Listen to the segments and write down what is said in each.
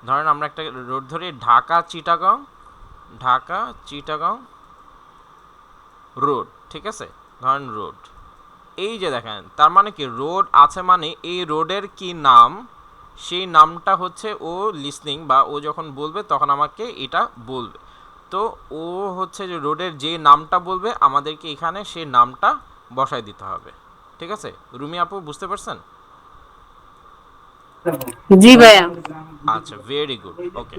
ধরেন আমরা একটা রোড ধরি, ঢাকা চিটাগং রোড, ঠিক আছে? ধরেন রোড, এই যে দেখেন, তার মানে কি রোড আছে মানে এই রোডের কি নাম, সেই নামটা হচ্ছে ও লিসনিং বা ও যখন বলবে তখন আমাকে এটা বলবে। তো ও হচ্ছে যে রোডের যে নামটা বলবে আমাদেরকে এখানে সেই নামটা বসায় দিতে হবে, ঠিক আছে? রুমি আপু বুঝতে পারছেন? জি ভাইয়া। আচ্ছা, ভেরি গুড, ওকে।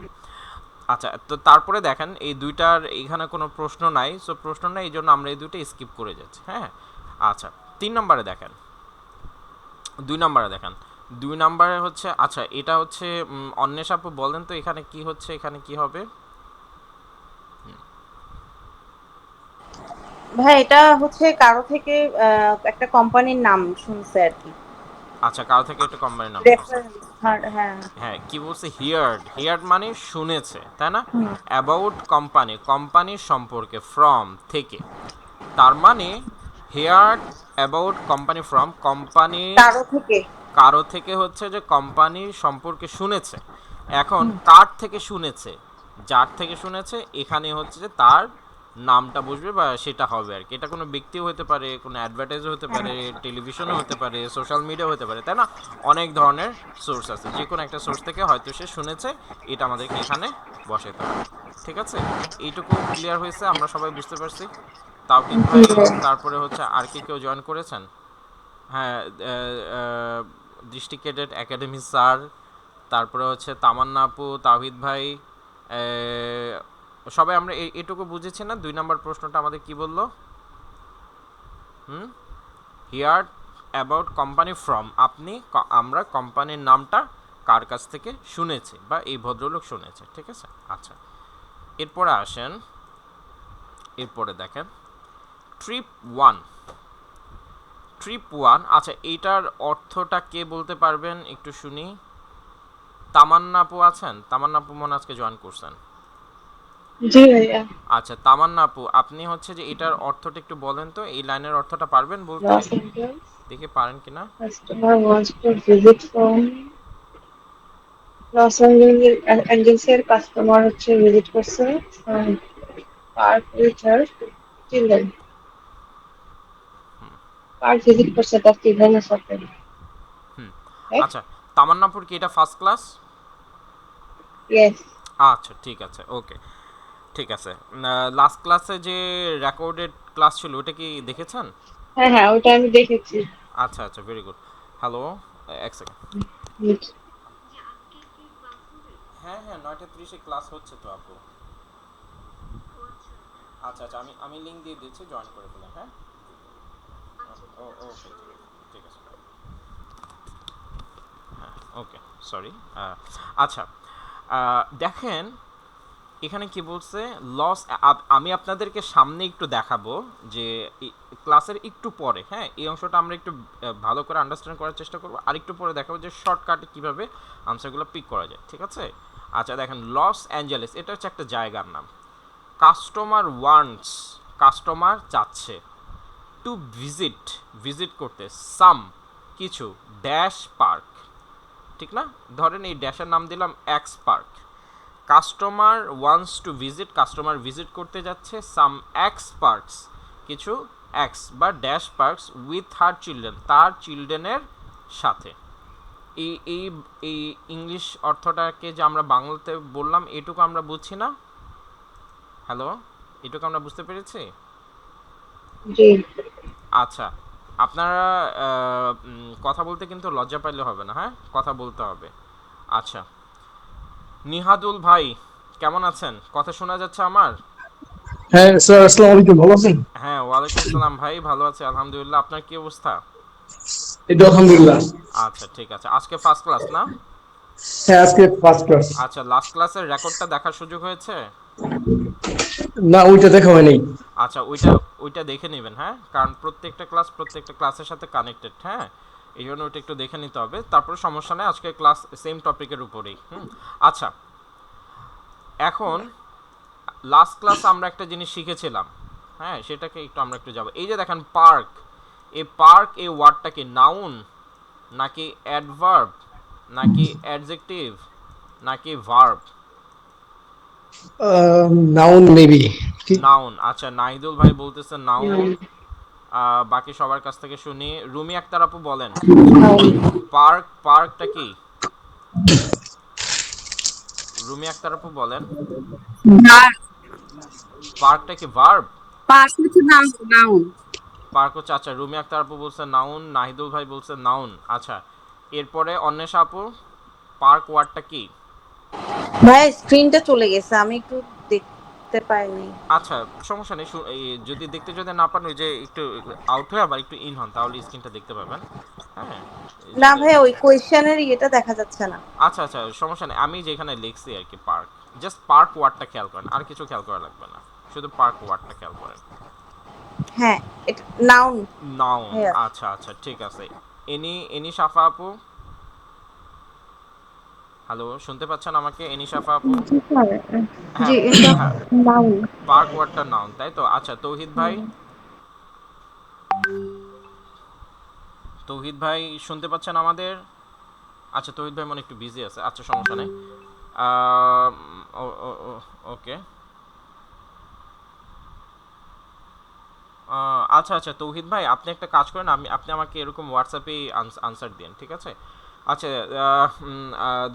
আচ্ছা, তো তারপরে দেখেন এই দুইটার এখানে কোনো প্রশ্ন নাই, সো প্রশ্ন নাই, এই জন্য আমরা এই দুইটা স্কিপ করে যাচ্ছি, হ্যাঁ। আচ্ছা, 3 নম্বরে দেখেন, 2 নম্বরে দেখেন, 2 নম্বরে হচ্ছে, আচ্ছা এটা হচ্ছে অন্বেষা আপু বলেন তো এখানে কি হচ্ছে, এখানে কি হবে? ভাই এটা হচ্ছে কারো থেকে একটা কোম্পানির নাম শুনছে আর কি। আচ্ছা, কারো থেকে একটা কোম্পানির নাম শুনছে। রেফারেন্স। হ্যাঁ হ্যাঁ। হ্যাঁ, কি বলছে, হিয়ার্ড, হিয়ার্ড মানে শুনেছে, তাই না? হুম। অ্যাবাউট কোম্পানি, কোম্পানির সম্পর্কে, ফ্রম থেকে, তার মানে হিয়ার্ড অ্যাবাউট কোম্পানি ফ্রম, কোম্পানির কারো থেকে। কারো থেকে হচ্ছে যে কোম্পানির সম্পর্কে শুনেছে। এখন হুম। কার থেকে শুনেছে, যার থেকে শুনেছে, এখানে হচ্ছে যে তার নামটা বসবে বা সেটা হবে আর কি। এটা কোনো ব্যক্তিও হতে পারে, কোনো অ্যাডভার্টাইজও হতে হ্যাঁ। পারে, টেলিভিশনও হতে পারে, সোশ্যাল মিডিয়াও হতে পারে, তাই না? অনেক ধরনের সোর্স আছে, যে কোনো একটা সোর্স থেকে হয়তো সে শুনেছে, এটা আমাদেরকে এখানে বসাইতে হবে, ঠিক আছে? এইটুকু ক্লিয়ার হয়েছে, আমরা সবাই বুঝতে পারছি? তাওহিদ জি ভাই, ভাই। তারপরে হচ্ছে আর কি কেউ জয়েন করেছেন? হ্যাঁ, দৃষ্টি ক্যাডেট একাডেমি স্যার, তারপরে হচ্ছে তামান্না আপু, তাওহিদ ভাই, সবাই আমরা এটুকু বুঝেছি না? 2 নম্বর প্রশ্নটা আমাদের কি বললো? হুম, হিয়ার অ্যাবাউট কোম্পানি ফ্রম, আমরা কোম্পানির নামটা কার কাছ থেকে শুনেছি বা এই ভদ্রলোক শুনেছে, ঠিক আছে? আচ্ছা, এরপরে আসেন, এরপরে দেখেন, ট্রিপ 1, ট্রিপ 1, আচ্ছা এইটার অর্থটা কে বলতে পারবেন একটু শুনি? তামান্না আপু আছেন? তামান্না আপু মনে হয় আজকে জয়েন করছেন। জি ভাইয়া। আচ্ছা, তামান্না আপু, আপনি হচ্ছে যে এটার অর্থটা একটু বলেন তো, এই লাইনের অর্থটা পারবেন বলতে? লস এঞ্জেলস দেখি পারেন কিনা। Customer wants to visit from Los এঞ্জেলসের কাস্টমার হচ্ছে ভিজিট করছে park with her children. Park visit করছে তার চিলড্রেনের সাথে, হুম, রাইট? আচ্ছা, তামান্না আপুর কি এটা ফার্স্ট ক্লাস? ইয়েস। আচ্ছা, ঠিক আছে, ওকে, ঠিক আছে। লাস্ট ক্লাসে যে রেকর্ডেড ক্লাস ছিল ওটা কি দেখেছেন? হ্যাঁ হ্যাঁ, ওটা আমি দেখেছি। আচ্ছা আচ্ছা, ভেরি গুড। হ্যালো, এক সেকেন্ড। হুম। হ্যাঁ হ্যাঁ, 9টা 30-এ ক্লাস হচ্ছে তো আপু। আচ্ছা আচ্ছা, আমি লিঙ্ক দিয়ে দিচ্ছি, জয়েন করে ফেলেন, হ্যাঁ। ও, ওকে, ঠিক আছে, হ্যাঁ, ওকে, সরি। আচ্ছা, দেখেন এখানে কি বলছে, লস, আমি আপনাদেরকে সামনে একটু দেখাবো যে ক্লাসের একটু পরে, হ্যাঁ, এই অংশটা আমরা একটু ভালো করে আন্ডারস্ট্যান্ড করার চেষ্টা করবো, আর একটু পরে দেখাবো যে শর্টকাটে কীভাবে আনসারগুলো পিক করা যায়, ঠিক আছে? আচ্ছা দেখেন, লস অ্যাঞ্জেলেস এটা হচ্ছে একটা জায়গার নাম। কাস্টমার ওয়ান্টস, কাস্টমার চাচ্ছে, টু ভিজিট, ভিজিট করতে, সাম, কিছু, ড্যাশ পার্ক, ঠিক না? ধরেন এই ড্যাশের নাম দিলাম x park. Customer wants to visit, customer visit করতে যাচ্ছে সাম এক্স পার্কস, কিছু এক্স বা dash parks, with her children, তার চিলড্রেনের সাথে। এই এই এই ইংলিশ অর্থটাকে যে আমরা বাংলাতে বললাম, এটুকু আমরা বুঝছি না? হ্যালো, এটুকু আমরা বুঝতে পেরেছি? জি। আচ্ছা, আপনারা কথা বলতে কিন্তু লজ্জা পাইলে হবে না, হ্যাঁ, কথা বলতে হবে। আচ্ছা, নিহাদুল ভাই, কেমন আছেন? কথা শোনা যাচ্ছে আমার? হ্যাঁ স্যার, আসসালামু আলাইকুম, ভালো আছেন? হ্যাঁ, ওয়ালাইকুম সালাম ভাই, ভালো আছে আলহামদুলিল্লাহ। আপনার কি অবস্থা? এই তো আলহামদুলিল্লাহ। আচ্ছা, ঠিক আছে, আজকে ফার্স্ট ক্লাস না? হ্যাঁ, আজকে ফার্স্ট ক্লাস। আচ্ছা, লাস্ট ক্লাসের রেকর্ডটা দেখার সুযোগ হয়েছে? না, ওইটা দেখা হয় নাই। আচ্ছা, ওইটা ওইটা দেখে নেবেন, হ্যাঁ, কারণ প্রত্যেকটা ক্লাস প্রত্যেকটা ক্লাসের সাথে কানেক্টেড, হ্যাঁ, এই জন্য ওইটা একটু দেখে নিতে হবে। তারপরে সমস্যা নেই, আজকে ক্লাস সেম টপিকের উপরেই। আচ্ছা, এখন লাস্ট ক্লাস আমরা একটা জিনিস শিখেছিলাম, হ্যাঁ, সেটাকে একটু আমরা একটু যাব। এই যে দেখেন পার্ক, এই পার্ক এই ওয়ার্ডটা কি নাউন নাকি অ্যাডভার্ব নাকি অ্যাডজেক্টিভ? নাকি ভার্ব? Noun maybe. ঠিক। নাউন। আচ্ছা, নাহিদুল ভাই বলতেছে নাউন। নাউন। বাকি সবার কাছ থেকে শুনি। রুমি আক্তার আপু বলেন, নাউন। পার্কটা কি? রুমি আক্তার আপু বলেন, ভার্ব। পার্কটা কি ভার্ব? পার্স হচ্ছে নাউন নাউন। পার্ক হচ্ছে, আচ্ছা রুমি আক্তার আপু বলছে নাউন, নাহিদুল ভাই বলছে নাউন। আচ্ছা, এরপরে অন্বেষা আপু, পার্ক ওয়ার্ডটা কি? ভাই স্ক্রিনটা চলে গেছে, আমি একটু দেখতে পাইনি। আচ্ছা, সমস্যা নেই। যদি দেখতে যদি না পান, ওই যে একটু আউট হয়ে আবার একটু ইন হন, তাহলে স্ক্রিনটা দেখতে পাবেন। হ্যাঁ, না যদি ভাই, ওই কোয়েশ্চেনের ইয়েটা দেখা যাচ্ছে না। আচ্ছা আচ্ছা, সমস্যা নেই। আমি যেখানে লিখছি আর কি পার্ক, জাস্ট পার্ক ওয়ার্ডটা খেয়াল করেন, আর কিছু খেয়াল করা লাগবে না, শুধু পার্ক ওয়ার্ডটা খেয়াল করেন। হ্যাঁ, এটা নাউন নাউন। ভাইয়া। আচ্ছা আচ্ছা, ঠিক আছে। এনি এনি সাফা আপু, হ্যালো, শুনতে পাচ্ছেন আমাকে? এনি সাফা আপু? জি স্যার। জি, হ্যাঁ। এটা হ্যাঁ, নাউন। পার্ক ওয়ার্ডটা নাউন, তাই তো? আচ্ছা, তৌহিদ ভাই, তৌহিদ ভাই শুনতে পাচ্ছেন আমাদের? আচ্ছা, তৌহিদ ভাই মনে একটু বিজি আছে। আচ্ছা, সমস্যা নেই। আম, ওকে। আচ্ছা আচ্ছা, তৌহিদ ভাই আপনি একটা কাজ করেন, আপনি আমাকে এরকম হোয়াটসঅ্যাপে আনসার দিন, ঠিক আছে? আচ্ছা,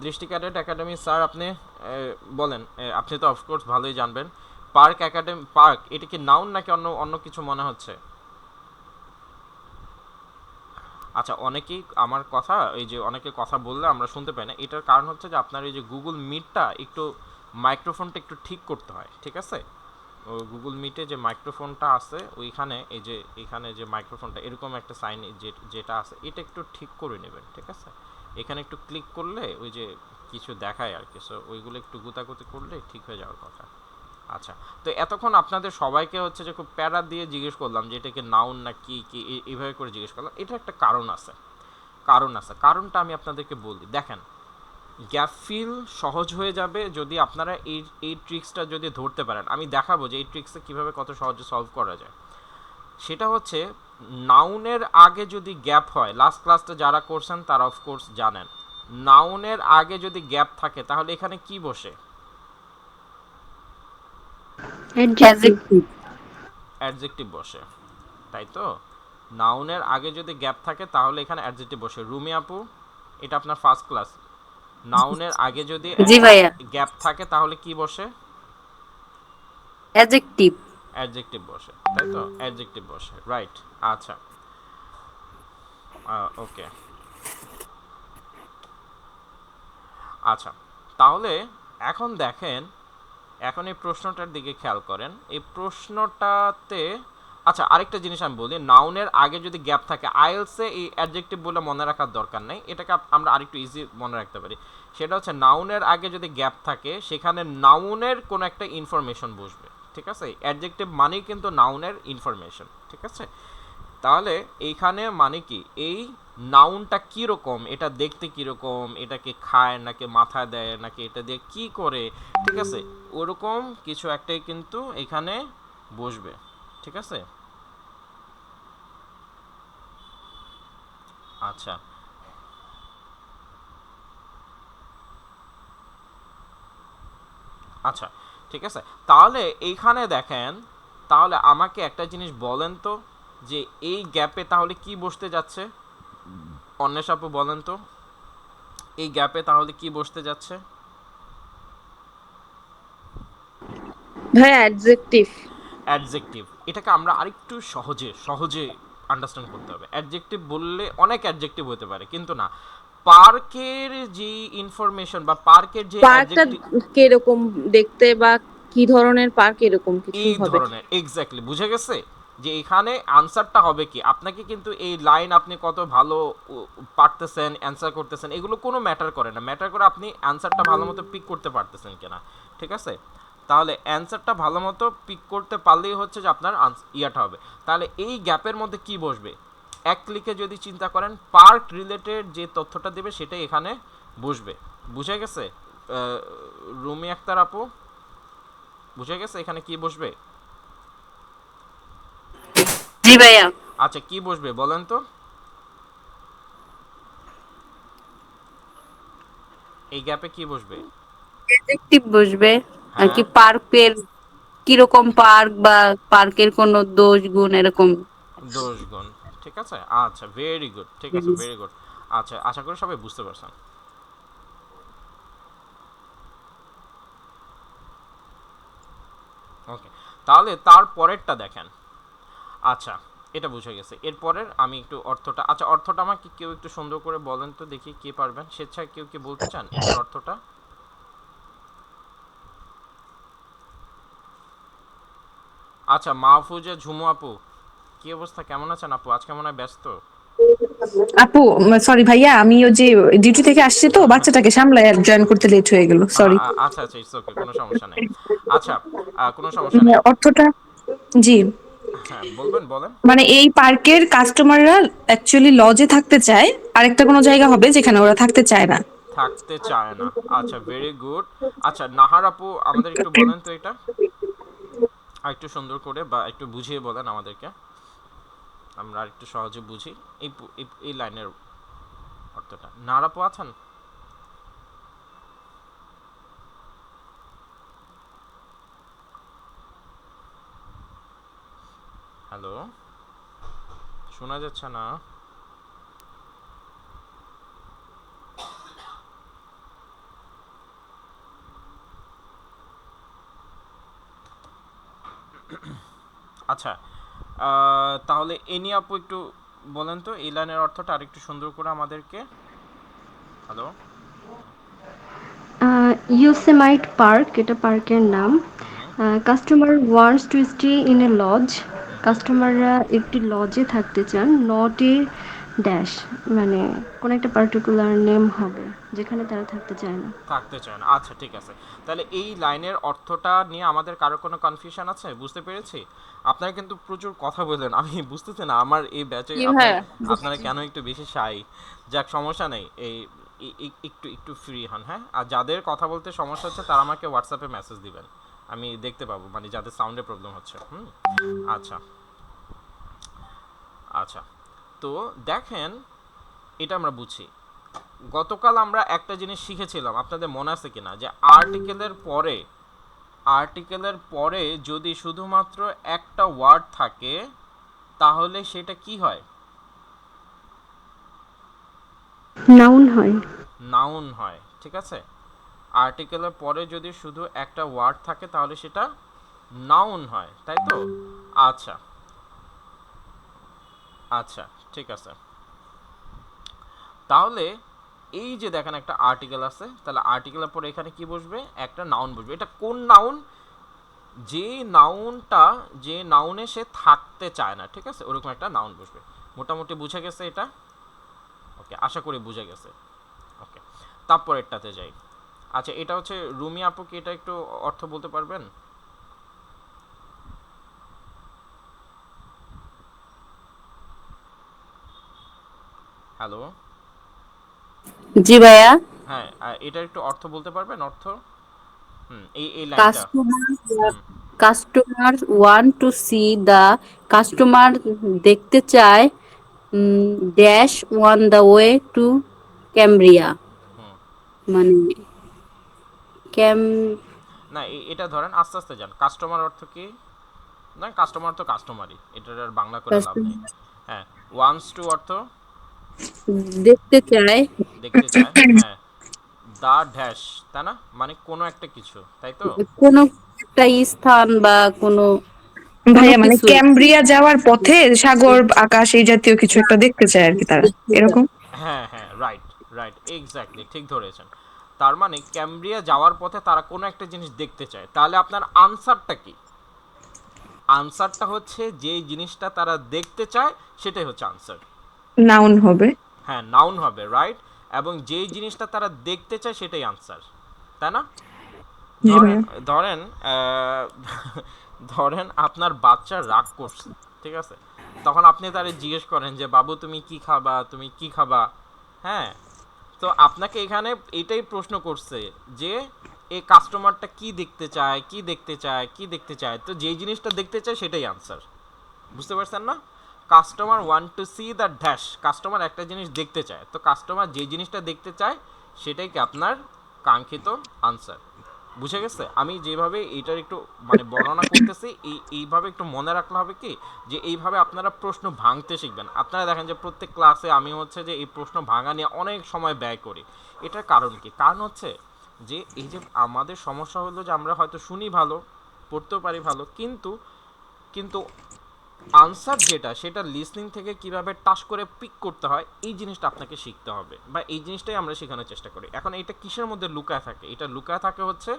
দৃষ্টি ক্যাডেট একাডেমি স্যার, আপনি বলেন, আপনি তো অফকোর্স ভালোই জানবেন। পার্ক এটা কি নাউন নাকি অন্য অন্য কিছু মনে হচ্ছে? আচ্ছা, অনেকেই আমার কথা, এই যে অনেকে কথা বললে আমরা শুনতে পাই না, এটার কারণ হচ্ছে যে আপনার এই যে গুগল মিটটা একটু, মাইক্রোফোনটা একটু ঠিক করতে হয়, ঠিক আছে? ও গুগল মিটে যে মাইক্রোফোনটা আছে ওইখানে, এই যে এখানে যে মাইক্রোফোনটা এরকম একটা সাইন যেটা আছে, এটা একটু ঠিক করে নেবেন, ঠিক আছে? এখানে একটু ক্লিক করলে ওই যে কিছু দেখায় আর কি, সো ওইগুলো একটু গুতাগুতি করলে ঠিক হয়ে যাওয়ার কথা। আচ্ছা, তো এতক্ষণ আপনাদের সবাইকে হচ্ছে যে খুব প্যারা দিয়ে জিজ্ঞেস করলাম যে এটাকে নাউন না কি কি এইভাবে করে জিজ্ঞেস করলাম, এটা একটা কারণ আছে। কারণটা আমি আপনাদেরকে বলি, দেখেন, গ্যাপ ফিল সহজ হয়ে যাবে যদি আপনারা এই ট্রিক্সটা যদি ধরতে পারেন। আমি দেখাবো যে এই ট্রিক্সটা কীভাবে কত সহজে সলভ করা যায়। সেটা হচ্ছে, নাউনের আগে যদি গ্যাপ হয়, লাস্ট ক্লাসটা যারা করছেন তারা অফকোর্স জানেন, নাউনের আগে যদি গ্যাপ থাকে তাহলে এখানে কি বসে? অ্যাডজেক্টিভ। অ্যাডজেক্টিভ বসে, তাই তো? নাউনের আগে যদি গ্যাপ থাকে তাহলে এখানে অ্যাডজেক্টিভ বসে। রুমি আপু, এটা আপনার ফার্স্ট ক্লাস। নাউনের আগে যদি জি ভাইয়া। গ্যাপ থাকে তাহলে কি বসে? অ্যাডজেক্টিভ। অ্যাডজেক্টিভ বসে, তাই তো? অ্যাডজেক্টিভ বসে, রাইট। আচ্ছা, ওকে। আচ্ছা, তাহলে এখন দেখেন, এখন এই প্রশ্নটার দিকে খেয়াল করেন। এই প্রশ্নটাতে, আচ্ছা আরেকটা জিনিস আমি বলি, নাউনের আগে যদি গ্যাপ থাকে, আইএলসে এই অ্যাডজেক্টিভ বলে মনে রাখার দরকার নেই, এটাকে আমরা আরেকটু ইজি মনে রাখতে পারি। সেটা হচ্ছে, নাউনের আগে যদি গ্যাপ থাকে সেখানে নাউনের কোনো একটা ইনফরমেশন বসবে, ঠিক আছে? অ্যাডজেক্টিভ মানেই কিন্তু নাউনের ইনফরমেশন, ঠিক আছে? তাহলে এইখানে মানে কি, এই নাউনটা কীরকম, এটা দেখতে কীরকম, এটাকে খায় নাকি মাথায় দেয় নাকি এটা দিয়ে কি করে, ঠিক আছে? ওরকম কিছু একটাই কিন্তু এখানে বসবে, ঠিক আছে? আচ্ছা আচ্ছা, ঠিক আছে। তাহলে এইখানে দেখেন, তাহলে আমাকে একটা জিনিস বলেন তো, যে এই গ্যাপে তাহলে কি বসতে যাচ্ছে? অন্বেষ আপু বলেন তো, এই গ্যাপে তাহলে কি বসতে যাচ্ছে? ভাই অ্যাডজেক্টিভ। অ্যাডজেক্টিভ। এটাকে আমরা আরেকটু সহজে সহজে আন্ডারস্ট্যান্ড করতে হবে। অ্যাডজেক্টিভ বললে অনেক অ্যাডজেক্টিভ হতে পারে, কিন্তু না, পার্কের যে ইনফরমেশন বা পার্কের যে পার্কটা অ্যাডজেক্টিভ, কিরকম দেখতে বা কি ধরনের পার্ক এরকম কিছু এই হবে। ধরনের, এক্স্যাক্টলি বুঝে গেছে যে এখানে আনসারটা হবে কি। আপনাকে কিন্তু এই লাইন আপনি কত ভালো পারতেছেন, অ্যান্সার করতেছেন, এগুলো কোনো ম্যাটার করে না, ম্যাটার করে আপনি অ্যান্সারটা ভালো মতো পিক করতে পারতেছেন কিনা, ঠিক আছে? তাহলে অ্যান্সারটা ভালো মতো পিক করতে পারলেই হচ্ছে যে আপনার ইয়াটা হবে। তাহলে এই গ্যাপের মধ্যে কি বসবে? এক ক্লিকে যদি চিন্তা করেন, পার্ক রিলেটেড যে তথ্যটা দেবে সেটাই এখানে বসবে। বুঝে গেছে? রুমি আক্তার আপু, বুঝে গেছে এখানে কি বসবে? জি ভাইয়া। আচ্ছা, কি বসবে বলেন তো? এই গ্যাপে কি বসবে? অ্যাডজেক্টিভ বসবে আর হ্যাঁ, কি পার্কের কিরকম পার্ক বা পার্কের কোনো দোষ গুণ এরকম। দোষ গুণ। ঠিক আছে, আচ্ছা, ভেরি গুড, ঠিক আছে, ভেরি গুড। আচ্ছা, আশা করি সবাই বুঝতে পারছেন। ওকে, তাহলে তার পরেরটা দেখেন। আচ্ছা, এটা বুঝে গেছে। এরপরের আমি একটু অর্থটা, আচ্ছা অর্থটা আমাকে কেউ একটু সুন্দর করে বলেন তো দেখি, কে পারবেন স্বেচ্ছায়, কেউ কি বলতে চান এটার অর্থটা? আচ্ছা, মাহফুজা ঝুমু আপু, কি অবস্থা, কেমন আছেন আপু? আজকে মনে হয় ব্যস্ত। আপু, সরি ভাইয়া, আমি ওই যে ডিউটি থেকে আসছি তো বাচ্চাটাকে সামলায় জয়েন করতে লেট হয়ে গেল, সরি। আচ্ছা আচ্ছা, ইটস ওকে, কোনো সমস্যা নেই। আচ্ছা, কোনো সমস্যা নেই। অর্থটা, জি, হ্যাঁ, বলবেন, বলেন। মানে এই পার্কের কাস্টমাররা অ্যাকচুয়ালি লজে থাকতে চায়, আরেকটা কোনো জায়গা হবে যেখানে ওরা থাকতে চায় না। থাকতে চায় না, আচ্ছা, ভেরি গুড। আচ্ছা, নাহার আপু আমাদের একটু বলেন তো এটা, আর একটু সুন্দর করে বা একটু বুঝিয়ে বলেন আমাদেরকে, আমরা আর একটু সহজে বুঝি এই লাইনের অর্থটা। নাহার আপু আছেন? হ্যালো, শোনা যাচ্ছে না? আচ্ছা, তাহলে এনি আপু একটু বলেন তো এই লাইনের অর্থটা আরেকটু সুন্দর করে আমাদেরকে। হ্যালো। ইয়োসেমাইট পার্ক, এটা পার্কের নাম। Hmm customer wants to stay in a lodge, hmm hmm. কাস্টমাররা একটি লজে থাকতে চান। নট এ ড্যাশ, মানে কোনো একটা পার্টিকুলার নেম হবে যেখানে তারা থাকতে চায় না। থাকতে চায় না, আচ্ছা ঠিক আছে। তাহলে এই লাইনের অর্থটা নিয়ে আমাদের কারো কোনো কনফিউশন আছে? বুঝতে পেরেছি। আপনারা কিন্তু প্রচুর কথা বললেন, আমি বুঝতেছি না আমার এই ব্যাচে জি আপনারা ভাইয়া, আপনারা কেন একটু বেশি শাই। যাক, সমস্যা নেই, এই একটু একটু ফ্রি হন, হ্যাঁ। আর যাদের কথা বলতে সমস্যা হচ্ছে তারা আমাকে হোয়াটসঅ্যাপে মেসেজ দিবেন, আমি দেখতে পাবো, মানে যাদের সাউন্ডে প্রবলেম হচ্ছে। আচ্ছা আচ্ছা, তো দেখেন, এটা আমরা বুঝছি। গতকাল আমরা একটা জিনিস শিখেছিলাম, আপনাদের মনে আছে কিনা, যে আর্টিকেলের পরে যদি শুধুমাত্র একটা ওয়ার্ড থাকে তাহলে সেটা কি হয়? নাউন হয়। নাউন হয়, ঠিক আছে। আর্টিকেলের পরে যদি শুধু একটা ওয়ার্ড থাকে তাহলে সেটা নাউন হয়, তাই তো? আচ্ছা আচ্ছা, ঠিক আছে। তাহলে এই যে দেখেন একটা আর্টিকেল আছে, তাহলে আর্টিকেলের পরে এখানে কি বসবে? একটা নাউন বসবে। এটা কোন নাউন? যে নাউনে সে থাকতে চায় না, ঠিক আছে, ওরকম একটা নাউন বসবে। মোটামুটি বুঝে গেছে এটা? ওকে, আশা করি বুঝে গেছে। ওকে, তারপরেরটাতে যাই। আচ্ছা, এটা হচ্ছে রুমি আপু, কি এটা একটু অর্থ বলতে পারবেন? হ্যালো। জি ভাইয়া। হ্যাঁ, এটার একটু অর্থ বলতে পারবেন, অর্থ? এই লাইনটা। Customer hmm customer want to see the, customer দেখতে চায় dash one the way to Cambria, hmm. মানে ক্যাম না, এটা ধরেন আস্তে আস্তে যান। কাস্টমার অর্থ কি? না, কাস্টমার তো কাস্টমারই, এটার আর বাংলা করে লাভ নেই। হ্যাঁ, ওয়ান্স টু অর্থ দেখতে চায় দেখতে চায়, হ্যাঁ। দা ড্যাশ, তাই না, মানে কোনো একটা কিছু, তাই তো? কোনো একটা স্থান বা কোনো কোনো ভাইয়া মানে কিছু ক্যামব্রিয়া যাওয়ার পথে সাগর আকাশ এই জাতীয় কিছু একটা দেখতে চায় আর কি তারা, দেখতে চায়। এরকম। হ্যাঁ হ্যাঁ, রাইট রাইট, এক্স্যাক্টলি ঠিক ধরেছেন। তার মানে ক্যামব্রিয়া যাওয়ার পথে তারা কোনো একটা জিনিস দেখতে চায়। তাহলে আপনার আনসারটা কি? আনসারটা হচ্ছে যে জিনিসটা তারা দেখতে চায় সেটাই হচ্ছে আনসার। নাউন হবে। হ্যাঁ, নাউন হবে, রাইট। এবং যেই জিনিসটা তারা দেখতে চায় সেটাই আনসার, তাই না? জি ধরেন ভাইয়া। ধরেন ধরেন আপনার বাচ্চা রাগ করছে, ঠিক আছে। তখন আপনি তারে জিজ্ঞেস করেন যে বাবু তুমি কি খাবা, তুমি কি খাবা, হ্যাঁ। তো আপনাকে এখানে এটাই প্রশ্ন করছে যে এই কাস্টমারটা কি দেখতে চায়, কি দেখতে চায়, কি দেখতে চায়, তো যেই জিনিসটা দেখতে চায় সেটাই আনসার। বুঝতে পারছেন না? Customer want to see the dash, customer একটা জিনিস দেখতে চায়, তো কাস্টমার যে জিনিসটা দেখতে চায় সেটাই কি আপনার কাঙ্ক্ষিত আনসার। বুঝে গেছে? আমি যেভাবে এইটার একটু মানে বর্ণনা করতেছি, এইভাবে একটু মনে রাখলে হবে কি, যে এইভাবে আপনারা প্রশ্ন ভাঙতে শিখবেন। আপনারা দেখেন যে প্রত্যেক ক্লাসে আমি হচ্ছে যে এই প্রশ্ন ভাঙা নিয়ে অনেক সময় ব্যয় করি। এটার কারণ কি? কারণ হচ্ছে যে এই যে আমাদের সমস্যা হলো যে আমরা হয়তো শুনি ভালো, পড়তেও পারি ভালো, কিন্তু কিন্তু আনসার যেটা সেটা লিসনিং থেকে কিভাবে টাচ করে পিক করতে হয় এই জিনিসটা আপনাকে শিখতে হবে, বা এই জিনিসটাই আমরা শেখানোর চেষ্টা করি। এখন এটা কিসের মধ্যে লুকায় থাকে? এটা লুকায় থাকে হচ্ছে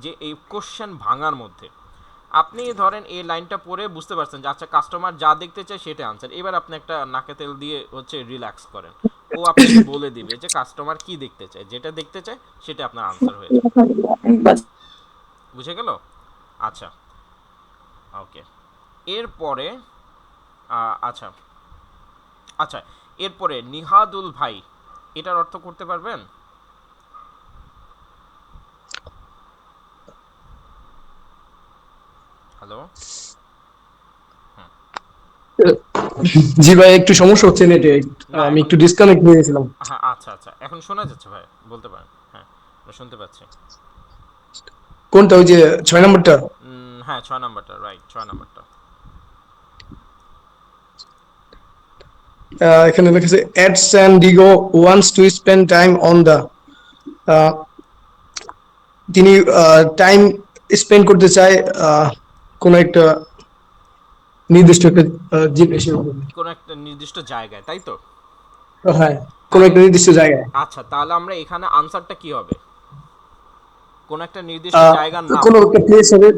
যে এই কোশ্চেন ভাঙার মধ্যে। আপনি ধরেন এই লাইনটা পড়ে বুঝতে পারছেন যে আচ্ছা কাস্টমার যা দেখতে চায় সেটা আনসার। এবার আপনি একটা নাকে তেল দিয়ে হচ্ছে রিল্যাক্স করেন, ও আপনাকে বলে দিবে যে কাস্টমার কি দেখতে চায়, যেটা দেখতে চায় সেটা আপনার আনসার হয়ে যাবে। বুঝে গেল? আচ্ছা, ওকে। এরপরে আচ্ছা আচ্ছা, এরপরে নিহাদুল ভাই, এটার অর্থ করতে পারবেন? হ্যালো? জি ভাই, একটু সমস্যা হচ্ছে নেটে, না আমি এখন, একটু ডিসকানেক্ট হয়ে গেছিলাম। হ্যাঁ আচ্ছা আচ্ছা, এখন শোনা যাচ্ছে ভাই, বলতে পারেন। হ্যাঁ, আমরা শুনতে পাচ্ছি। কোনটা, ওই যে 6 নম্বরটা? হ্যাঁ, 6 নাম্বারটা, রাইট, 6 নাম্বারটা। এখানে লেখা আছে at San Diego wants to spend time on the, তিনি টাইম স্পেন্ড করতে চায় কোন একটা নির্দিষ্ট একটা জিনিসের উপর। কোন একটা নির্দিষ্ট জায়গায়, তাই তো? হ্যাঁ, কোন তাহলে একটা নির্দিষ্ট জায়গায়। আচ্ছা, তাহলে আমরা এখানে আনসারটা কি হবে? কোন একটা নির্দিষ্ট জায়গার নাম, কোন একটা প্লেস হবে,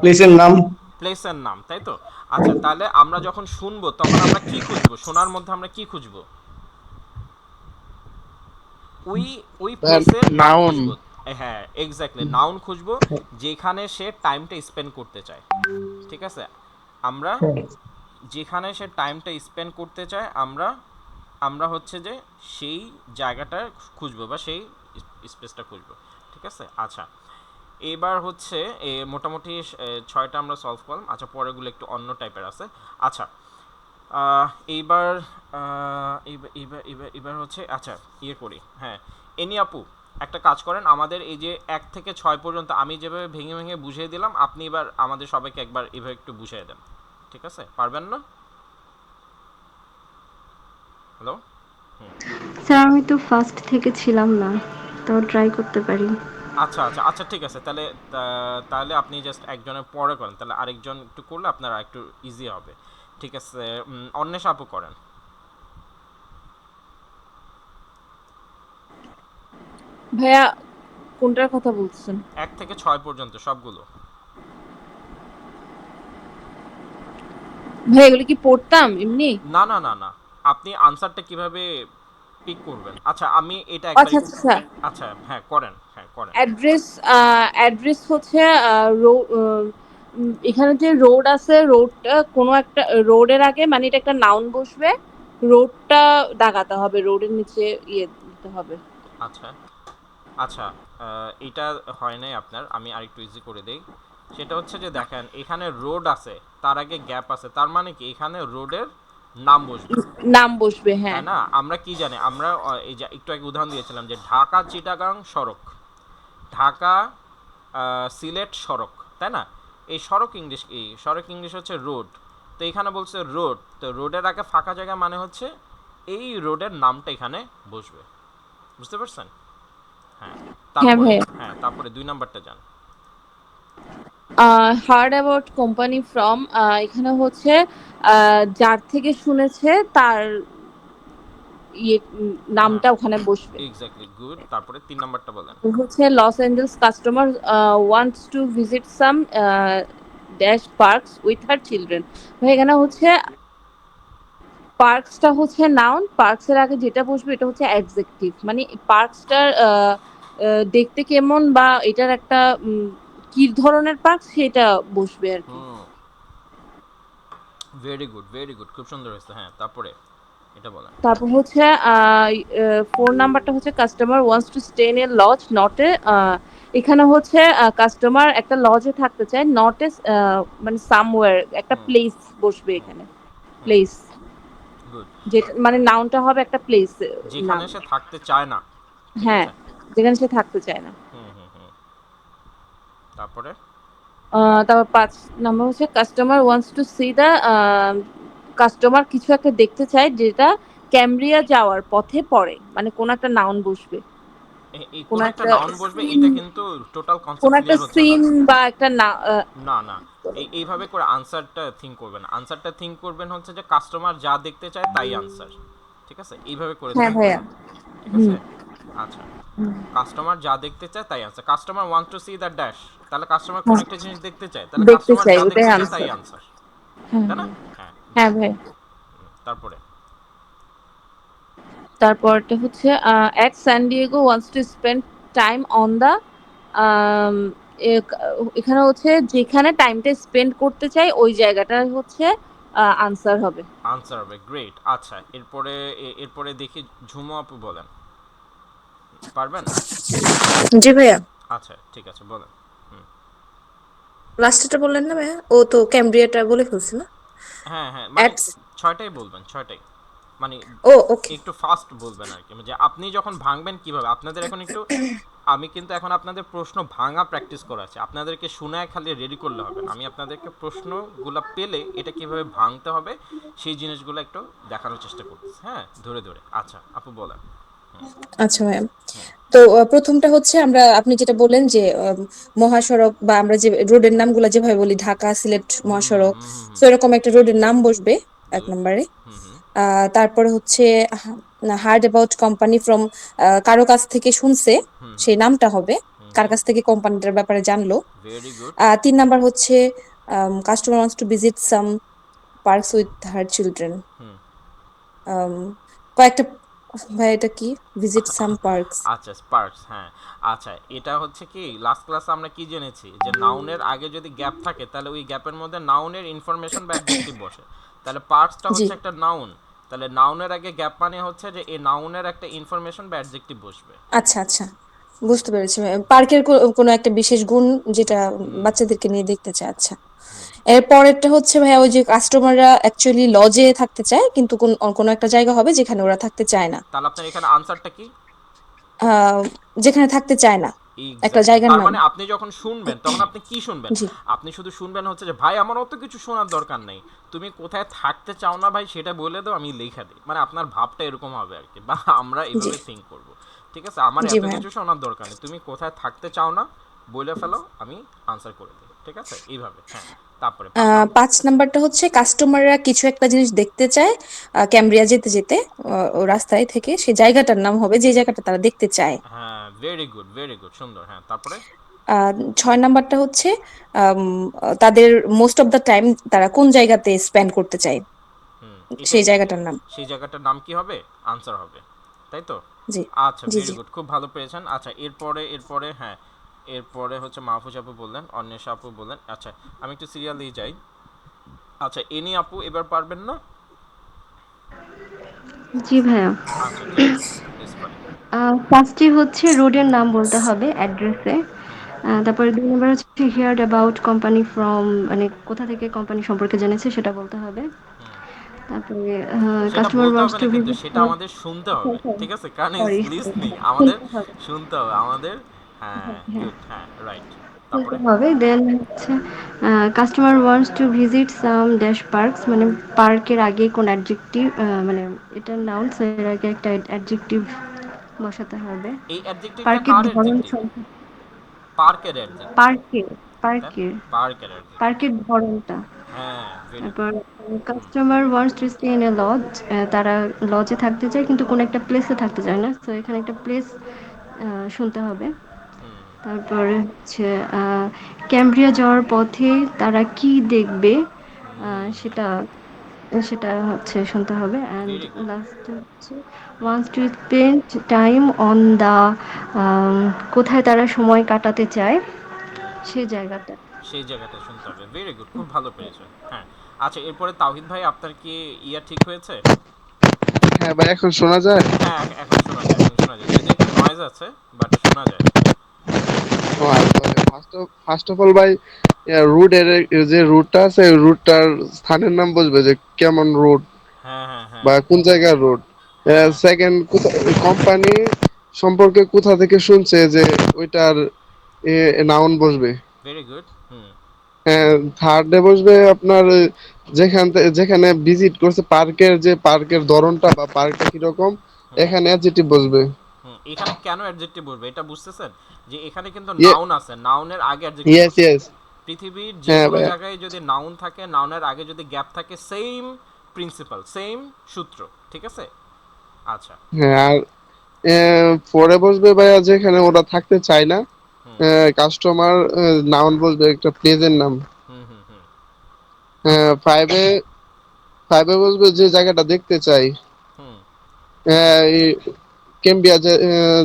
প্লেসের নাম। প্লেসের নাম, তাই তো? আচ্ছা, তাহলে আমরা যখন শুনবো তখন আমরা কি খুঁজবো? শোনার মধ্যে আমরা কি খুঁজবো? ওই ওই প্লেসের নাম নাউন। খুঁজবো। হ্যাঁ, এক্স্যাক্টলি, নাউন খুঁজবো যেখানে সে টাইমটা স্পেন্ড করতে চায়। ঠিক আছে? আমরা যেখানে সে টাইমটা স্পেন্ড করতে চায়, আমরা আমরা হচ্ছে যে সেই জায়গাটা খুঁজবো বা সেই স্পেসটা খুঁজবো। ঠিক আছে? আচ্ছা, এবার হচ্ছে মোটামুটি 6টা আমরা সলভ করলাম। আচ্ছা, পরেরগুলো একটু অন্য টাইপের আছে। আচ্ছা, এইবার এবার হচ্ছে, আচ্ছা ইয়ে করি, হ্যাঁ, এনি আপু একটা কাজ করেন, আমাদের এই যে 1 থেকে 6 পর্যন্ত আমি যেভাবে ভেঙে ভেঙে বুঝিয়ে দিলাম, আপনি এবার আমাদের সবাইকে একবার এভাবে একটু বুঝিয়ে দেন। ঠিক আছে? পারবেন না? হ্যালো? স্যার আমি তো ফার্স্ট থেকে ছিলাম না, তাও ট্রাই করতে পারি। আচ্ছা আচ্ছা আচ্ছা, ঠিক আছে, তাহলে তাহলে আপনি জাস্ট একজনের পরে করেন, তাহলে আরেকজন একটু করলে আপনার একটু ইজি হবে। ঠিক আছে, অন্বেষা আপু করেন। ভাইয়া কোনটার কথা বলছেন? 1 থেকে 6 পর্যন্ত সবগুলো। ভাই এগুলো কি পড়তাম এমনি? না না না না, আপনি আনসারটা কিভাবে পিক করবেন? আচ্ছা, আমি এটা একবার আচ্ছা আচ্ছা। আচ্ছা, হ্যাঁ করেন, হ্যাঁ করেন। অ্যাড্রেস, অ্যাড্রেস হচ্ছে এখানে যে রোড আছে, রোডটা কোনো একটা রোডের আগে মানে এটা একটা নাউন বসবে, রোডটা দাগাতে হবে, রোডের নিচে ইয়ে দিতে হবে। আচ্ছা আচ্ছা, এটা হয় নাই আপনার, আমি আরেকটু ইজি করে দেই। সেটা হচ্ছে যে দেখেন এখানে রোড আছে, তার আগে গ্যাপ আছে, তার মানে কি এখানে রোডের নাম বসবে, নাম বসবে, হ্যাঁ। তাই না? আমরা কি জানি, আমরা এই যে একটু আগে উদাহরণ দিয়েছিলাম যে ঢাকা চিটাগাং সড়ক, ঢাকা সিলেট সড়ক, তাই না? এই সড়ক ইংলিশ, এই সড়ক ইংলিশ হচ্ছে রোড। তো এখানে বলছে রোড, তো রোডের আগে ফাঁকা জায়গা মানে হচ্ছে এই রোডের নামটা এখানে বসবে। বুঝতে পারছেন? হ্যাঁ, হ্যাঁ তারপরে, ভাইয়া। হ্যাঁ তারপরে 2 নাম্বারটা যান। হার্ড অ্যাবাউট কোম্পানি ফ্রম, এখানে হচ্ছে যার থেকে শুনেছে তার ইয়ে হ্যাঁ, নামটা ওখানে বসবে। Exactly, good. তারপরে 3 নাম্বারটা বলেন। হচ্ছে Los Angeles customer wants to visit some dash parks with her children. এখানে হচ্ছে পার্কসটা হচ্ছে নাউন, পার্কস এর আগে যেটা বসবে এটা হচ্ছে অ্যাডজেক্টিভ, মানে পার্কসটার দেখতে কেমন বা এটার একটা কি ধরনের পার্ক সেটা বসবে আর কি। হুম, ভেরি গুড, ভেরি গুড, খুব সুন্দর হয়েছে। হ্যাঁ, তারপরে এটা বলেন। তারপর হচ্ছে 4 নাম্বারটা হচ্ছে customer wants to stay in a lodge not a, এখানে হচ্ছে কাস্টমার একটা লজে থাকতে চায়, নট এ মানে সামওয়্যার একটা হুম প্লেস বসবে হুম এখানে, হুম, প্লেস, গুড। যেটা মানে নাউনটা হবে একটা প্লেস যেখানে নাম। সে থাকতে চায় না। ঠিক হ্যাঁ। আছে? যেখানে সে থাকতে চায় না। হুম হুম হুম তারপরে তারপর 5 নাম্বার হচ্ছে customer wants two see the customer কিছু একটা দেখতে চায় যেটা ক্যামব্রিয়া যাওয়ার পথে পড়ে, মানে কোন একটা নাউন বসবে, এই কোন কোন একটা একটা নাউন বসবে, সিন, এটা কিন্তু টোটাল কোন কনসেপ্ট একটা ক্লিয়ার হচ্ছে না। সিন বা একটা না না না এইভাবে করে আনসারটা থিঙ্ক করবেন, আনসারটা থিঙ্ক করবেন হচ্ছে যে কাস্টমার যা দেখতে চায় তাই আনসার, ঠিক আছে, এইভাবে করে হ্যাঁ থিঙ্ক ভাইয়া। করবেন, ঠিক হুম আছে। আচ্ছা, কাস্টমার যা দেখতে চায় তাই answer, customer want to see the dash, তাহলে কাস্টমার কোন হ্যাঁ, একটা জিনিস দেখতে চায়, তাহলে দেখতে কাস্টমার চাই যা ওটাই দেখতে চায় তাই আনসার। আনসার, হ্যাঁ তাই না? হ্যাঁ। হ্যাঁ হ্যাঁ গুড। ভাই। তারপরে তারপরটা হচ্ছে at San Diego wants to spend time on the, এখানে হচ্ছে যেখানে টাইমটা স্পেন্ড করতে চাই ওই জায়গাটা হচ্ছে আনসার হবে। আনসার হবে, গ্রেট। আচ্ছা এরপরে এরপরে দেখি ঝুমু আপু বলেন, পারবেন? জি ভাইয়া, আচ্ছা ঠিক আছে বলেন। লাস্টেরটা বললেন না ভাইয়া? ও তো ক্যামব্রিয়াটা বলে ফেলছে না? হ্যাঁ হ্যাঁ মানে অ্যাডস। ছয়টাই বলবেন, ছয়টাই, মানে ও ওকে। একটু ফাস্ট বলবেন আর কি, যে আপনি যখন ভাঙবেন কিভাবে, আপনাদের এখন একটু, আমি কিন্তু এখন আপনাদের প্রশ্ন ভাঙা প্র্যাকটিস করাচ্ছি, আপনাদেরকে শোনায় খালি রেডি করলে হবে না, আমি আপনাদেরকে প্রশ্নগুলো পেলে এটা কিভাবে ভাঙতে হবে সেই জিনিসগুলো একটু দেখানোর চেষ্টা করতেছি, হ্যাঁ, ধরে ধরে। আচ্ছা আপু বলেন। আচ্ছা ম্যাম, তো প্রথমটা হচ্ছে আমরা আপনি যেটা বললেন যে মহাসড়ক বা আমরা যে রোডের নামগুলো যেভাবে বলি ঢাকা সিলেট হুম মহাসড়ক, হুম হুম তো এরকম একটা রোডের নাম বসবে এক গুড। নম্বরে। হুম হুম তারপরে হচ্ছে হার্ড অ্যাবাউট কোম্পানি ফ্রম, কারো কাছ থেকে শুনছে হুম হুম সেই নামটা হবে, হুম কার হুম কাছ থেকে কোম্পানিটার ব্যাপারে জানলো। Very good. 3 নাম্বার হচ্ছে customer wants to visit some parks with her children. Hmm কয়েকটা, ভাই এটা কি, ভিজিট সাম পার্কস? আচ্ছা স্পার্কস, হ্যাঁ। আচ্ছা এটা হচ্ছে কি, লাস্ট ক্লাসে আমরা কি জেনেছি যে নাউনের আগে যদি গ্যাপ থাকে তাহলে ওই গ্যাপের মধ্যে নাউনের ইনফরমেশন বা অ্যাডজেক্টিভ বসে, তাহলে পার্টসটা জি, হচ্ছে একটা নাউন, তাহলে নাউনের আগে গ্যাপ মানে হচ্ছে যে এই নাউনের একটা ইনফরমেশন বা অ্যাডজেক্টিভ বসবে। আচ্ছা আচ্ছা, বুঝতে পেরেছি। পার্কের কোনো একটা বিশেষ গুণ যেটা হুম বাচ্চাদেরকে নিয়ে দেখতে চায়। আচ্ছা, এর পরেরটা হচ্ছে ভাইয়া ওই যে কাস্টমাররা অ্যাকচুয়ালি লজে থাকতে চায় কিন্তু কোনো একটা জায়গা হবে যেখানে ওরা থাকতে চায় না। তাহলে আপনার এখানে আনসারটা কি? আহ, যেখানে থাকতে চায় না, একটা এক্স্যাক্টলি, জায়গার তার নাম। মানে আপনি যখন শুনবেন তখন আপনি কি শুনবেন? জি আপনি শুধু শুনবেন হচ্ছে যে ভাই আমার অত কিছু শোনার দরকার নেই, তুমি কোথায় থাকতে চাও না ভাই সেটা বলে দাও আমি লেখা দিই, মানে আপনার ভাবটা এরকম হবে আর কি, বা আমরা জি এভাবে থিঙ্ক করব, ঠিক আছে, আমার জি এত ভাইয়া। কিছু শোনার দরকার নেই, তুমি কোথায় থাকতে চাও না বলে ফেলো, আমি আনসার করে দিই, ঠিক আছে, এইভাবে। হ্যাঁ তারপরে 5 নম্বর। 5 নাম্বারটা হচ্ছে কাস্টমাররা কিছু একটা জিনিস দেখতে চায়, ক্যামব্রিয়া যেতে যেতে ও রাস্তায় থেকে সেই জায়গাটার নাম হবে যে জায়গাটা তারা দেখতে চায়। হ্যাঁ ভেরি গুড ভেরি গুড, সুন্দর। হ্যাঁ তারপরে 6 নাম্বারটা হচ্ছে আম, তাদের মোস্ট অফ দ্য টাইম তারা কোন জায়গাতে স্পেন্ড করতে চায় এটা সেই জায়গাটার নাম। সেই জায়গাটার নাম কি হবে? আনসার হবে, তাই তো? জি আচ্ছা জি ভেরি জি। গুড, খুব ভালো পেয়েছেন। আচ্ছা এরপরে হ্যাঁ, এরপরে হচ্ছে মাহফুজ আপু বললেন, অন্বেষা আপু বললেন। আচ্ছা আমি একটু সিরিয়ালেই যাই। আচ্ছা এনি আপু এবার পারবেন না? জি ভাইয়া। আচ্ছা ঠিক আছে, ইটস ফাইন। ফার্স্টে হচ্ছে রোডের নাম বলতে হবে অ্যাড্রেসে। তারপরে 2 নম্বর হচ্ছে হিয়ার্ড অ্যাবাউট কোম্পানি ফ্রম, মানে কোথা থেকে কোম্পানি সম্পর্কে জেনেছে সেটা বলতে হবে। তারপরে সেটা কাস্টমার বলতে ওয়ান্টস হবে টু না কিন্তু, ভিজিট। সেটা আমাদের শুনতে হবে, ঠিক আছে, কারণ ইজ সরি, লিসনিং, আমাদের শুনতে হবে। শুনতে হবে আমাদের। হ্যাঁ হ্যাঁ, গুড, হ্যাঁ রাইট। শুনতে তারপরে হবে। দেন হচ্ছে customer wants to visit some dash parks, মানে পার্কের আগে কোন অ্যাডজেক্টিভ, মানে এটা নাউন, এর আগে একটা অ্যাডজেক্টিভ বসাতে হবে। এই অ্যাডজেক্টিভটা পার্কের কার ধরন অ্যাডজেক্টিভ? পার্কের অ্যাডজেক্টিভ। পার্কের দেন পার্কের পার্কের অ্যাডজেক্টিভ। পার্কের ধরনটা। হ্যাঁ ভেরি গুড। তারপর customer wants to stay in a lodge, তারা লজে থাকতে চায় কিন্তু কোনো একটা প্লেসে থাকতে চায় না, তো এখানে একটা প্লেস শুনতে হবে। হুম তারপরে হচ্ছে ক্যামব্রিয়া যাওয়ার পথে তারা কি দেখবে, সেটা সেটা হচ্ছে শুনতে হবে। And very good. লাস্টে হচ্ছে wants to spend time on the, কোথায় তারা সময় কাটাতে চায় সেই জায়গাটা। সেই জায়গাটা শুনতে হবে, ভেরি গুড, খুব ভালো পেরেছেন। হ্যাঁ আচ্ছা এরপরে তাওহিদ ভাই আপনার কি ইয়া ঠিক হয়েছে? হ্যাঁ ভাই, এখন শোনা যায়? হ্যাঁ এখন শোনা যায়, এখন শোনা যায়, যদি একটু নয়েজ আছে বাট শোনা যায়। ও আচ্ছা, ফার্স্ট অফ অল ভাই, রুট এর যে রুটটা আছে ওই রুটটার স্থানের নাম বলবে যে কেমন রুট হ্যাঁ হ্যাঁ হ্যাঁ বা কোন জায়গার রুট। হ্যাঁ সেকেন্ড, কোম্পানি সম্পর্কে কোথা থেকে শুনছে যে ওইটার নাউন বসবে। Very good. হুম থার্ডে বসবে আপনার যেখানে ভিজিট করছে পার্কের, যে পার্কের ধরনটা বা পার্কটা কিরকম, হুম এখানে অ্যাডজেক্টিভ বসবে। হুম এখানে কেন অ্যাডজেক্টিভ বলবে এটা বুঝতেছেন? যে এখানে কিন্তু ইয়ে নাউন আছে, নাউনের আগে অ্যাডজেক্টিভ ইয়েস বসবে। ইয়েস। পৃথিবীর যে হ্যাঁ কোনো ভাইয়া। জায়গায় যদি নাউন থাকে, নাউনের আগে যদি গ্যাপ থাকে, সেম প্রিন্সিপাল, সেম সূত্র, ঠিক আছে? আচ্ছা। হ্যাঁ আর পরে বসবে ভাইয়া যেখানে ওরা থাকতে চায় না, হুম কাস্টমার নাউন বসবে একটা প্লেসের নাম। হুম হুম হুম তারপরে? ফাইভে ফাইভে বসবে যে জায়গাটা দেখতে চাই। হুম এই কেম্বিয়া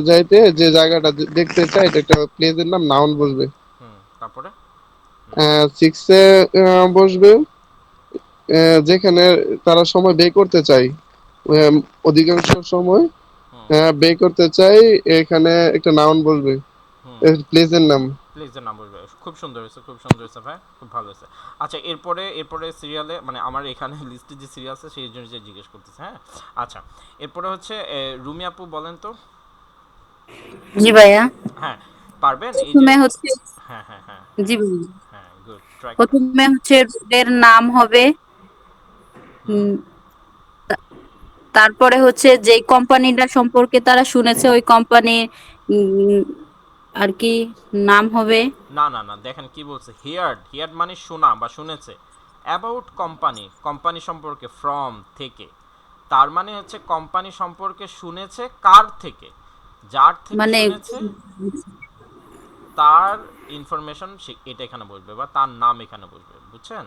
যাইতে যে জায়গাটা দেখতে চাই এটা একটা প্লেসের নাম, নাউন বসবে। হুম তারপরে? সিক্সে বসবে যেখানে তারা সময় ব্যয় করতে চায়, অধিকাংশ সময় হুম ব্যয় করতে চাই, এখানে একটা নাউন বসবে, হুম প্লেসের নাম। প্লিজের নাম বলবে। খুব সুন্দর হয়েছে, খুব সুন্দর হয়েছে ভাই, খুব ভালো হয়েছে। আচ্ছা, এরপরে সিরিয়ালে, মানে আমার এখানে লিস্টে যে সিরিয়াল আছে সেই জন্য যে জিজ্ঞেস করতেছে, হ্যাঁ। আচ্ছা, এরপরে হচ্ছে রুমি আপু বলেন তো। জি ভাইয়া। হ্যাঁ, পারবেন এই যে? প্রথমে হচ্ছে, হ্যাঁ হ্যাঁ হ্যাঁ জি হ্যাঁ ভাইয়া, হ্যাঁ, গুড, ট্রাই করেন। প্রথমে হচ্ছে রোডের নাম হবে, হুম উম, তারপরে হচ্ছে যে কোম্পানিটা সম্পর্কে তারা শুনেছে ওই কোম্পানির আর কি নাম হবে। না না না, দেখেন কি বলছে, হিয়ার্ড, হিয়ার্ড মানে শোনা বা শুনেছে। অ্যাবাউট কোম্পানি, কোম্পানি সম্পর্কে, ফ্রম থেকে, তার মানে হচ্ছে কোম্পানি সম্পর্কে শুনেছে কার থেকে? যার থেকে মানে শুনেছে তার ইনফরমেশন এটা এখানে বসবে, বা তার নাম এখানে বসবে, বুঝছেন?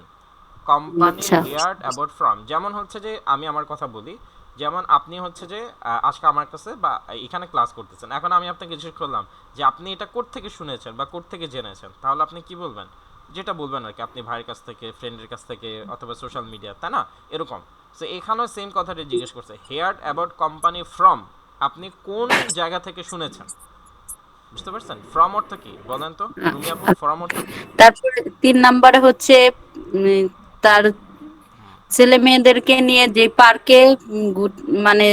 কোম্পানি আচ্ছা, হিয়ার্ড অ্যাবাউট ফ্রম, যেমন হচ্ছে যে আমি আমার কথা বলি, যেমন আপনি হচ্ছে যে আজকে আমার কাছে বা এখানে ক্লাস করতেছেন, এখন আমি আপনাকে জিজ্ঞেস করলাম যে আপনি এটা কোত্থেকে শুনেছেন বা কোত্থেকে জেনেছেন, তাহলে আপনি কি বলবেন? যেটা বলবেন আর কি, আপনি ভাইয়ের কাছ থেকে, ফ্রেন্ডের কাছ থেকে, অথবা সোশ্যাল মিডিয়া, তাই না? এরকম। সো এখানেও সেম কথাটা জিজ্ঞেস করছে, হিয়ার্ড অ্যাবাউট কোম্পানি ফ্রম, আপনি কোন জায়গা থেকে শুনেছেন? বুঝতে পারছেন? ফ্রম অর্থ কি বলেন তো রুমি আপু, ফ্রম অর্থ কি? তারপরে 3 নম্বরে হচ্ছে উম, তার ছেলে মেয়েদেরকে নিয়ে যে পার্কে মানে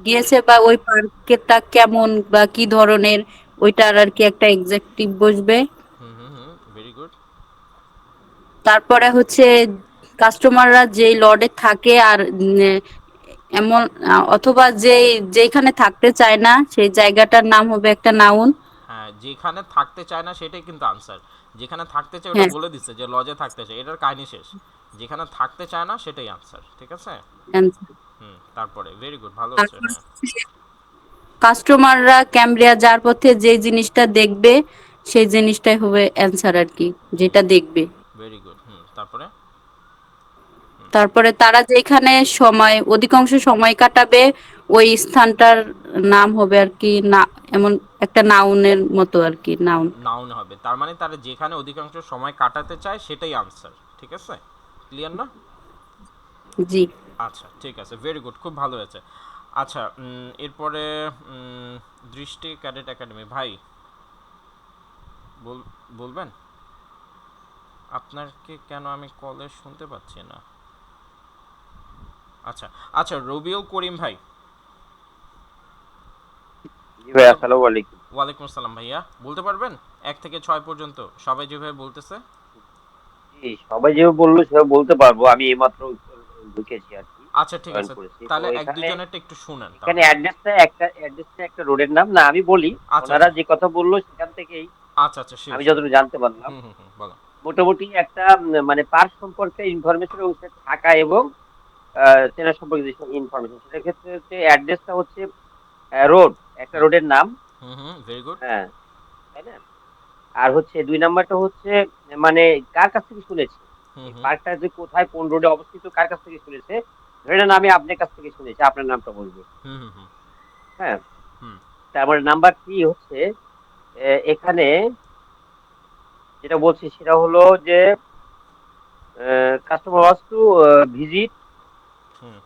গিয়েছে, বা ওই পার্কেটা কেমন বা কি ধরনের, ওইটার আর কি একটা এক্সাক্টিভ বসবে। হুম হুম হুম, ভেরি গুড। তারপরে হচ্ছে কাস্টমাররা যেই লর্ডে থাকে আর এমন অথবা যেখানে থাকতে চায় না সেই জায়গাটার নাম হবে একটা নাউন। হ্যাঁ, যেখানে থাকতে চায় না সেটাই কিন্তু আনসার। যেখানে থাকতে চায় ওটা হ্যাঁ, বলে দিচ্ছে যে লজে থাকতে চায়, এটার কাহিনী শেষ। যেখানে থাকতে চায় না সেটাই আনসার, ঠিক আছে? answer। হুম তারপরে? ভেরি গুড, ভালো হচ্ছে, তারপর হ্যাঁ। কাস্টমাররা ক্যামব্রিয়া যার পথে যে জিনিসটা দেখবে সেই জিনিসটাই হবে অ্যান্সার আর কি, হুম যেটা দেখবে। Very good. হুম তারপরে? তারপরে তারা যেখানে অধিকাংশ সময় কাটাবে ওই স্থানটার নাম হবে আর কি, না এমন একটা নাউনের মতো আর কি, নাউন। নাউন হবে, তার মানে তারা যেখানে অধিকাংশ সময় কাটাতে চায় সেটাই আনসার, ঠিক আছে? ক্লিয়ার না? জি। আচ্ছা, ঠিক আছে, ভেরি গুড, খুব ভালো হয়েছে। আচ্ছা, এরপরে দৃষ্টি ক্যাডেট একাডেমি ভাই বলবেন? আপনাকে কেন আমি কলে শুনতে পাচ্ছি না? আচ্ছা আচ্ছা, রবিউল করিম ভাই। জি ভাই, আসসালামু আলাইকুম। ওয়ালাইকুম আসসালাম ভাইয়া, বলতে পারবেন 1 থেকে 6 পর্যন্ত সবাই যেভাবে বলতেছে? জি, সবাই যেভাবে বললো সেভাবে বলতে পারবো। আমি এইমাত্র ঢুকেছি আর কি, আচ্ছা ঠিক জয়েন আছে, করেছি। তো তাহলে এক এখানে দুজনেরটা একটু শুনেন এখানে তাহলে। অ্যাড্রেসটা একটা রোডের নাম না, আমি বলি। আচ্ছা ওনারা আচ্ছা যে কথা বললো সেখান থেকেই আচ্ছা আচ্ছা, শিওর আমি শিওর। যতটুকু জানতে পারলাম, হুম হুম হুম, বলো। মোটামুটি একটা মানে পার্ক সম্পর্কে ইনফরমেশন এবং সে থাকা এবং চেনা সম্পর্কে যে ইনফরমেশন, সেটার ক্ষেত্রে হচ্ছে অ্যাড্রেসটা হচ্ছে রোড, একটা হুম রোডের নাম। হুম হুম, ভেরি গুড। হ্যাঁ, তাই না? আর হচ্ছে 2 নাম্বারটা হচ্ছে মানে কার কাছ থেকে শুনেছে, হুম এই হুম পার্কটা যে কোথায় কোন রোডে অবস্থিত, কার কাছ থেকে শুনেছে। ধরে নেন আমি আপনার কাছ থেকে শুনেছি, আপনার নামটা বলবো। হুম হুম হুম হ্যাঁ, হুম তারপরে নাম্বার 3 হচ্ছে এখানে যেটা বলছি সেটা হলো যে কাস্টমার ওয়াজ টু ভিজিট হুম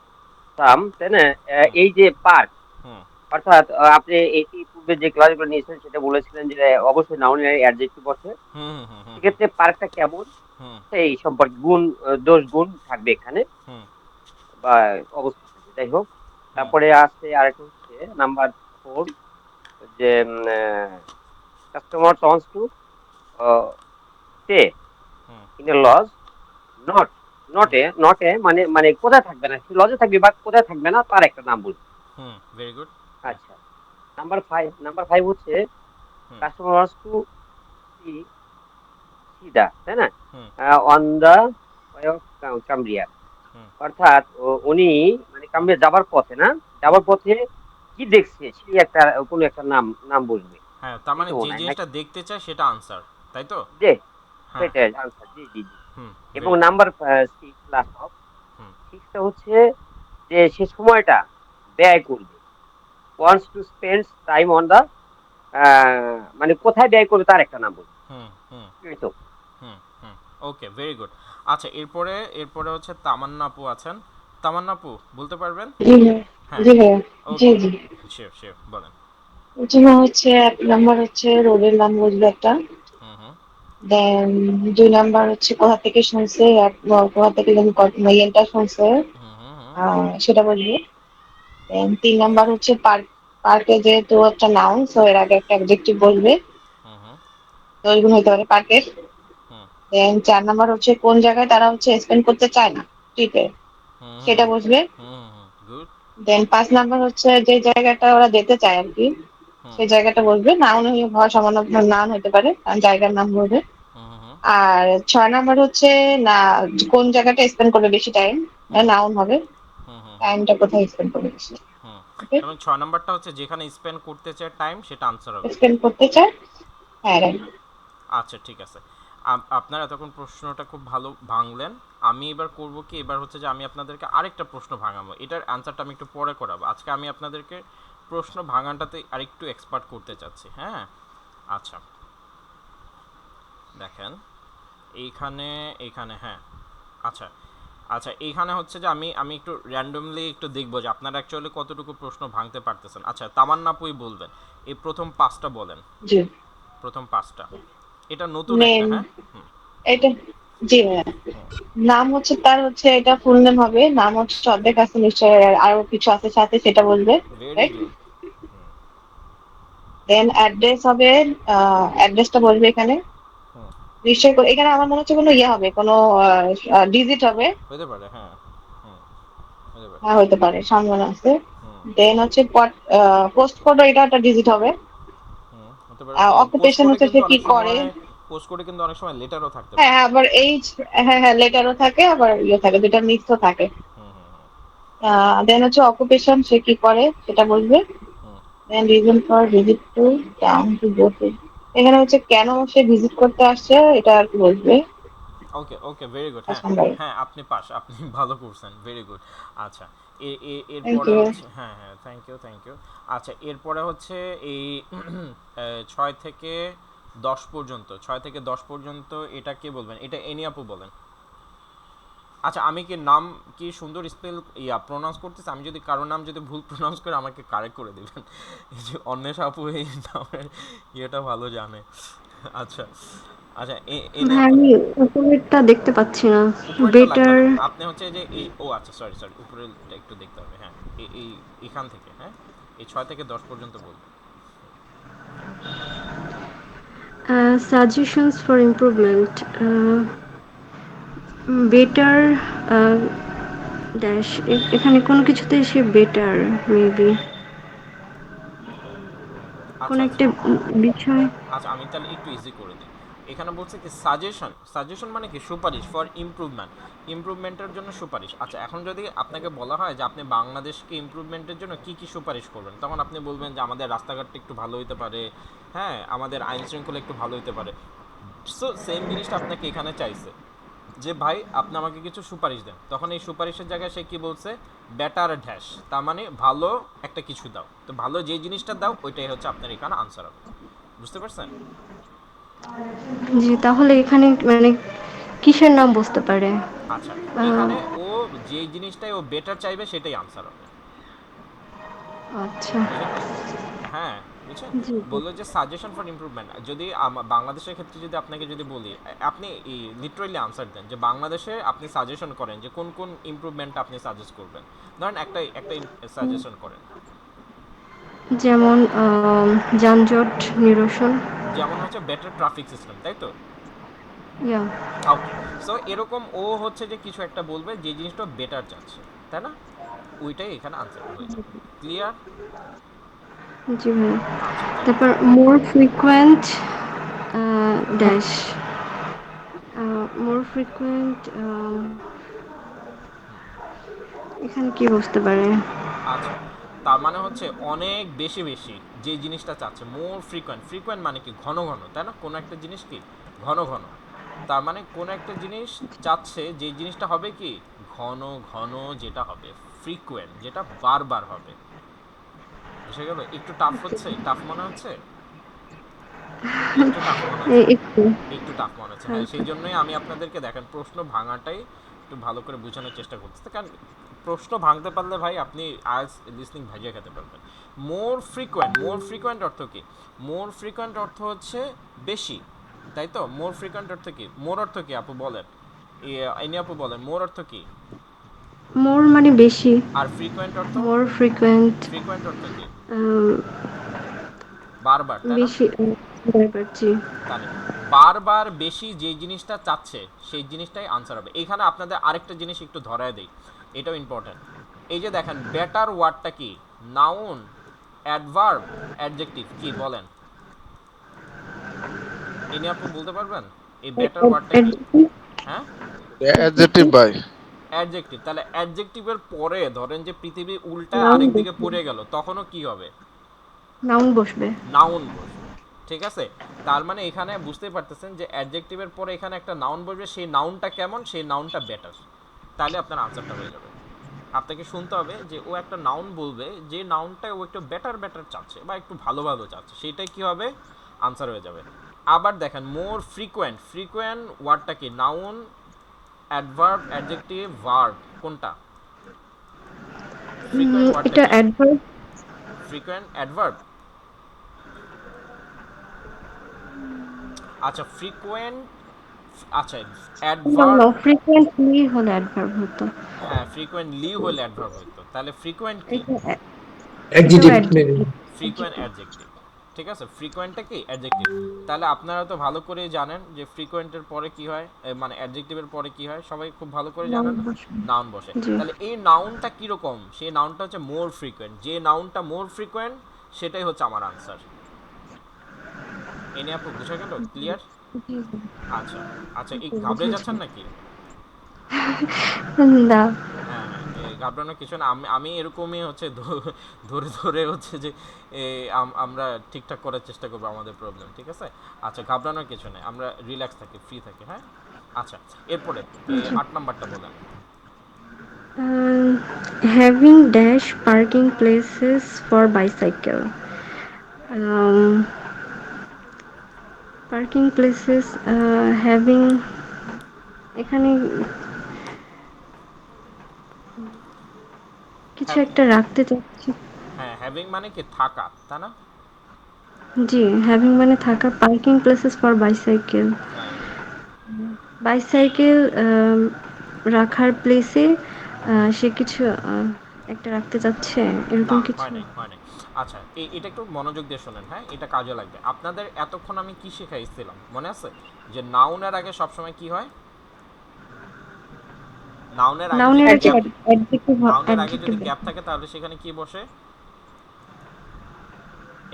সাম, তাই না? হুম এই যে পার্ক, হুম অর্থাৎ আপনি এটি পূর্বে যে ক্লাসগুলো নিয়েছেন সেটা বলেছিলেন যে অবশ্যই নাউনের অ্যাডজেক্টিভ বসে। হুম হুম হুম সেক্ষেত্রে পার্কটা কেমন হুম সেই সম্পর্কে গুণ, দোষ গুণ থাকবে এখানে, হুম বা অবস্থা থাকবে, যাই হোক। হুম তারপরে আছে আরেকটা হচ্ছে নাম্বার 4, যে customer wants to stay hmm in a lodge not not a মানে মানে কোথায় থাকবে না, লজে থাকবে বা কোথায় থাকবে না তার একটা নাম বলবে। হুম ভেরি গুড। আচ্ছা, নাম্বার ফাইভ হচ্ছে হুম কাস্টমার ওয়ান্টস টু সি সিদা, তাই না, হুম অন দা ওয়ে অফ কামরিয়া, হুম অর্থাৎ উনি মানে কামরিয়া যাবার পথে, না যাবার পথে কি দেখছে সেই একটা কোনো একটা নাম নাম বলবে। হ্যাঁ, তার এই মানে তো যে মনে হয় জিনিসটা নাকি? দেখতে চায় সেটা আনসার, তাই তো? যে হ্যাঁ, সেটাই আনসার, জি জি জি। হুম এবং very good. Number six, last of hmm সিক্সটা হচ্ছে যে সে সময়টা ব্যয় করবে, wants to spend time on the, মানে কোথায় ব্যয় করবে তার একটা নাম বলবে। হুম হুম এই তো। হুম হুম ওকে ভেরি গুড। আচ্ছা, এরপরে এরপরে হচ্ছে তামান্না আপু আছেন। তামান্না আপু বলতে পারবেন? জি ভাইয়া। হ্যাঁ, জি ভাইয়া। জি ওকে, জি। শিওর শিওর বলেন। প্রথমে হচ্ছে 1 নাম্বার হচ্ছে রোডের নাম বুঝবে একটা। হুম হুম দেন 2 নাম্বার হচ্ছে কোথা থেকে শুনছে, কোথা থেকে যেন ইয়েটা শুনছে, হুম হুম হুম সেটা বলবে। দেন 3 নাম্বার হচ্ছে পার্কে যেহেতু একটা নাউন, সো এর আগে একটা অ্যাডজেক্টিভ বলবে, হুম হুম তো ওইগুলো হতে পারে পার্কের। হুম দেন 4 নাম্বার হচ্ছে কোন জায়গায় তারা হচ্ছে স্পেন্ড করতে চায় না ট্রিপে, হুম হুম সেটা বুঝবে। হুম হুম গুড। দেন 5 নাম্বার হচ্ছে যে জায়গাটা ওরা যেতে চায় আর কি, হুম সেই জায়গাটা বলবে, নাউন হওয়ার সম্ভাবনা নাউন হতে পারে, কারণ জায়গার নাম বলবে। হুম হুম আর 6 নাম্বার হচ্ছে না, কোন জায়গাটা স্পেন্ড করবে বেশি টাইম, হুম নাউন হবে, হুম হুম হুম টাইমটা কোথায় স্পেন্ড করবে বেশি। হুম ওকে, এবং 6 নাম্বারটা হচ্ছে যেখানে স্পেন্ড করতে চায় টাইম সেটা আনসার হবে। স্পেন্ড করতে চায়, হ্যাঁ রাইট। আচ্ছা ঠিক আছে। আপনার এতক্ষণ প্রশ্নটা খুব ভালো ভাঙলেন। আমি এবার করব কি, এবার হচ্ছে যে আমি আপনাদেরকে আরেকটা প্রশ্ন ভাঙাবো, এটার অ্যান্সারটা আমি একটু পরে করাবো। আজকে আমি আপনাদেরকে প্রশ্ন ভাঙানটাতে আরেকটু এক্সপার্ট করতে চাচ্ছি। হ্যাঁ, আচ্ছা দেখেন এইখানে, এইখানে হ্যাঁ, আচ্ছা আচ্ছা এইখানে হচ্ছে যে আমি আমি একটু র্যান্ডমলি একটু দেখবো যে আপনারা অ্যাকচুয়ালি কতটুকু প্রশ্ন ভাঙতে পারতেছেন। আচ্ছা, তামান্নাপুই বলবেন এই প্রথম 5টা বলেন, জি। প্রথম 5টা। এটা নতুন একটা, নেম, হ্যাঁ। হুম এটা, জি ভাইয়া। হুম নাম হচ্ছে তার হচ্ছে এটা ফুল নেম হবে, নাম হচ্ছে অর্ধেক আছে নিশ্চয়, আর আরো কিছু আছে সাথে, সেটা বলবে, ভেরি রাইট। গুড। দেন অ্যাড্রেস হবে, অ্যাড্রেসটা বলবে এখানে, হুম নিশ্চয়ই এখানে আমার মনে হচ্ছে কোনো ইয়ে হবে, কোনো ডিজিট হবে, হতে পারে, হ্যাঁ। হুম হতে পারে। হ্যাঁ হতে পারে, সম্ভাবনা আছে। হুম দেন হচ্ছে পোস্ট কোড, এটা একটা ডিজিট হবে। হুম হতে পারে। পোস্ট অকুপেশন করে হচ্ছে কিন্তু সে কি অনেক করে, সময়, পোস্ট করে কিন্তু অনেক সময় লেটারও থাকতে হ্যাঁ পারে। হ্যাঁ, আবার এইজ, হ্যাঁ হ্যাঁ লেটারও থাকে, আবার ইয়ে থাকে, দুটা মিক্সও থাকে। হুম হুম দেন হচ্ছে অকুপেশন, সে কি করে সেটা বলবে। Hmm then reason for visit to town to go to, এখানে হচ্ছে কেন সে ভিজিট করতে আসছে এটা আর কি বলবে। ওকে ওকে ভেরি গুড। পাঁচ হ্যাঁ নাম্বার। হ্যাঁ, আপনি পাস, আপনি ভালো করছেন, ভেরি গুড। আচ্ছা, থ্যাংক এরপরে ইউ। হচ্ছে, হ্যাঁ হ্যাঁ থ্যাংক ইউ থ্যাংক ইউ। আচ্ছা, এরপরে হচ্ছে এই 6 থেকে 10 পর্যন্ত, 6 থেকে 10 পর্যন্ত এটা কে বলবেন? এটা এনিয়াপু বলেন। আচ্ছা, আমি কি নাম কি সুন্দর স্পেল প্রোনাউন্স করতেছি? আমি যদি কারো নাম যদি ভুল প্রোনাউন্স করে আমাকে কারেক্ট করে দিবেন। এই যে অন্বেষ আপু এই নামের ইয়েটা ভালো জানে। আচ্ছা আচ্ছা, এনে ভাই আপু আমি উপরেরটা দেখতে পাচ্ছি না। উপরেরটা লাগবে বেটার। না, আপনি হচ্ছে যে এই, ও আচ্ছা সরি সরি, উপরেরটা একটু দেখতে হবে। হ্যাঁ, এই এখান থেকে, হ্যাঁ এই 6 থেকে 10 পর্যন্ত বলবেন। Suggestions for improvement, better, dash, এখানে কোনো কিছুতে সে বেটার মেবি কোন আচ্ছা আচ্ছা একটা বিষয়। আচ্ছা, আমি তাহলে একটু ইজি করে দিই। এখানে বলছে কি সাজেশন, সাজেশন মানে কি সুপারিশ, ফর ইমপ্রুভমেন্ট, ইমপ্রুভমেন্টের জন্য সুপারিশ। আচ্ছা, এখন যদি আপনাকে বলা হয় যে আপনি বাংলাদেশকে ইমপ্রুভমেন্টের জন্য কি কি সুপারিশ করবেন, তখন আপনি বলবেন যে আমাদের রাস্তাঘাটটা একটু ভালো হতে পারে, হ্যাঁ আমাদের আইন শৃঙ্খলা একটু ভালো হতে পারে। সো সেম জিনিসটা আপনাকে এখানে চাইছে যে ভাই আপনি আমাকে কিছু সুপারিশ দেন, তখন এই সুপারিশের জায়গায় সে কি বলছে, বেটার ড্যাশ, তার মানে ভালো একটা কিছু দাও। তো ভালো যে জিনিসটা দাও ওইটাই হচ্ছে আপনার এখানে আনসার হবে। বুঝতে পারছেন? জি, তাহলে এখানে মানে কিসের নাম বুঝতে পারে? আচ্ছা, আহ, এখানে ও যেই জিনিসটাই ও বেটার চাইবে সেটাই আনসার হবে। আচ্ছা। বুঝেন নাই? হ্যাঁ, বুঝছেন? জি জি। বললো যে সাজেশন ফর ইমপ্রুভমেন্ট, যদি বাংলাদেশের ক্ষেত্রে যদি আপনাকে যদি বলি, আপনি লিটারালি আনসার দেন যে বাংলাদেশে আপনি সাজেশন করেন যে কোন কোন ইমপ্রুভমেন্ট আপনি সাজেস্ট করবেন। ধরেন একটা একটা সাজেশন করেন। যেমন যানজট নিরসন। যেমন হচ্ছে বেটার ট্রাফিক সিস্টেম, তাই তো? ইয়া। ওকে, সো এরকম ও হচ্ছে যে কিছু একটা বলবে যে জিনিসটা বেটার যাচ্ছে, তাই না? ওইটাই এখানে আনসার হয়ে যাবে। ক্লিয়ার? জি ভাইয়া। আচ্ছা, যাক। তারপর মোর ফ্রিকোয়েন্ট ড্যাশ, মোর ফ্রিকোয়েন্ট এখানে কি বসতে পারে? আচ্ছা, তার মানে হচ্ছে অনেক বেশি বেশি যে জিনিসটা চাচ্ছে, মোর ফ্রিকোয়েন্ট। ফ্রিকোয়েন্ট মানে কি? ঘন ঘন, তাই না? কোনো একটা জিনিস কি ঘন ঘন, তার মানে কোনো একটা জিনিস চাচ্ছে যে জিনিসটা হবে কি ঘন ঘন, যেটা হবে ফ্রিকোয়েন্ট, যেটা বারবার হবে। বুঝে গেল? একটু টাফ হচ্ছে, টাফ মনে হচ্ছে, একটু টাফ মনে হচ্ছে, একটু। একটু টাফ মনে হচ্ছে। হ্যাঁ, হালকা। সেই জন্যই আমি আপনাদেরকে দেখেন প্রশ্ন ভাঙাটাই একটু ভালো করে বোঝানোর চেষ্টা করতেছি, কারণ প্রশ্ন ভাঙতে পারলে ভাই আপনি আজ লিসনিং ভাজিয়ে খেতে পারবেন। মোর ফ্রিকোয়েন্ট, মোর ফ্রিকোয়েন্ট অর্থ কি? মোর ফ্রিকোয়েন্ট অর্থ হচ্ছে বেশি, তাই তো? মোর ফ্রিকোয়েন্ট অর্থ কি? মোর অর্থ কি আপু বলেন, এনি আপু বলেন, মোর অর্থ কি? মোর মানে বেশি। আর ফ্রিকোয়েন্ট অর্থ? মোর ফ্রিকোয়েন্ট ফ্রিকোয়েন্ট অর্থ কি? বারবার, তাই না? বেশি বারবার। জি। তাহলে বারবার বেশি যে জিনিসটা চাচ্ছে সেই জিনিসটাই আনসার হবে। এখানে আপনাদের আরেকটা জিনিস একটু ধরায় দেই, এটাও ইম্পর্টেন্ট। এই যে দেখেন বেটার ওয়ার্ডটা কি? নাউন, অ্যাডভার্ব, অ্যাডজেক্টিভ, কি বলেন? এনে আপনি বলতে পারবেন এই বেটার ওয়ার্ডটা কি? হ্যাঁ, অ্যাডজেক্টিভ ভাই। অ্যাডজেক্টিভ। তাহলে অ্যাডজেক্টিভের পরে ধরেন যে পৃথিবী উল্টা নাউন আরেক দিকে বসবে। পড়ে গেল, তখনও কি হবে? নাউন বসবে। নাউন বসবে। ঠিক আছে, তার মানে এখানে বুঝতে পারতেছেন যে অ্যাডজেক্টিভের পরে এখানে একটা নাউন বসবে, সেই নাউনটা কেমন? সেই নাউনটা বেটার। তাহলে আপনার আনসারটা হয়ে যাবে। আপনাকে শুনতে হবে যে ও একটা নাউন বলবে, যে নাউনটা ও একটু বেটার বেটার চাচ্ছে বা একটু ভালো ভালো চাচ্ছে, সেটাই কি হবে? আনসার হয়ে যাবে। আবার দেখেন মোর ফ্রিকোয়েন্ট, ফ্রিকোয়েন্ট ওয়ার্ডটা কি? নাউন, অ্যাডভার্ব, অ্যাডজেক্টিভ, ভার্ব, কোনটা? ফ্রিকোয়েন্ট ওয়ার্ডটা এটা কি? অ্যাডভার্ব। Frequent adverb. আচ্ছা, ফ্রিকোয়েন্ট, আচ্ছা না অ্যাডভার্ব। না, ফ্রিকোয়েন্টলি হলে অ্যাডভার্ব হতো। হ্যাঁ, ফ্রিকোয়েন্টলি হলে অ্যাডভার্ব হইতো। তাহলে ফ্রিকোয়েন্ট কি? এটাও adjective অ্যাডজেক্টিভ। Frequent adjective. ঠিক আছে, ফ্রিকোয়েন্টটা কি? অ্যাডজেক্টিভ। তাহলে আপনারা তো ভালো করে জানেন যে ফ্রিকোয়েন্টের পরে কি হয়, মানে অ্যাডজেক্টিভের পরে কি হয়, সবাই খুব ভালো করে নাউন জানেন না? বসবে। নাউন বসে। জি। তাহলে এই নাউনটা কিরকম? সেই নাউনটা হচ্ছে মোর ফ্রিকোয়েন্ট। যে নাউনটা মোর ফ্রিকোয়েন্ট সেটাই হচ্ছে আমার আনসার। এনে আপু বুঝা গেল? ক্লিয়ার? জি। আচ্ছা, আচ্ছা, এই জি, ঘাবড়ে বুঝেছি। যাচ্ছেন নাকি? না। হ্যাঁ, হ্যাঁ, ঘাবড়ানোর কিছু না। আমি এরকমই হচ্ছে ধরে ধরে হচ্ছে যে আমরা ঠিকঠাক করার চেষ্টা করবো আমাদের প্রবলেম, ঠিক আছে? আচ্ছা, ঘাবড়ানোর কিছু নেই, আমরা রিল্যাক্স থাকি, ফ্রি থাকি। হ্যাঁ, আচ্ছা, এরপরে জি। 8 নাম্বারটা বলেন। Having dash parking places for bicycle. Parking places having, এখানে কিছু হ্যাভ, একটা রাখতে চাচ্ছি। হ্যাঁ, হ্যাভিং মানে কি? থাকা, তাই না? জি, হ্যাভিং মানে থাকা, পার্কিং প্লেসেস ফর বাইসাইকেল। হ্যাঁ, বাইসাইকেল রাখার প্লেসে সে কিছু একটা রাখতে চাচ্ছে, না, এরকম কিছু। হয় নাই, হয় নাই। আচ্ছা, এটা একটু মনোযোগ দিয়ে শোনেন, হ্যাঁ, এটা কাজে লাগবে আপনাদের। এতক্ষণ আমি কি শেখাইছিলাম মনে আছে? যে নাউনের আগে সবসময় কি হয়? নাউনের আগে নাউনের যদি আগে গ্যাপ, অ্যাডজেক্টিভ, নাউনের আগে যদি অ্যাডজেক্টিভ, গ্যাপ থাকে তাহলে সেখানে কি বসে?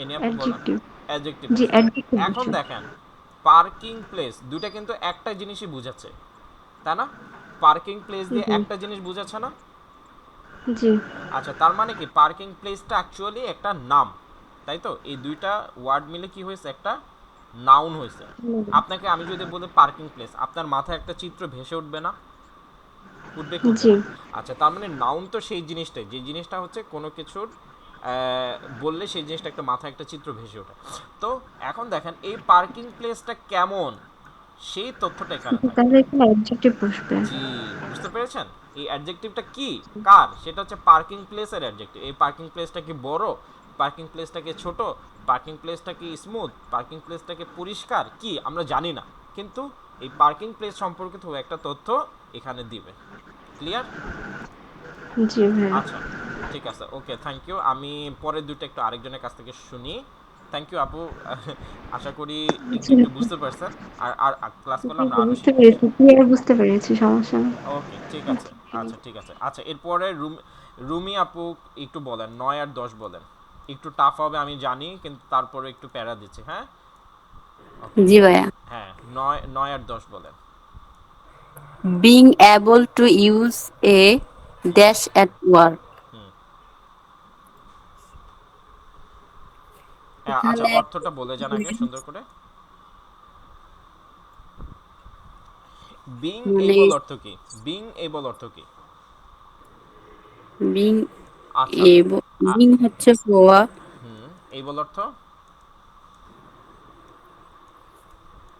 এনে আপু বলেন। অ্যাডজেক্টিভ। অ্যাডজেক্টিভ জি, বসে। অ্যাডজেক্টিভ এখন বসে। দেখেন পার্কিং প্লেস দুইটা কিন্তু একটা জিনিসই বুঝাচ্ছে, তাই না? পার্কিং প্লেস দিয়ে জি। একটা জিনিস বুঝাচ্ছে না? জি। আচ্ছা, তার মানে কি পার্কিং প্লেসটা অ্যাকচুয়ালি একটা নাম, তাই তো? এই দুইটা ওয়ার্ড মিলে কি হয়েছে? একটা নাউন হয়েছে। আপনাকে আমি যদি বলি পার্কিং প্লেস, আপনার মাথায় একটা চিত্র ভেসে উঠবে না? উঠবে কি উঠবে জি। না? আচ্ছা, তার মানে নাউন তো সেই জিনিসটাই, যে জিনিসটা হচ্ছে কোনো কিছুর বললে সেই জিনিসটা একটা মাথায় একটা চিত্র ভেসে ওঠে। তো এখন দেখেন এই পার্কিং প্লেসটা কেমন, সেই তথ্যটা এখানে থাকবে। তাহলে এখানে অ্যাডজেক্টিভ বসবে। জি, বুঝতে পেরেছেন? এই অ্যাডজেক্টিভটা কি কার? সেটা হচ্ছে পার্কিং প্লেসের অ্যাডজেক্টিভ। এই পার্কিং প্লেসটা কি বড়? পার্কিং প্লেসটা কি ছোট? পার্কিং প্লেসটা কি স্মুথ? পার্কিং প্লেসটা কি পরিষ্কার? কি আমরা জানি না, কিন্তু এই পার্কিং প্লেস সম্পর্কিত একটা তথ্য এখানে দিবে। ক্লিয়ার? জি ভাই। আচ্ছা, ঠিক আছে, ওকে, থ্যাংক ইউ। আমি পরের দুটো একটু আরেকজনের কাছ থেকে শুনি। থ্যাংক ইউ আপু। আশা করি একটু আচ্ছা, একটু বুঝতে পারছেন। আর ক্লাস করলে জি আমরা জি আরো বুঝতে শিখবো পেরেছি, ইনশাআল্লাহ। ক্লিয়ার বুঝতে পেরেছি, সমস্যা নেই। ওকে, ঠিক আছে। আচ্ছা ঠিক আচ্ছা আছে। ঠিক আছে। আচ্ছা, এরপরে রুমি আপু একটু বলেন 9 আর 10 বলেন। একটু টাফ হবে আমি জানি, কিন্তু তারপরে একটু প্যারা দিচ্ছি, হ্যাঁ? ওকে। জি ভাইয়া। হ্যাঁ, 9 আর 10 বলেন। being able to use a dash at work হুম। আচ্ছা, এখানে অর্থটা বলে যান আগে সুন্দর করে। বিং মানে এবল অর্থ কি? বিং এবল অর্থ কি? being আচ্ছা। able আ- being হচ্ছে হওয়া, হুম। এবল অর্থ?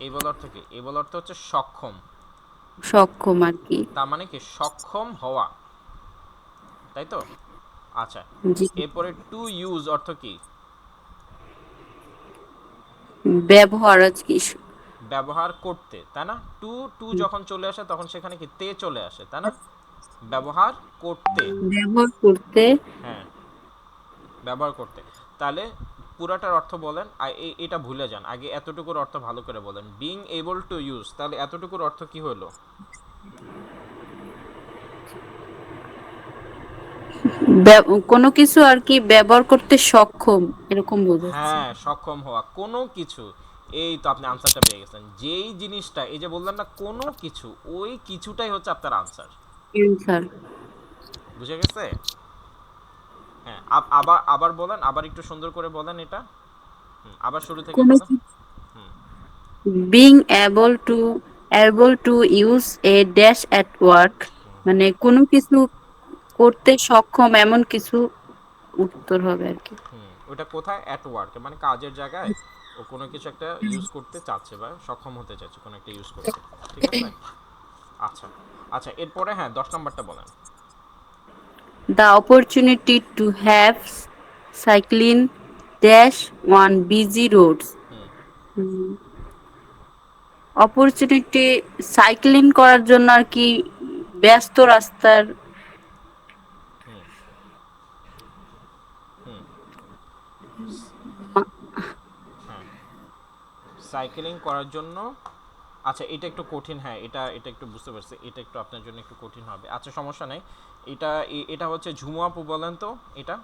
এবল অর্থ কি? এবল অর্থ হচ্ছে সক্ষম। সক্ষম আর কি। তার মানে কি সক্ষম হওয়া, তাই তো? আচ্ছা, জি, এরপরে টু ইউজ অর্থ কি? ব্যবহার আর কি। ব্যবহার করতে, তাই না? টু টু যখন চলে আসে তখন সেখানে কি তে চলে আসে, তাই না? ব্যবহার করতে। ব্যবহার করতে হ্যাঁ, ব্যবহার করতে। তাহলে পুরাটার অর্থ বলেন, আর এটা ভুলে যান, আগে এতটুকুর অর্থ ভালো করে বলেন। বিং এবল টু ইউজ, তাহলে এতটুকুর অর্থ কি হলো? কোনো কিছু আর কি ব্যবহার করতে সক্ষম, এরকম বোঝাচ্ছে। হ্যাঁ, সক্ষম হওয়া কোনো কিছু। এই তো আপনি আনসারটা পেয়ে গেছেন। যেই জিনিসটা, এই যে বললেন না কোনো কিছু, ওই কিছুটাই হচ্ছে আপনার আনসার। অ্যান্সার বুঝে গেছে? হ্যাঁ, আবার আবার বলেন, আবার একটু সুন্দর করে বলেন এটা। আবার শুরু থেকে কোনো বলেন। হুম। being able to use a dash at work মানে কোনো কিছু করতে সক্ষম এমন কিছু উত্তর হবে আর কি। ওটা কোথায়? অ্যাট ওয়ার্ক, মানে কাজের জায়গায় ও কোনো কিছু একটা ইউজ করতে চাচ্ছে বা সক্ষম হতে চাচ্ছে কোনো একটা ইউজ করতে। ঠিক আছে? আচ্ছা। আচ্ছা, এরপরে হ্যাঁ 10 নাম্বারটা বলেন। The opportunity to have cycling dash on busy roads. Opportunity cycling করার জন্য আর কি ব্যস্ত রাস্তার হ্যাঁ, সাইকেলিং করার জন্য। আচ্ছা, এটা একটু কঠিন, হ্যাঁ, এটা এটা একটু বুঝতে পারছি, এটা একটু আপনার জন্য একটু কঠিন হবে। আচ্ছা, সমস্যা নাই। এটা হচ্ছে ঝুমু আপু বলেন তো। এটা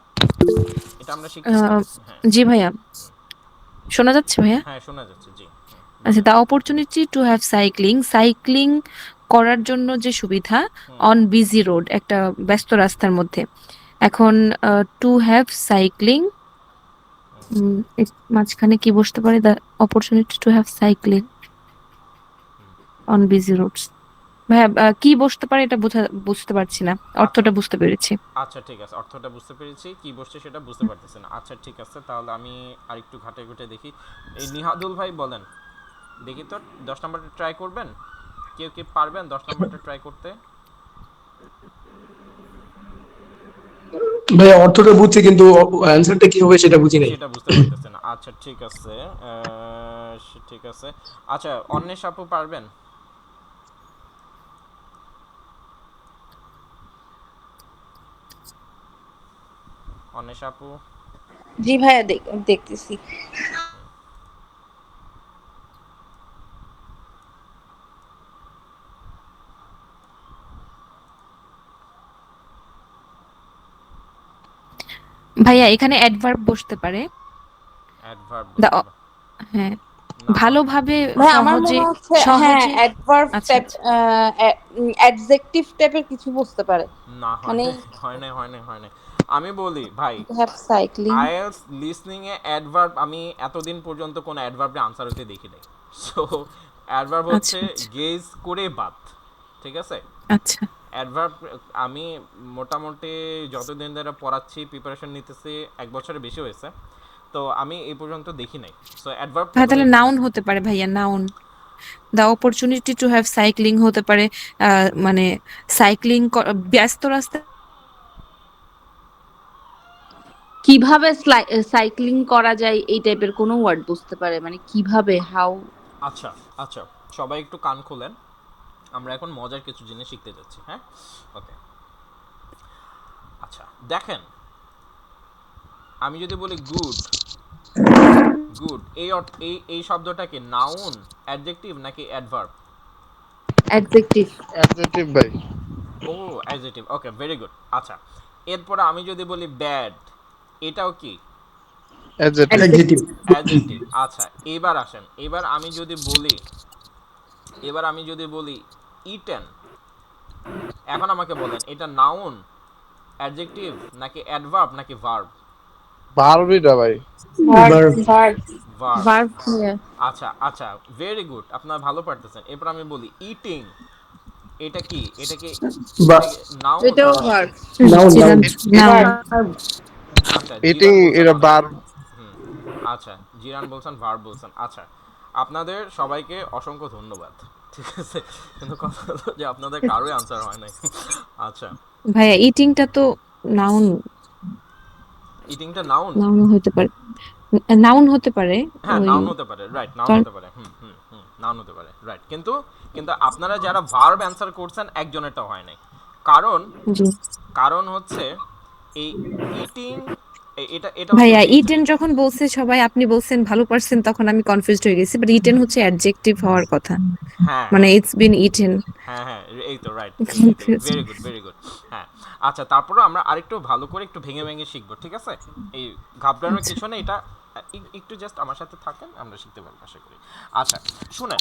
এটা আমরা শিখতেছি। হ্যাঁ। জি ভাইয়া, শোনা যাচ্ছে ভাইয়া? হ্যাঁ, শোনা যাচ্ছে, জি। আচ্ছা, বলেন। The opportunity to have cycling, cycling করার জন্য যে সুবিধা অন বিজি রোড, একটা ব্যস্ত রাস্তার মধ্যে। এখন টু হ্যাভ সাইক্লিং, মাঝখানে কি বসতে পারে? The opportunity to have cycling on busy roads. ভাইয়া কি বসতে পারে এটা বুঝতে পারছি না, আচ্ছা। অর্থটা বুঝতে পেরেছি। আচ্ছা, ঠিক আছে, অর্থটা বুঝতে পেরেছি, কি বসছে সেটা বুঝতে পারতেছি না। আচ্ছা, ঠিক আছে, তাহলে আমি আরেকটু ঘাটে ঘুটে দেখি। এই নিহাদুল ভাই বলেন দেখি তো, 10 নাম্বারটা ট্রাই করবেন? কেউ কি পারবেন 10 নাম্বারটা ট্রাই করতে? ভাইয়া অর্থটা বুঝছি কিন্তু অ্যান্সারটা কি হবে সেটা বুঝি নাই। সেটা বুঝতে পারতেছে না। আচ্ছা, ঠিক আছে। ঠিক আছে। আচ্ছা, অন্বেষ আপু পারবেন? অন্বেষ আপু? জি ভাইয়া, দেখতেছি। ভাইয়া এখানে অ্যাডভার্ব বসতে পারে। অ্যাডভার্ব দা বসতে পারে? হ্যাঁ, না, ভালোভাবে ভাই আমার সহজে মনে হচ্ছে হ্যাঁ সহজে অ্যাডভার্ব আচ্ছা টাইপ, আচ্ছা অ্যাডজেক্টিভ টাইপের কিছু বুঝতে পারে, না, হয় মানে নাই, হয় নাই, হয় নাই, হয় নাই। আমি বলি ভাই, have cycling. IELTS listening A adverb আমি এতদিন পর্যন্ত কোনো অ্যাডভার্বের আনসার হতে দেখি নাই। সো অ্যাডভার্ব আচ্ছা হচ্ছে আচ্ছা গেজ করে বাত। ঠিক আছে? আচ্ছা। অ্যাডভার্ব আমি মোটামুটি যতদিন ধরে পড়াচ্ছি, প্রিপারেশন নিতেছি, 1 বছরের বেশি হয়েছে, তো আমি এই পর্যন্ত দেখি নাই। সো অ্যাডভার্ব ভাইয়া প্রথমে। তাহলে নাউন হতে পারে ভাইয়া, noun. The opportunity to have cycling হতে পারে মানে সাইক্লিং, ব্যস্ত রাস্তা কিভাবে সাইক্লিং করা যায় এই টাইপের কোনো ওয়ার্ড বুঝতে পারে, মানে কিভাবে, হাউ। আচ্ছা, আচ্ছা, সবাই একটু কান খোলেন, আমরা এখন মজার কিছু জিনিস শিখতে যাচ্ছি, হ্যাঁ? ওকে। আচ্ছা, দেখেন আমি যদি বলি গুড, গুড এই এই শব্দটা কি নাউন, অ্যাডজেক্টিভ নাকি অ্যাডভার্ব? অ্যাডজেক্টিভ। অ্যাডজেক্টিভ ভাই। ও অ্যাডজেক্টিভ, ওকে ভেরি গুড। আচ্ছা এরপরে আমি যদি বলি ব্যাড, এটাও কি অ্যাডজেক্টিভ। Adjective. অ্যাডজেক্টিভ। আচ্ছা এবার আসেন, এবার আমি যদি বলি ইটেন, এখন আমাকে বলেন এটা নাউন, অ্যাডজেক্টিভ নাকি অ্যাডভার্ব নাকি ভার্ব? ভার্বিটা ভাই। Verb. ভার্ব। ভার্ব। আচ্ছা আচ্ছা ভেরি গুড, আপনারা ভালো পারতেছেন। এরপর আমি বলি ইটিং, এটা কি Verb. নাউন? এটাও ভার্ব। Noun. জিরান Noun. নাউন। আচ্ছা ইটিং জিরান বলছেন এটা অনেক। ভার্ব। হুম, আচ্ছা জিরান বলছেন ভার্ব বলছেন। আচ্ছা আপনাদের সবাইকে অসংখ্য ধন্যবাদ, ঠিক আছে, কিন্তু কথা হলো যে আপনাদের কারোই আনসার হয় নাই। আচ্ছা ভাইয়া ইটিংটা তো নাউন, ইটিংটা নাউন? নাউন হতে পারে, নাউন হতে পারে হ্যাঁ ওই নাউন হতে পারে, রাইট, নাউন কারণ হতে পারে, হুম হুম হুম, নাউন হতে পারে, রাইট। কিন্তু কিন্তু আপনারা যারা ভার্ব অ্যান্সার করছেন একজনেরটা হয় নাই, কারণ জি কারণ হচ্ছে এই ইটিং, এটা এটা হচ্ছে ভাইয়া V3। ইটেন যখন বলছে সবাই আপনি বলছেন ভালো পারছেন তখন আমি কনফিউজড হয়ে গেছি, বাট ইটেন হচ্ছে অ্যাডজেক্টিভ হওয়ার কথা, হ্যাঁ মানে হ্যাঁ ইটস বিন ইটেন। হ্যাঁ হ্যাঁ এই তো right, confused. Very good very good. হ্যাঁ আচ্ছা তারপরে আমরা আরেকটু ভালো করে একটু ভেঙে ভেঙে শিখবো, ঠিক আছে? এই ঘাবড়ানোর কিছু নেই, এটা একটু জাস্ট আমার সাথে থাকেন, আমরা শিখতে পারবো আশা করি। আচ্ছা শুনেন,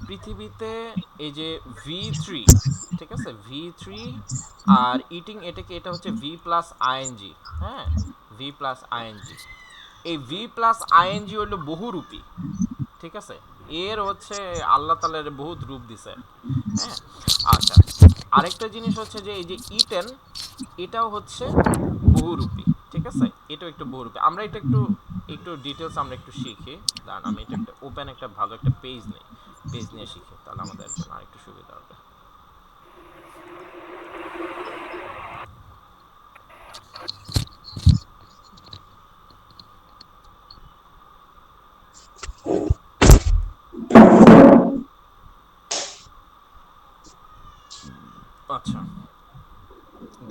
পৃথিবীতে এই যে V3, ঠিক আছে, V3 আর ইটিং, এটা হচ্ছে V প্লাস আইএনজি। হ্যাঁ V প্লাস আইএনজি, এই V প্লাস আইএনজি হলো বহুরূপী, ঠিক আছে, এর হচ্ছে আল্লাহ তাআলার বহুত রূপ দিছে আর কি। হ্যাঁ আচ্ছা আরেকটা জিনিস হচ্ছে যে এই যে ইটেন, এটাও হচ্ছে বহুরূপী, ঠিক আছে, এটাও একটু বহুরূপী। আমরা এটা একটু একটু ডিটেলস আমরা একটু শিখি, দাঁড়ান আমি এটা একটা ওপেন একটা ভালো একটা পেজ নিয়ে শিখি, তাহলে আমাদের জন্য আরেকটু সুবিধা হবে। আচ্ছা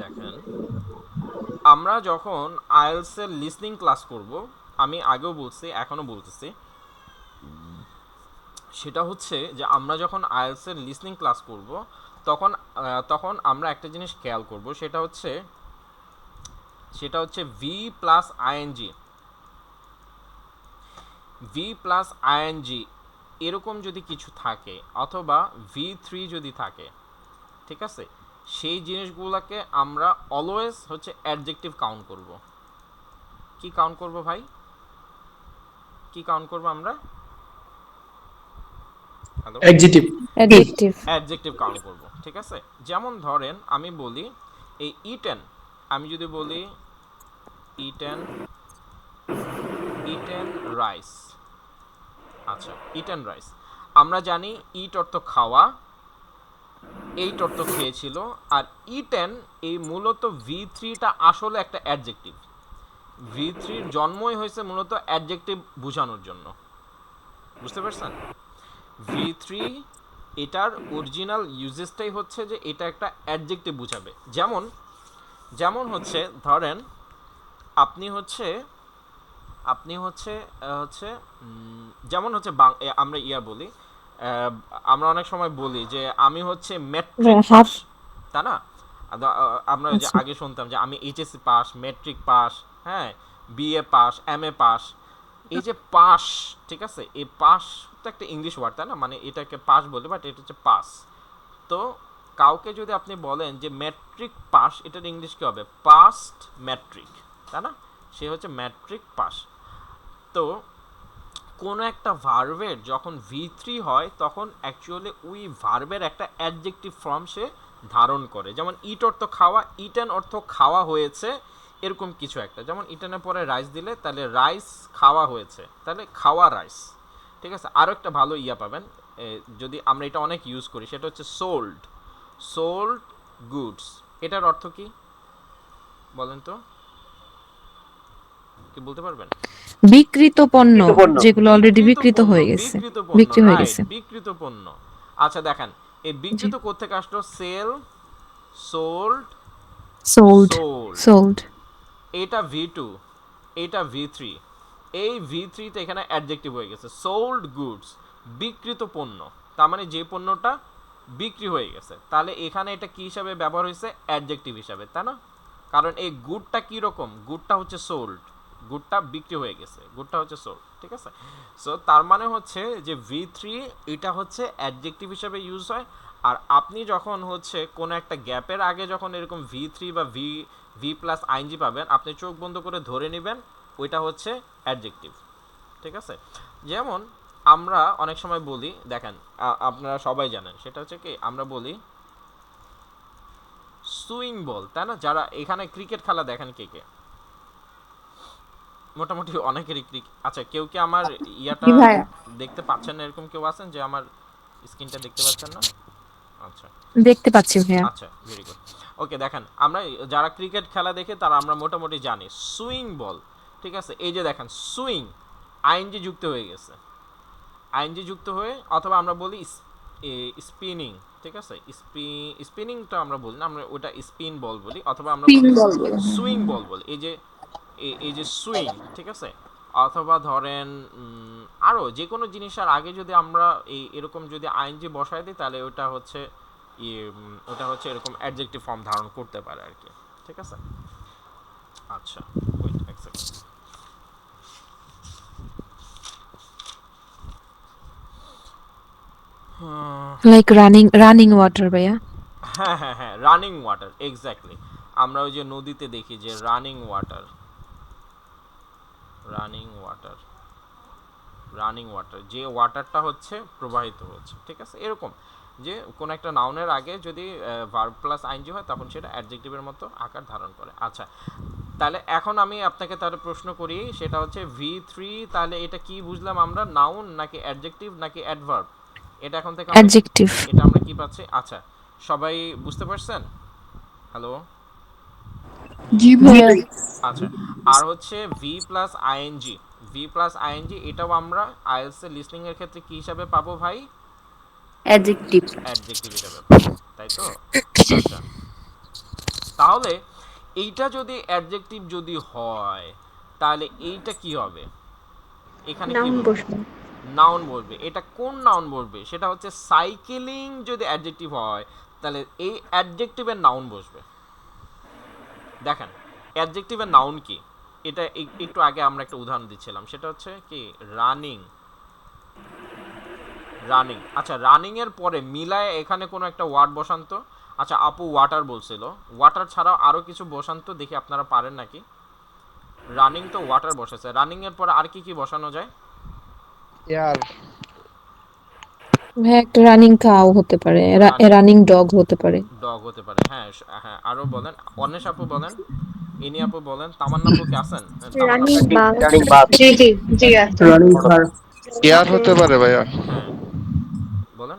দেখেন, আমরা যখন আইএলটিএস এর লিসনিং ক্লাস করব, আমি আগেও বলছি এখনো বলতেছি, সেটা হচ্ছে যে আমরা যখন আইএলটিএস এর লিসনিং ক্লাস করব তখন আমরা একটা জিনিস খেয়াল করব, সেটা হচ্ছে ভি প্লাস আইএনজি এরকম যদি কিছু থাকে, অথবা V3 যদি থাকে, ঠিক আছে, সেই জিনিসগুলোকে আমরা অলওয়েজ হচ্ছে অ্যাডজেক্টিভ কাউন্ট করব। কি কাউন্ট করব ভাই, কি কাউন্ট করব আমরা? Hello, Adjective. Adjective. Adjective count করব, ঠিক আছে। যেমন ধরেন আমি বলি এই ইটেন, আমি যদি বলি ইটেন রাইস, আচ্ছা ইটেন রাইস, আমরা জানি ইট অর্থ খাওয়া, এইট অর্থ খেয়েছিল, আর ইটেন এই মূলত V3টা আসলে একটা অ্যাডজেক্টিভ। V3 জন্মই হয়েছে মূলত অ্যাডজেক্টিভ বোঝানোর জন্য, বুঝতে পারছেন? V3 এটার অরিজিনাল ইউজেসটাই হচ্ছে যে এটা একটা অ্যাডজেক্টিভ বোঝাবে। যেমন হচ্ছে ধরেন আপনি হচ্ছে যেমন হচ্ছে আমরা বলি, আমরা অনেক সময় বলি যে আমি হচ্ছে ম্যাট্রিক পাস, তাই না? আমরা যে আগে শুনতাম যে আমি এইচএসসি পাস, ম্যাট্রিক পাস, হ্যাঁ বিএ পাস, এমএ পাস, এই যে পাস, ঠিক আছে, এই পাস তো একটা ইংলিশ ওয়ার্ড, তাই না, মানে এটাকে পাস বলে, বাট এটা হচ্ছে পাস। তো কাউকে যদি আপনি বলেন যে ম্যাট্রিক পাস, এটার ইংলিশ কি হবে? পাস্ট ম্যাট্রিক, তাই না, সে হচ্ছে ম্যাট্রিক পাস। তো কোনো একটা ভার্বের যখন V3 হয় তখন অ্যাকচুয়ালি ওই ভার্বের একটা অ্যাডজেক্টিভ ফর্ম সে ধারণ করে। যেমন ইট অর্থ খাওয়া, ইটেন অর্থ খাওয়া হয়েছে, এরকম কিছু একটা। যেমন ইটেনের পরে রাইস দিলে তাহলে রাইস খাওয়া হয়েছে, তাহলে খাওয়া রাইস, ঠিক আছে। আরও একটা ভালো পাবেন, যদি আমরা এটা অনেক ইউজ করি, সেটা হচ্ছে সোল্ড গুডস। এটার অর্থ কি বলেন তো, কি বলতে পারবেন? বিক্রিত পণ্য, যেগুলো অলরেডি বিক্রিত হয়ে গেছে, বিক্রি হয়ে গেছে। বিক্রিত পণ্য। আচ্ছা দেখেন এই বিক্রিত কোত্থেকে আসলো? Sold, sold. এটা V2, এটা V3, এই V3 তে এখানে অ্যাডজেক্টিভ হয়ে গেছে সোল্ড গুডস, বিক্রিত পণ্য, তার মানে যে পণ্যটা বিক্রি হয়ে গেছে, তাহলে এখানে এটা কি হিসাবে ব্যবহার হয়েছে? অ্যাডজেক্টিভ হিসাবে, তাই না? কারণ এই গুডটা কি রকম? গুডটা হচ্ছে সোল্ড, গুডটা বিক্রি হয়ে গেছে, গুডটা হচ্ছে সোল্ড, ঠিক আছে? সো তার মানে হচ্ছে যে V3 এটা হচ্ছে অ্যাডজেক্টিভ হিসাবে ইউজ হয়। আর আপনি যখন হচ্ছে কোনো একটা গ্যাপের আগে যখন এরকম V3 বা ভি প্লাস আইএনজি পাবেন, আপনি চোখ বন্ধ করে ধরে নেবেন ওইটা হচ্ছে অ্যাডজেক্টিভ, ঠিক আছে? যেমন আমরা অনেক সময় বলি, দেখেন আপনারা সবাই জানেন, সেটা হচ্ছে কি আমরা বলি সুইং বল, তাই না? যারা এখানে ক্রিকেট খেলা দেখেন কে কে? মোটামুটি অনেকেরই আচ্ছা, কেউ কি আমার ইয়াটা দেখতে পাচ্ছেন না? এরকম কেউ আছেন যে আমার স্ক্রিনটা দেখতে পাচ্ছেন না? আচ্ছা দেখতে পাচ্ছি ভাইয়া। আচ্ছা, ভেরি গুড। ওকে, দেখেন আমরা যারা ক্রিকেট খেলা দেখে তারা আমরা মোটামুটি জানি সুইং বল, ঠিক আছে? এই যে দেখেন সুইং আইএনজি যুক্ত হয়ে গেছে, আইএনজি যুক্ত হয়ে, অথবা আমরা বলি স্পিনিং, ঠিক আছে? স্পিনিংটা আমরা বলি না, আমরা ওটা স্পিন বল বলি, অথবা আমরা বলি সুইং বল বলি। এই যে সুইং, ঠিক আছে? অথবা ধরেন আরও যে কোনো জিনিসের আগে যদি আমরা এরকম যদি আইএনজি বসাই দিই, তাহলে ওটা হচ্ছে এরকম অ্যাডজেক্টিভ ফর্ম ধারণ করতে পারে আর কি, ঠিক আছে? আচ্ছা, ওয়েট এক সেকেন্ড। লাইক রানিং ওয়াটার ভাইয়া। হ্যাঁ হ্যাঁ হ্যাঁ, রানিং ওয়াটার, এক্স্যাক্টলি। আমরা ওই যে নদীতে দেখি যে running water, running water, running water, যে ওয়াটারটা হচ্ছে প্রবাহিত হচ্ছে, ঠিক আছে? এরকম যে কোন একটা নাউনের আগে যদি ভার্ব প্লাস আইএনজি হয়, তখন সেটা অ্যাডজেক্টিভের মতো আকার ধারণ করে। আচ্ছা, তাহলে এখন আমি আপনাকে তাহলে প্রশ্ন করি, সেটা হচ্ছে V3, তাহলে এটা কি বুঝলাম আমরা? নাউন নাকি অ্যাডজেক্টিভ নাকি অ্যাডভার্ব? এটা এখন থেকে অ্যাডজেক্টিভ। এটা আমরা কি পাচ্ছি? আচ্ছা, সবাই বুঝতে পারছেন? হ্যালো? জি ভাইয়া। আচ্ছা, আর হচ্ছে ভি প্লাস আইএনজি, এটাও আমরা আইএলটিএস এর লিসনিং এর ক্ষেত্রে কি হিসাবে পাবো ভাই? অ্যাডজেক্টিভ। অ্যাডজেক্টিভ হিসাবে পাবো, তাই তো? আচ্ছা, তাহলে এইটা যদি অ্যাডজেক্টিভ যদি হয়, তাহলে এইটা কি হবে? এখানে কি বলবে? নাউন বলবে। এটা কোন নাউন বলবে? সেটা হচ্ছে সাইকেলিং যদি অ্যাডজেক্টিভ হয়, তাহলে এই অ্যাডজেক্টিভের নাউন বসবে। দেখেন অ্যাডজেক্টিভের নাউন কি, এটা একটু আগে আমরা একটা উদাহরণ দিচ্ছিলাম, সেটা হচ্ছে কি রানিং। আচ্ছা, রানিং এর পরে মিলায় এখানে কোনো একটা ওয়ার্ড বসান্ত। আচ্ছা, আপু ওয়াটার বলছিল, ওয়াটার ছাড়াও আরো কিছু বসান্ত, দেখি আপনারা পারেন নাকি। রানিং তো ওয়াটার বসেছে, রানিং এর পরে আর কি কি বসানো যায়? এয়ার। ভাইয়া একটা রানিং কাউ হতে পারে, রানিং ডগ হতে পারে। হ্যাঁ হ্যাঁ, আরো বলেন। অন্বেষ আপু বলেন, ইনি আপু বলেন, তামান্না আপু কি আছেন? Running bus. Running bus. জি জি জি আছে। রানিং কার। এয়ার হতে পারে ভাইয়া। হ্যাঁ, বলেন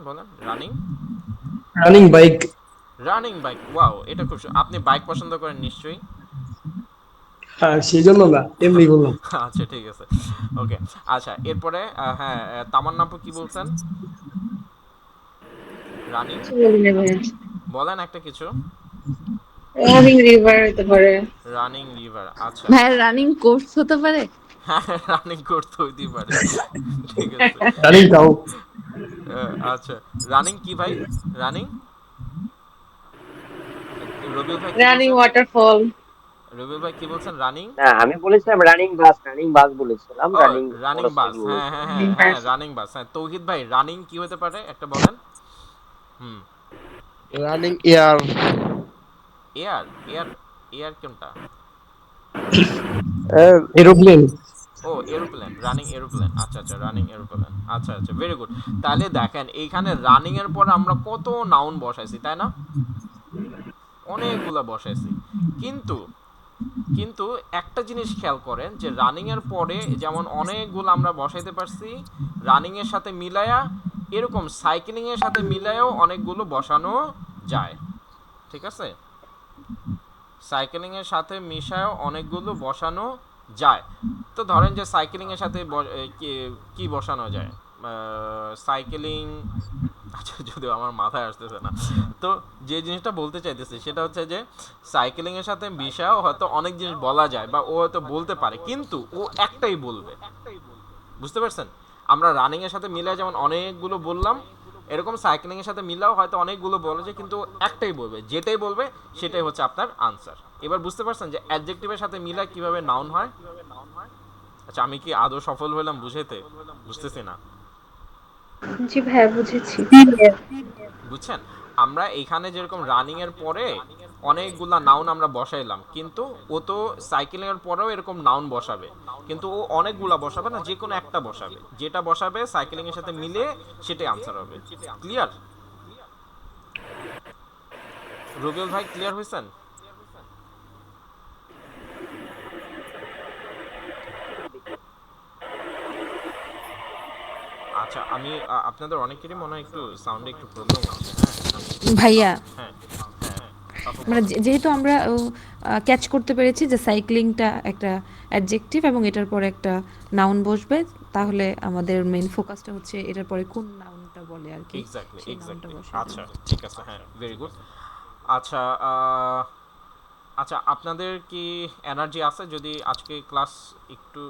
রানিং বাইক। ওয়াও, এটা খুব আপনি বাইক পছন্দ করেন নিশ্চয়ই। হ্যাঁ, সেই জন্য না, এমনি বললাম। আচ্ছা, ঠিক আছে, ওকে। আচ্ছা, এরপরে হ্যাঁ, তামান্না আপু কি বলছেন? রানিং বলেন একটা কিছু। রানিং রিভার হতে পারে। রানিং রিভার, আচ্ছা। ভাইয়া রানিং কোর্স হতে পারে। হ্যাঁ, রানিং করতে হইতেই পারে, ঠিক আছে। Running cow. আচ্ছা, রানিং কি ভাই? রানিং রবিউল ভাই কি রানিং বলছেন? ওয়াটারফল। রবিউল ভাই কি বলছেন? রানিং, না, আমি বলেছিলাম রানিং বাস বলেছিলাম। রানিং বাস, হ্যাঁ হ্যাঁ হ্যাঁ হ্যাঁ, রানিং বাস। হ্যাঁ, তৌহিদ ভাই রানিং কি হতে পারে একটা বলেন। Running air. এয়ার কোনটা? এরোপ্লেন। ও, এরোপ্লেন, রানিং এরোপ্লেন। আচ্ছা, রানিং এরোপ্লেন। আচ্ছা, ভেরি গুড। তাহলে দেখেন এইখানে রানিং এর পর আমরা কত নাউন বসাইছি, তাই না? অনেকগুলা বসাইছি, কিন্তু একটা জিনিস খেয়াল করেন যে রানিং এর পরে যেমন অনেকগুলো আমরা বসাইতে পারছি, রানিং এর সাথে মিলায়া, এরকম সাইক্লিং এর সাথে মিলায়াও অনেকগুলো বসানো যায়, ঠিক আছে? সাইক্লিং এর সাথে মিশায়ও অনেকগুলো বসানো যায়। তো ধরেন যে সাইক্লিং এর সাথে কি বসানো যায়? সাইক্লিং আচ্ছা, যদিও আমার মাথায় আসতেছে না। তো যে জিনিসটা বলতে চাইতেছি সেটা হচ্ছে যে সাইকেলিং এর সাথে মিশাও হয়তো অনেক জিনিস বলা যায় বা ও হয়তো বলতে পারে, কিন্তু ও একটাই বলবে। বুঝতে পারছেন? আমরা রানিং এর সাথে মিলে যেমন অনেকগুলো বললাম, এরকম সাইক্লিং এর সাথে মিলাও হয়তো অনেকগুলো বলা যায়, কিন্তু একটাই বলবে, যেটাই বলবে সেটাই হচ্ছে আপনার আনসার। এবার বুঝতে পারছেন যে অ্যাডজেক্টিভের সাথে মিলায় কিভাবে নাউন হয়? আচ্ছা, আমি কি আদৌ সফল হলাম বুঝাইতে? বুঝতেছি না। জি ভাইয়া বুঝেছি। বুঝছেন? আমরা এইখানে যেরকম রানিং এর পরে অনেকগুলা নাউন আমরা বসাইলাম, কিন্তু ও তো সাইকেলিং এর পরেও এরকম নাউন বসাবে, কিন্তু ও অনেকগুলা বসাবে না, যে কোনো একটা বসাবে, যেটা বসাবে সাইকেলিং এর সাথে মিলে সেটাই আনসার হবে। ক্লিয়ার? রবিউল ভাই ক্লিয়ার হয়েছেন? আচ্ছা, আমি আপনাদের অনেকেরই মনে হয় একটু সাউন্ডে একটু প্রবলেম হচ্ছে। হ্যাঁ, আমি ভাইয়া, হ্যাঁ হ্যাঁ, সাফল্য মানে বলেন। যেহেতু আমরা ক্যাচ করতে পেরেছি যে সাইক্লিংটা একটা অ্যাডজেক্টিভ এবং এটার পরে একটা নাউন বসবে, তাহলে আমাদের মেইন ফোকাসটা হচ্ছে এটার পরে কোন নাউনটা বলে আর কি, এক্স্যাক্টলি, সেই নাউনটা এক্স্যাক্টলি। বসার আচ্ছা, জন্য। ঠিক আছে, হ্যাঁ, ভেরি গুড। আচ্ছা, আচ্ছা, আপনাদের কি এনার্জি আছে? যদি আজকে ক্লাস একটু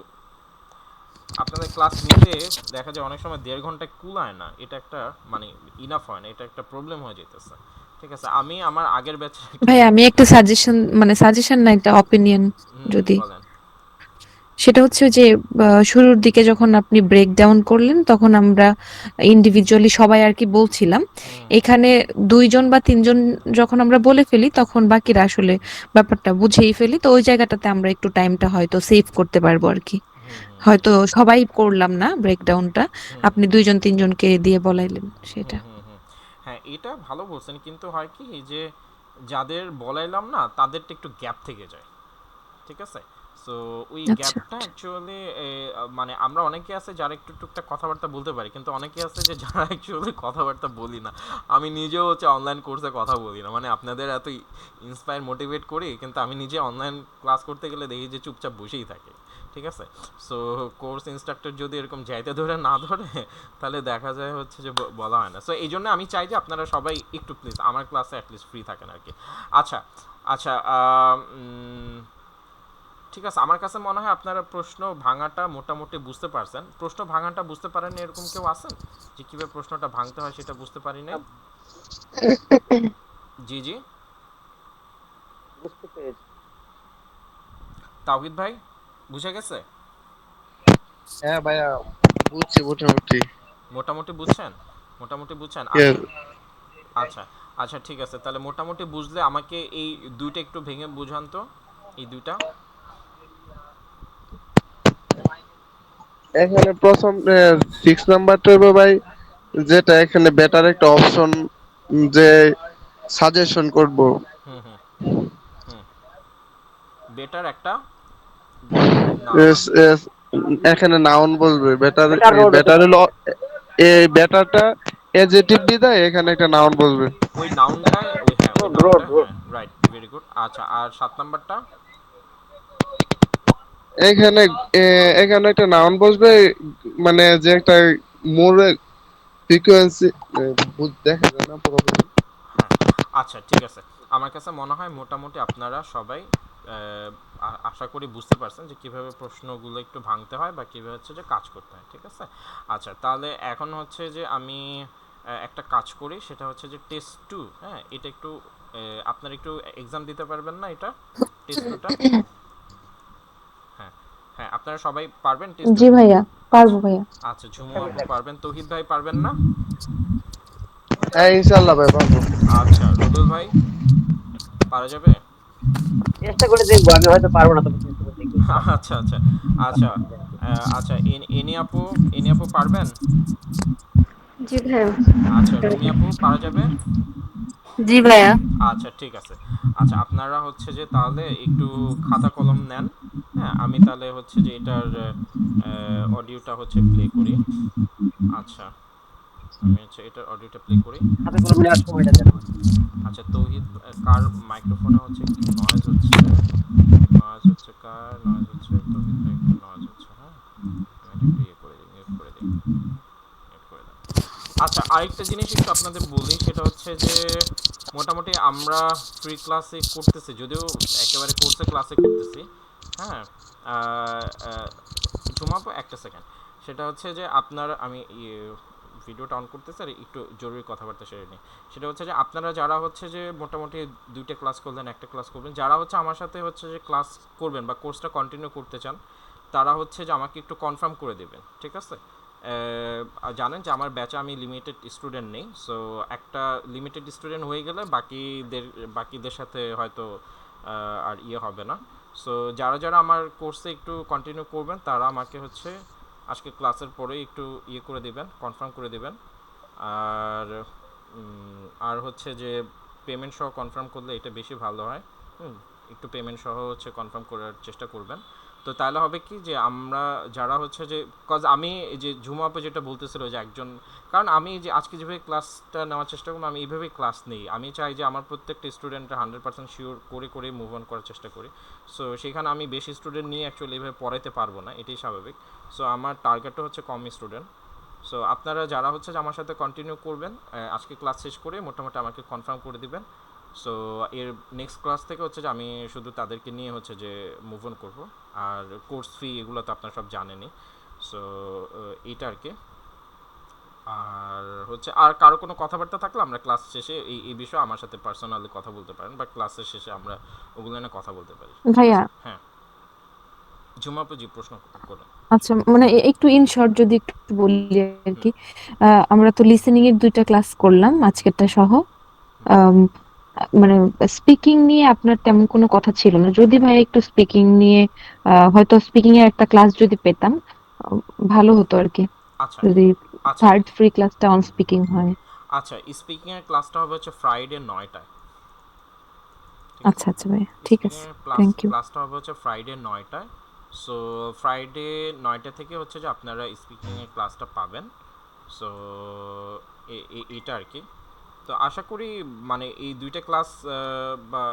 আপনাদের ক্লাস নিতে দেখা যায় অনেক সময় 1.5 ঘন্টায় কুলায় না, এটা একটা মানে ইনাফ হয় না, এটা একটা প্রবলেম হয়ে যেতেছে। ঠিক আছে, আমি আমার আগের ব্যাচে একটা ভাই আমি একটা সাজেশন, মানে সাজেশন না, একটা অপিনিয়ন যদি, বলেন। সেটা হচ্ছে যে শুরুর দিকে যখন আপনি ব্রেক ডাউন করলেন তখন আমরা ইন্ডিভিজুয়ালি সবাই আর কি বলছিলাম, এখানে 2 জন বা 3 জন যখন আমরা বলে ফেলি তখন বাকিরা আসলে ব্যাপারটা বুঝেই ফেলি, তো ওই জায়গাটাতে আমরা একটু টাইমটা হয়তো সেভ করতে পারবো আর কি। হয়তো সবাই করলাম না ব্রেকডাউনটা, আপনি 2 জন 3 জনকে দিয়ে বলাইলেন সেটা। হ্যাঁ, এটা ভালো বলছেন, কিন্তু হয় কি যে যাদের বলাইলাম না তাদেরটা একটু গ্যাপ থেকে যায়। ঠিক আছে? সো ওই আচ্ছা, গ্যাপটা অ্যাকচুয়ালি মানে আমরা অনেকে আছে যারা একটু টুকটাক কথাবার্তা বলতে পারি, কিন্তু অনেকে আছে যে যারা অ্যাকচুয়ালি কথাবার্তা বলি না। আমি নিজেও হচ্ছে অনলাইন কোর্সে কথা বলি না, মানে আপনাদের এত ইন্সপায়ার মোটিভেট করি, কিন্তু আমি নিজে অনলাইন ক্লাস করতে গেলে দেখি যে চুপচাপ বসেই থাকে। ঠিক আছে? সো কোর্স ইনস্ট্রাক্টর যদি এরকম যাইতে ধরে না ধরে, তাহলে দেখা যায় হচ্ছে যে বলা হয় না। সো এই জন্য আমি চাই যে আপনারা সবাই একটু প্লিজ আমার ক্লাসে অ্যাটলিস্ট ফ্রি থাকেন আর কি। আচ্ছা, আচ্ছা, ঠিক আছে, আমার কাছে মনে হয় আপনারা প্রশ্ন ভাঙাটা মোটামুটি বুঝতে পারছেন। প্রশ্ন ভাঙাটা বুঝতে পারেননি এরকম কেউ আছেন যে কিভাবে প্রশ্নটা ভাঙতে হয় সেটা বুঝতে পারি নাই? জি জি, বুঝতে পেরেছি। তাওহিদ ভাই বুঝে গেছে? হ্যাঁ ভাইয়া, বুঝছি মোটামুটি। মোটামুটি বুঝছেন? মোটামুটি বুঝছেন? Yes. আচ্ছা, আচ্ছা, আচ্ছা, ঠিক আছে, তাহলে মোটামুটি বুঝলে আমাকে এই দুইটা একটু ভেঙে বুঝান তো, এই দুইটা। এখানে প্রথম 6 নাম্বারটা হবে ভাই, যেটা এখানে বেটার একটা অপশন, যে সাজেশন করব। হুম হুম হুম, বেটার একটা না না। এস এস এখানে নাউন বলবে বেটার। বেটার রোড হতে বেটার পারে। হলো এই বেটারটা এজেটিভ বিদায় এখানে একটা নাউন বলবে। ওই নাউনটায় ওই, হ্যাঁ, ওই রোড রোড নাউনটায়, রোড। হ্যাঁ, রাইট, ভেরি গুড। আচ্ছা, আর 7 নাম্বারটা? এখানে এখানে একটা নাউন বসবে, মানে যে একটা মোর ফ্রিকোয়েন্সি দেখা যায় না প্রবলেম। হ্যাঁ, আচ্ছা, ঠিক আছে। আমার কাছে মনে হয় মোটামুটি আপনারা সবাই আশা করি বুঝতে পারছেন যে কিভাবে প্রশ্নগুলো একটু ভাঙতে হয় বা কিভাবে হচ্ছে যে কাজ করতে হয়। ঠিক আছে? আচ্ছা, তাহলে এখন হচ্ছে যে আমি একটা কাজ করি, সেটা হচ্ছে যে টেস্ট 2, হ্যাঁ, এটা একটু আপনারা একটু এক্সাম দিতে পারবেন না এটা, টেস্ট 2টা? হ্যাঁ, হ্যাঁ, আপনারা সবাই পারবেন টেস্ট 2? জি ভাইয়া, পারবো আচ্ছা, ভাইয়া। আচ্ছা, ঝুমু আপু পারবেন, তৌহিদ ভাই পারবেন না? হ্যাঁ ইনশাআল্লাহ ভাই পারবো। আচ্ছা, রুবেল ভাই পারা যাবে? চেষ্টা করে দেখবো, আমি হয়তো পারবো না, তবে চেষ্টা করে দেখবো ইনশাআল্লাহ। আচ্ছা, আচ্ছা, আচ্ছা, আচ্ছা, এনি আপু, এনি আপু পারবেন? জি ভাইয়া। আচ্ছা, রুমি আপু পারা যাবে? জি ভাইয়া। আচ্ছা, ঠিক আছে। আচ্ছা, আপনারা হচ্ছে যে তাহলে একটু খাতা কলম নেন। হ্যাঁ, আমি তাহলে হচ্ছে যে এটার অডিওটা হচ্ছে প্লে করি। আচ্ছা, আমি হচ্ছে এটার অডিওটা প্লে করি। হাতে কলমে নেওয়ার সময়টা দেন আমাকে। আচ্ছা, তৌহিদ, কার মাইক্রোফোনে হচ্ছে একটু নয়েজ হচ্ছে? নয়েজ হচ্ছে কার? নয়েজ হচ্ছে তৌহিদ ভাই, একটু নয়েজ হচ্ছে। হ্যাঁ, আমি এটা একটু ইয়ে করে দিই, মিউট করে দিই, মিউট করে দিই। আচ্ছা, আরেকটা জিনিস একটু আপনাদের বলি, সেটা হচ্ছে যে মোটামুটি আমরা ফ্রি ক্লাসে করতেছি, যদিও একেবারে কোর্সে ক্লাসে করতেছি। হ্যাঁ, ঝুমাবো একটা সেকেন্ড। সেটা হচ্ছে যে আপনার, আমি ভিডিওটা অন করতেছি আর একটু জরুরি কথাবার্তা সেরে নিই। সেটা হচ্ছে যে আপনারা যারা হচ্ছে যে মোটামুটি 2টা ক্লাস করলেন, একটা ক্লাস করবেন, যারা হচ্ছে আমার সাথে হচ্ছে যে ক্লাস করবেন বা কোর্সটা কন্টিনিউ করতে চান, তারা হচ্ছে যে আমাকে একটু কনফার্ম করে দেবেন, ঠিক আছে? জানেন যে আমার ব্যাচে আমি লিমিটেড স্টুডেন্ট নেই, সো একটা লিমিটেড স্টুডেন্ট হয়ে গেলে বাকিদের সাথে হয়তো আর ইয়ে হবে না। সো যারা যারা আমার কোর্সে একটু কন্টিনিউ করবেন, তারা আমাকে হচ্ছে আজকে ক্লাসের পরেই একটু ইয়ে করে দেবেন, কনফার্ম করে দেবেন। আর আর হচ্ছে যে পেমেন্ট সহ কনফার্ম করলে এটা বেশি ভালো হয়। একটু পেমেন্ট সহ হচ্ছে কনফার্ম করার চেষ্টা করবেন। তো তাহলে হবে কি যে আমরা যারা হচ্ছে যে, কজ আমি এই যে ঝুমা আপু যেটা বলতেছিল যে একজন, কারণ আমি যে আজকে যেভাবে ক্লাসটা নেওয়ার চেষ্টা করবো, আমি এইভাবেই ক্লাস নেই। আমি চাই যে আমার প্রত্যেকটা স্টুডেন্টরা 100% শিওর করে মুভ অন করার চেষ্টা করি। সো সেখানে আমি বেশি স্টুডেন্ট নিয়ে অ্যাকচুয়ালি এইভাবে পড়াইতে পারবো না, এটাই স্বাভাবিক। সো আমার টার্গেটটা হচ্ছে কম স্টুডেন্ট। সো আপনারা যারা হচ্ছে যে আমার সাথে কন্টিনিউ করবেন, আজকে ক্লাস শেষ করে মোটামুটি আমাকে কনফার্ম করে দিবেন। সো এর নেক্সট ক্লাস থেকে হচ্ছে যে আমি শুধু তাদেরকে নিয়ে হচ্ছে যে মুভ অন করবো। আর কোর্স ফি এগুলো তো আপনারা সব জানেনই। সো এইটা আর কি। আর হচ্ছে আর কারো কোনো কথাবার্তা থাকলে আমরা ক্লাস শেষে এই বিষয়ে আমার সাথে পার্সোনালি কথা বলতে পারেন, বা ক্লাসের শেষে আমরা ওগুলো নিয়ে কথা বলতে পারি। ভাইয়া, হ্যাঁ, ঝুমাপু জি প্রশ্ন করুন। আচ্ছা মানে একটু ইন শর্ট যদি একটু বলি আর হুম কি। আমরা তো লিসেনিং এর 2টা ক্লাস করলাম আজকেরটা সহ। হুম। আম, মানে স্পিকিং নিয়ে আপনার তেমন কোনো কথা ছিল না। যদি ভাই একটু স্পিকিং নিয়ে হয়তো স্পিকিং এর একটা ক্লাস যদি পেতাম, আম, ভালো হতো আর কি, আচ্ছা যদি আচ্ছা থার্ড ফ্রি ক্লাসটা অন স্পিকিং হয়। আচ্ছা, স্পিকিংয়ের ক্লাসটা হবে হচ্ছে ফ্রাইডে 9টায়, ঠিক আছে? আচ্ছা আচ্ছা ভাই, ঠিক আছে, স্পিকিংয়ের থ্যাংক ইউ। ক্লাসটা হবে হচ্ছে ফ্রাইডে 9টায়। সো ফ্রাইডে 9টা থেকে হচ্ছে যে আপনারা স্পিকিংয়ের ক্লাসটা পাবেন। সো এটা আর কি। তো আশা করি মানে এই 2টা ক্লাস, বা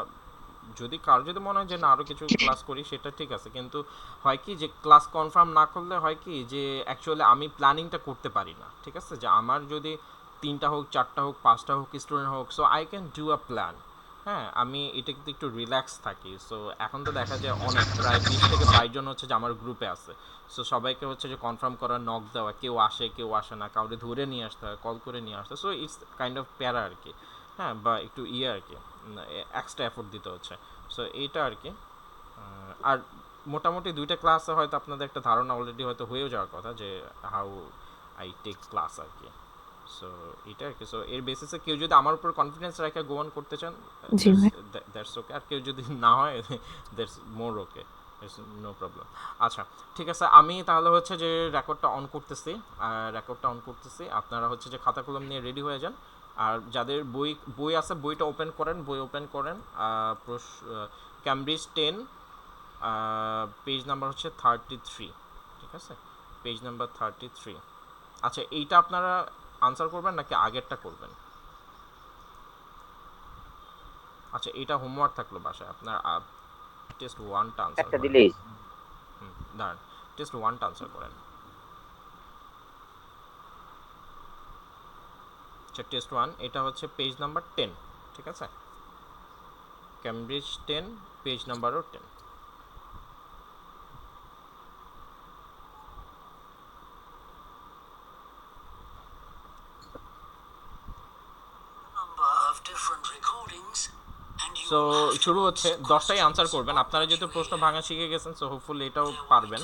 যদি কারো যদি মনে হয় যে না আরও কিছু ক্লাস করি, সেটা ঠিক আছে, কিন্তু হয় কি যে ক্লাস কনফার্ম না করলে হয় কি যে অ্যাকচুয়ালি আমি প্ল্যানিংটা করতে পারি না, ঠিক আছে? যে আমার যদি 3টা হোক, 4টা হোক, 5টা হোক স্টুডেন্ট হোক, so I can do a plan. হ্যাঁ, আমি এটা কিন্তু একটু রিল্যাক্স থাকি। সো এখন তো দেখা যায় অনেক, প্রায় 20 থেকে 22 জন হচ্ছে যে আমার গ্রুপে আছে। সো সবাইকে হচ্ছে যে কনফার্ম করা, নক দেওয়া, কেউ আসে কেউ আসে না, কাউকে ধরে নিয়ে আসতে হয়, কল করে নিয়ে আসতে, সো ইটস কাইন্ড অফ প্যারা আর কি। হ্যাঁ, বা একটু ইয়ে আর কি, এক্সট্রা এফোর্ট দিতে হচ্ছে। সো এইটা আর কি। আর মোটামুটি 2টা ক্লাসে হয়তো আপনাদের একটা ধারণা অলরেডি হয়তো হয়েও যাওয়ার কথা যে হাউ আই টেক ক্লাস আর কি। সো এটা আর কি। সো এর বেসিসে কেউ যদি আমার উপর কনফিডেন্স রেখে গো অন করতে চান, জি ভাই। That's okay. আর কেউ যদি না হয়, that's more okay, no problem. আচ্ছা, ঠিক আছে, আমি তাহলে হচ্ছে যে রেকর্ডটা অন করতেছি। আপনারা হচ্ছে যে খাতা কলম নিয়ে রেডি হয়ে যান। আর যাদের বই বই আছে, বইটা ওপেন করেন, বই ওপেন করেন। ক্যামব্রিজ 10, পেজ নাম্বার হচ্ছে 33, ঠিক আছে? Page number 33। আচ্ছা, এইটা আপনারা আনসার করবেন নাকি আগেরটা করবেন? আচ্ছা, এটা হোমওয়ার্ক থাকলো বাসায় আপনার, টেস্ট 1টা আনসার একটা করেন। দিলেই দাঁড়ান, টেস্ট 1টা আনসার করেন। আচ্ছা, টেস্ট 1 এটা হচ্ছে পেজ নাম্বার 10, ঠিক আছে? ক্যামব্রিজ 10, পেজ নাম্বারও 10। সো শুরু হচ্ছে, 10টাই আনসার করবেন। আপনারা যেহেতু প্রশ্ন ভাঙা শিখে গেছেন, সো হোপফুলি এটাও পারবেন।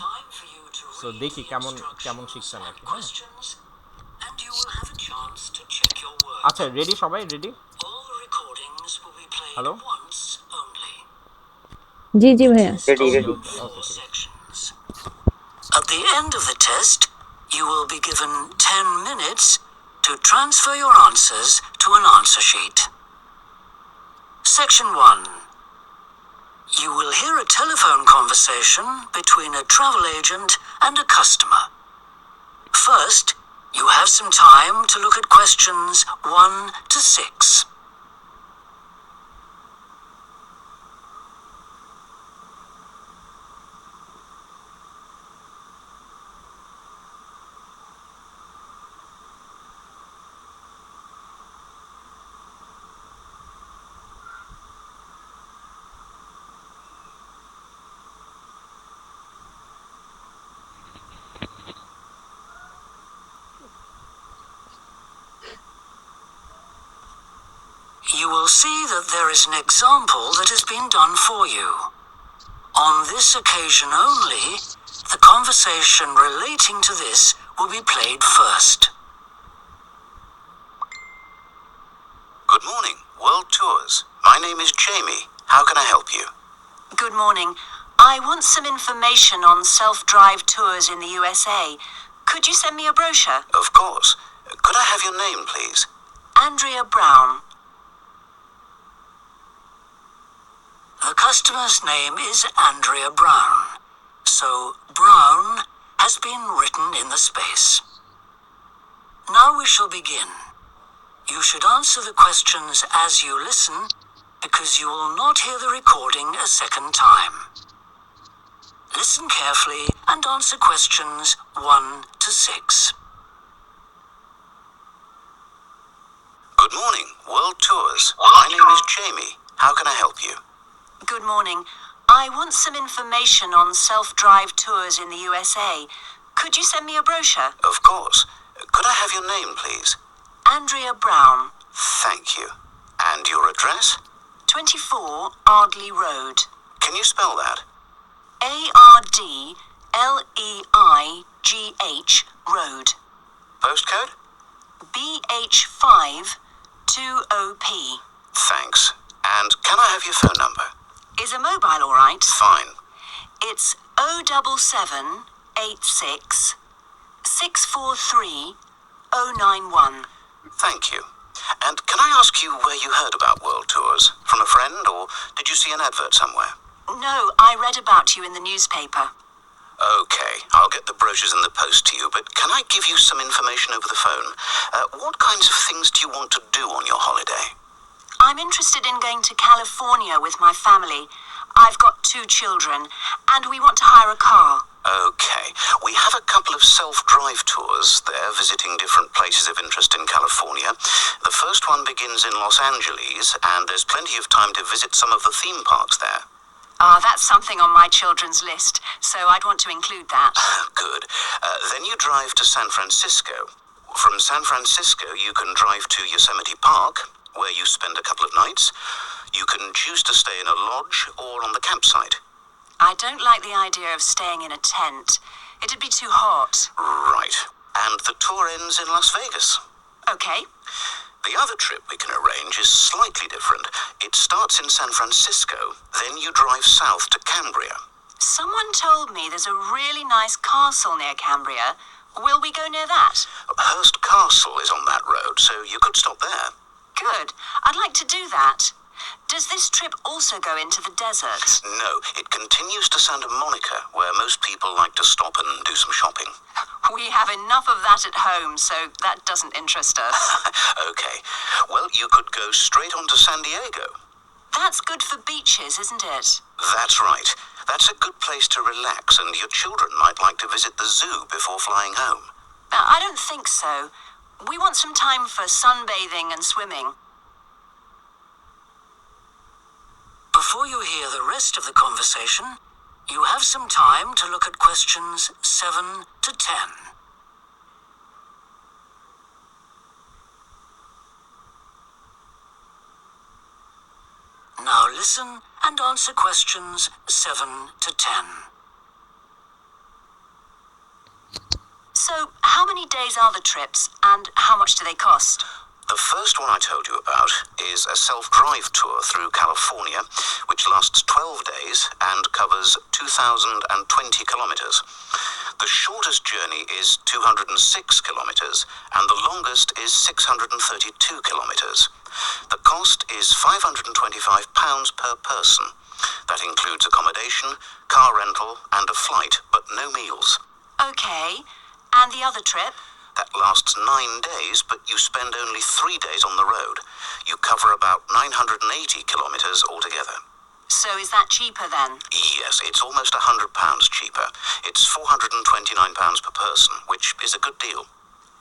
সো দেখি কেমন কেমন শিখছেন আর কি। হ্যাঁ, আচ্ছা, রেডি সবাই? রেডি? হ্যালো? জি জি ভাইয়া। Ready okay ready. ওকে ওকে, ঠিক আছে। At the end of the test, you will be given 10 minutes to transfer your answers to an answer sheet. Section 1. You will hear a telephone conversation between a travel agent and a customer. First, you have some time to look at questions 1 to 6. you will see that there is an example that has been done for you. On this occasion only, the conversation relating to this will be played first. Good morning, World Tours. My name is Jamie. How can I help you? Good morning. I want some information on self-drive tours in the USA. Could you send me a brochure? Of course. Could I have your name, please? Andrea Brown. The customer's name is Andrea Brown, so Brown has been written in the space. Now we shall begin. You should answer the questions as you listen, because you will not hear the recording a second time. Listen carefully and answer questions 1 to 6. Good morning, World Tours. My name is Jamie. How can I help you? Good morning. I want some information on self-drive tours in the USA. Could you send me a brochure? Of course. Could I have your name, please? Andrea Brown. Thank you. And your address? 24 Ardley Road. Can you spell that? ArdLeigh Road. Postcode? BH5 2OP. Thanks. And can I have your phone number? Is a mobile all right? Fine. It's 07786 643 091. Thank you. And can I ask you where you heard about World Tours? From a friend, or did you see an advert somewhere? No, I read about you in the newspaper. Okay, I'll get the brochures in the post to you, but can I give you some information over the phone? What kinds of things do you want to do on your holiday? I'm interested in going to California with my family. I've got 2 children, and we want to hire a car. Okay, we have a couple of self-drive tours there visiting different places of interest in California. The first one begins in Los Angeles, and there's plenty of time to visit some of the theme parks there. That's something on my children's list, so I'd want to include that. Good. Then you drive to San Francisco. From San Francisco, you can drive to Yosemite Park, where you spend a couple of nights. You can choose to stay in a lodge or on the campsite. I don't like the idea of staying in a tent. It'd be too hot. Right. And the tour ends in Las Vegas. Okay. The other trip we can arrange is slightly different. It starts in San Francisco, then you drive south to Cambria. Someone told me there's a really nice castle near Cambria. Will we go near that? Hearst Castle is on that road, so you could stop there. Good. I'd like to do that. Does this trip also go into the desert? No, it continues to Santa Monica, where most people like to stop and do some shopping. We have enough of that at home, so that doesn't interest us. Okay. Well, you could go straight on to San Diego. That's good for beaches, isn't it? That's right. That's a good place to relax, and your children might like to visit the zoo before flying home. I don't think so. We want some time for sunbathing and swimming. Before you hear the rest of the conversation, you have some time to look at questions 7 to 10. Now listen and answer questions 7 to 10. So, how many days are the trips, and how much do they cost? The first one I told you about is a self-drive tour through California, which lasts 12 days and covers 2,020 kilometers. The shortest journey is 206 kilometers, and the longest is 632 kilometers. The cost is £525 per person. That includes accommodation, car rental, and a flight, but no meals. Okay, and the other trip? That lasts 9 days, but you spend only 3 days on the road. You cover about 980 kilometers altogether. So is that cheaper then? Yes, it's almost £100 cheaper. It's £429 per person, which is a good deal.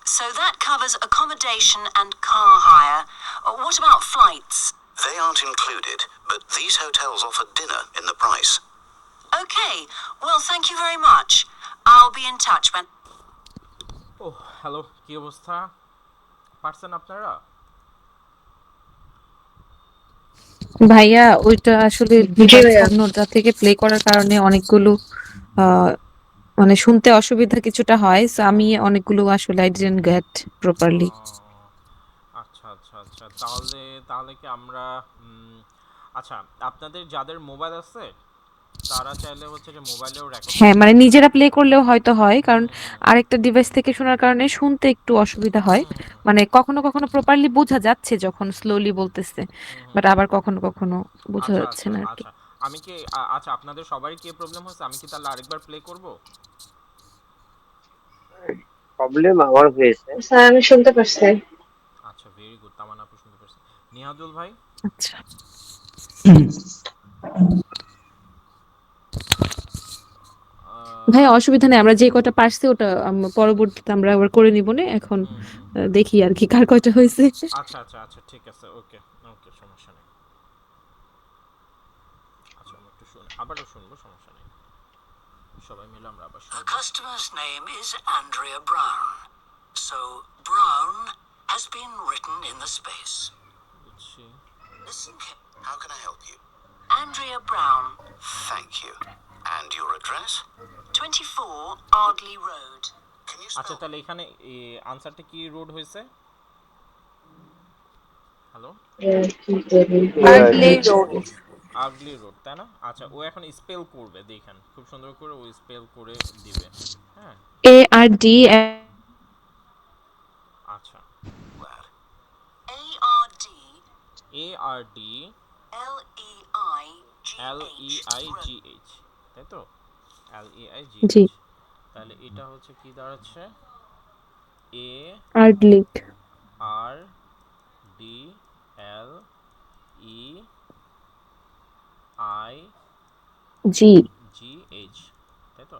So that covers accommodation and car hire. What about flights? They aren't included, but these hotels offer dinner in the price. Okay, well, thank you very much. I'll be in touch when... hello, কি অবস্থা? পারছেন আপনারা? ভাইয়া ওইটা আসলে জি device ভাইয়া। অন্যটা থেকে প্লে করার কারণে অনেকগুলো আহ, মানে শুনতে অসুবিধা কিছুটা হয়, সো আমি অনেকগুলো আসলে আই ডিডন্ট গেট প্রপারলি। আচ্ছা আচ্ছা আচ্ছা, তাহলে তাহলে কি আমরা আচ্ছা, আপনাদের যাদের মোবাইল আছে তারা চাইলে হচ্ছে যে মোবাইলেও রেকর্ড হ্যাঁ, করতে মানে পারবে। নিজেরা প্লে করলেও হয়তো হয়, কারণ আরেকটা ডিভাইস থেকে শোনার কারণে শুনতে একটু অসুবিধা হয়। মানে কখনো কখনো প্রপারলি বোঝা যাচ্ছে যখন স্লোলি বলতেছে, বাট আবার কখনো কখনো বোঝা আচ্ছা যাচ্ছে আচ্ছা না আর কি। আচ্ছা, আমি কি আচ্ছা, আপনাদের সবারই কি প্রবলেম হয়েছে? আমি কি তাহলে আরেকবার প্লে করব? প্রবলেম আমার হয়েছে। স্যার আমি শুনতে পারছি। আচ্ছা, ভেরি গুড, তামান্না আপু শুনতে পারছি। নিহাদুল ভাই? আচ্ছা ভাই, অসুবিধা নেই, আমরা যে কয়টা পারছি ওটা পরবর্তীতে আমরা আবার করে নিব না এখন। দেখি আর কি কার কয়টা হয়েছে। আচ্ছা আচ্ছা আচ্ছা, ঠিক আছে, ওকে ওকে, সমস্যা নেই। আচ্ছা, আমি একটু শুনে আবারও শুনবো, সমস্যা নেই, সবাই মিলে আমরা আবার The শুনবো। customer's name is Andrea Brown, so Brown has been written in the space. বুঝছি। Listen How can I help you? Andrea Brown, Thank you. And your address? 24 Ardley Road. Can you আচ্ছা, spell? তাহলে এখানে আনসারটা কি road হয়েছে? Hello? Early road. Ugly road, তাই না? আচ্ছা, ও এখন স্পেল করবে, দেখেন খুব সুন্দর করে ও স্পেল করে দিবে। হ্যাঁ, ARD। আচ্ছা, Where? ARD ARD LEIGH LEIGH, তাই তো? জি, LEIGH, তাহলে এটা হচ্ছে কি দাঁড়াচ্ছে? A আর্ডলিক। R D L E I G G H, তাই তো?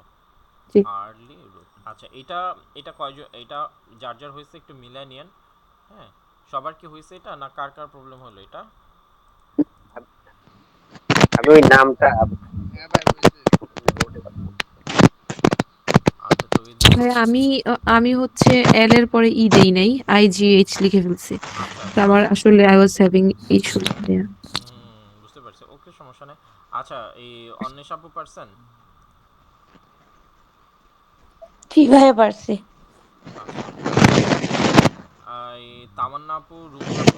জি। Early road. আচ্ছা, এটা এটা কয়জন, এটা যার যার হয়েছে একটু মিলাই নিয়েন। হ্যাঁ, সবার কি হয়েছে এটা, না কার কার প্রবলেম হলো এটা? আমি ওই নামটা আচ্ছা, তৌহিদ ভাই? ভাই আমি হচ্ছে এল এর পরে ই দেই নাই, IGH লিখে ফেলছি। আচ্ছা তো আচ্ছা আমার আচ্ছা, আসলে আই ওয়াজ হ্যাভিং ইস্যু দেয়ার। বুঝতে পারছি, ওকে, সমস্যা নেই। আচ্ছা, এই অন্বেষ আপু পারছেন? কিভাবে পারছি? আচ্ছা, এই তামান্না আপু, রুবি আপু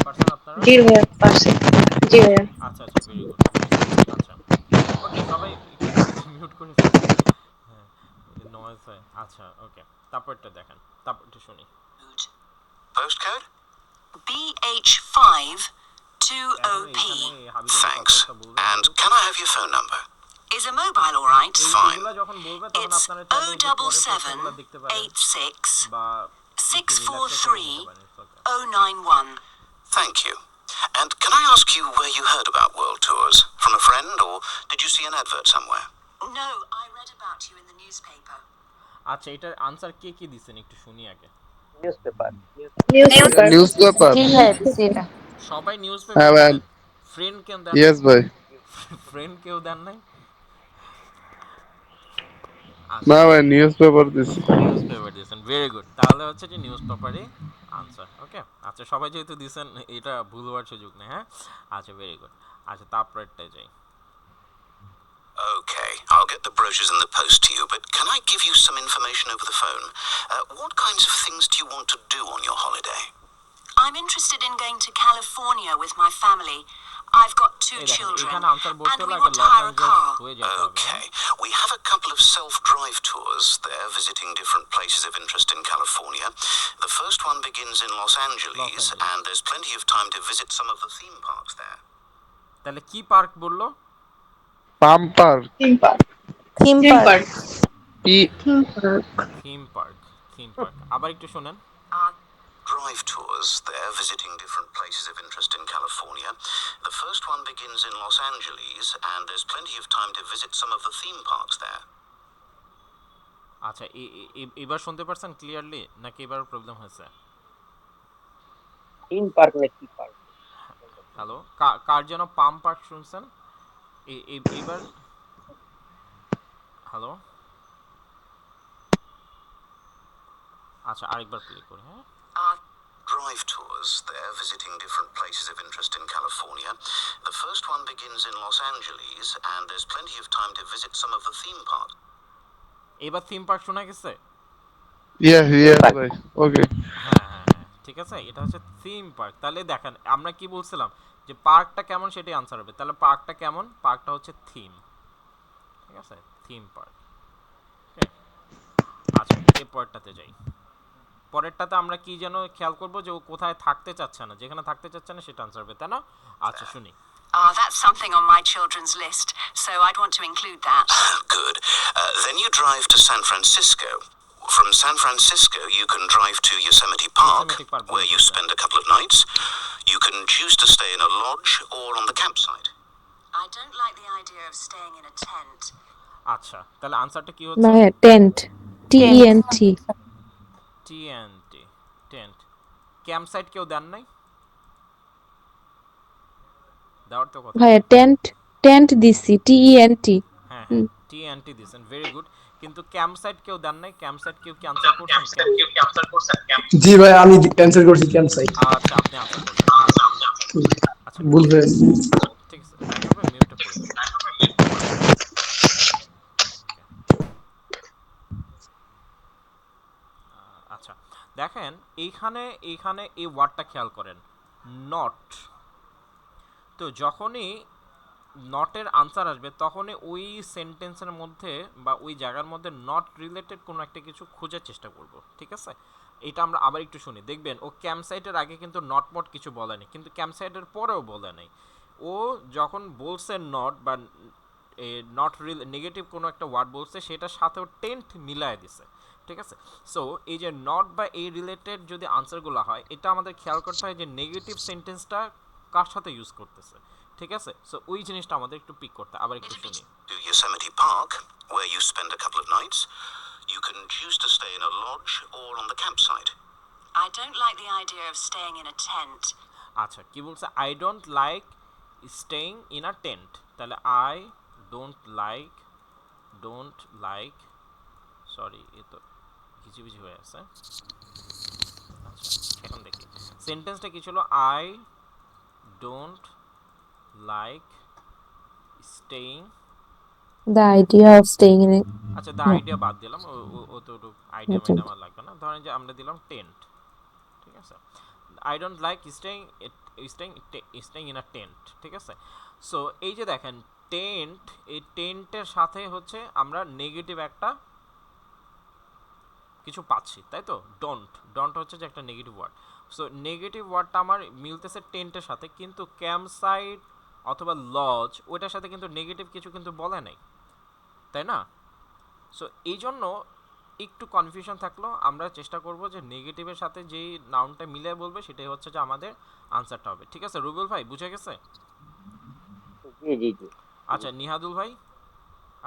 পারছেন আপনারা? জি ভাইয়া পারছি। জি ভাইয়া। আচ্ছা আচ্ছা, ভেরি গুড। আচ্ছা, ওকে, সবাই একটু মিউট করে ফেলেন। হ্যাঁ, নয়েজ হয়। আচ্ছা, ওকে, তারপরটা দেখেন, তারপরটা শুনি। Postcode? BH5 এখন 2OP. এইখানে হাবিজাবি Thanks. কথাবার্তা বলবে And বলুক। can I have your phone number? Is a mobile all right? Fine. এগুলা যখন বলবে তখন It's আপনারা চাইলে এই যে পরের প্রশ্নগুলো দেখতে পারেন 07786 বা একটু রিল্যাক্সে করে নিতে 643 পারেন। It's okay. 091. Thank you. And can I ask you where you heard about World Tours? From a friend, or did you see an advert somewhere? No, I read about you in the newspaper. আচ্ছা, এটার answer কে কি দিছেন একটু শুনি আগে। Newspaper. Newspaper. Newspaper. জি ভাই দিছি এটা। সবাই নিউজ হ্যাঁ পেপার ভাই, দিছেন? ফ্রেন্ড কেউ দেন নাই? ইয়েস ভাই। ফ্রেন্ড কেউ দেন নাই? না আচ্ছা, ভাই, নিউজ পেপার দিছি। নিউজ পেপার দিয়েছেন, ভেরি গুড। তাহলে হচ্ছে যে নিউজ পেপারই আনসার, ওকে। আচ্ছা, সবাই যেহেতু দিয়েছেন, এটা ভুল হওয়ার সুযোগ নেই। হ্যাঁ, আচ্ছা, ভেরি গুড। আচ্ছা, তারপরেরটাই যাই। Okay, I'll get the brochures in the post to you, but can I give you some information over the phone? What kinds of things do you want to do on your holiday? I'm interested in going to California with my family. I've got two এই দেখেন, children এখানে answer বলতে and হলো we আগে want to Los hire a Angeles car. হয়ে যেতে হবে। Okay, we have a couple of self-drive tours there visiting different places of interest in California. The first one begins in Los Angeles, and there's plenty of time to visit some of the theme parks there. তাহলে কি park বললো? Pumper. Theme park. Theme theme park. Park. P. Theme park. Theme park, theme park, আবার একটু শোনেন। Drive tours there visiting different places of interest in California. The first one begins in Los Angeles, and there's plenty of time to visit some of the theme parks there. আচ্ছা, এবার শুনতে পারছেন clearly, নাকি এবার problem হয়েছে? Theme park না কি park? Hello, কার যেন পাম পার্ক শুনছেন এবার? হ্যালো, আচ্ছা, আরেকবার প্লে করি। হ্যাঁ, drive tours there, visiting different places of interest in California. The first one begins in Los Angeles, and there's plenty of time to visit some of the theme parks. এবার theme park শোনা গেছে? ভাই ওকে। হ্যাঁ হ্যাঁ হ্যাঁ ঠিক আছে, এটা হচ্ছে থিম পার্ক। তাহলে দেখেন আমরা কি বলছিলাম যে পার্কটা কেমন সেটাই আনসার হবে। তাহলে পার্কটা কেমন? পার্কটা হচ্ছে থিম, ঠিক আছে, থিম পার্ক। আচ্ছা এই পরেরটাতে যাই। পরেরটাতে আমরা কি যেন খেয়াল করব যে ও কোথায় থাকতে চাচ্ছে না, যেখানে থাকতে চাচ্ছে না সেটা আনসার হবে, তাই না? আচ্ছা শুনি। That's something on my children's list, so I'd want to include that. Good. Then you drive to San Francisco. From San Francisco, you can drive to Yosemite Park, where you spend a couple of nights. You can choose to stay in a lodge or on the campsite. I don't like the idea of staying in a tent. আচ্ছা তাহলে আনসারটা কি হচ্ছে? ভাইয়া tent, tent. TNT, tent. Campsite কেউ দেন নাই? দেওয়ার তো কথা। ভাইয়া টেন্ট দিছি, টেন্ট। হ্যাঁ হ্যাঁ টিএনটি দিছেন, ভেরি গুড। কিন্তু ক্যাম্পসাইট কেউ দেন নাই? ক্যাম্পসাইট কেউ কি আনসার করছেন? জি ভাই আমি অ্যানসার করছি ক্যাম্পসাইট। আচ্ছা আপনি আনসার করছেন। আচ্ছা ভুল হয়েছে। ঠিক আছে, নাইট্রো ভাই মিউটে পড়ে যান। আচ্ছা দেখেন এইখানে এই ওয়ার্ডটা খেয়াল করেন, নট। তো যখনই নটের আনসার আসবে তখনই ওই সেন্টেন্সের মধ্যে বা ওই জায়গার মধ্যে নট রিলেটেড কোনো একটা কিছু খোঁজার চেষ্টা করব, ঠিক আছে? এটা আমরা আবার একটু শুনি, দেখবেন ও ক্যাম্পসাইটের আগে কিন্তু নট মট কিছু বলেনি, কিন্তু ক্যাম্পসাইটের পরেও বলে নাই। ও যখন বলছে নট বা নট নেগেটিভ কোনো একটা ওয়ার্ড বলছে সেটার সাথেও টেন্ট মিলায় দিছে, ঠিক আছে? সো এই যে নট বা এই রিলেটেড যদি আনসারগুলো হয় এটা আমাদের খেয়াল করতে হয় যে নেগেটিভ সেন্টেন্সটা কার সাথে ইউজ করতেছে, ঠিক আছে? সো ওই জিনিসটা আমাদের একটু পিক করতে, আবার একটু শুনি। To Yosemite Park, where you spend a couple of nights. You can choose to stay in a lodge or on the campsite. I don't like the idea of staying in a tent. আচ্ছা কি বলছে? I don't like staying in a tent. তাহলে I don't like sorry এ তো হিজিবিজি হয়ে আছে। আচ্ছা এখন দেখি সেন্টেন্সটা কি ছিল? I don't like staying, The idea of staying in it. আচ্ছা দা আইডিয়া বাদ দিলাম, ও তো আইডিয়া মাইডিয়া আমার লাগবে না। ধরেন যে আমরা দিলাম টেন্ট, ঠিক আছে? I don't like staying in a tent, ঠিক আছে? সো এই যে দেখেন টেন্ট, এই টেন্টের সাথে হচ্ছে আমরা নেগেটিভ একটা কিছু পাচ্ছি, তাই তো? ডন্ট হচ্ছে যে একটা নেগেটিভ ওয়ার্ড। সো নেগেটিভ ওয়ার্ডটা আমার মিলতেছে টেন্টের সাথে, কিন্তু ক্যাম্পসাইট অথবা লজ ওইটার সাথে কিন্তু নেগেটিভ কিছু কিন্তু বলে নাই, তাই না? সো এই জন্য একটু কনফিউশন থাকলো, আমরা চেষ্টা করব যে নেগেটিভের সাথে যেই নাউনটা মিলিয়ে বলবে সেটাই হচ্ছে যে আমাদের আনসারটা হবে, ঠিক আছে? রুবেল ভাই বুঝে গেছে? জি জি জি। আচ্ছা নিহাদুল ভাই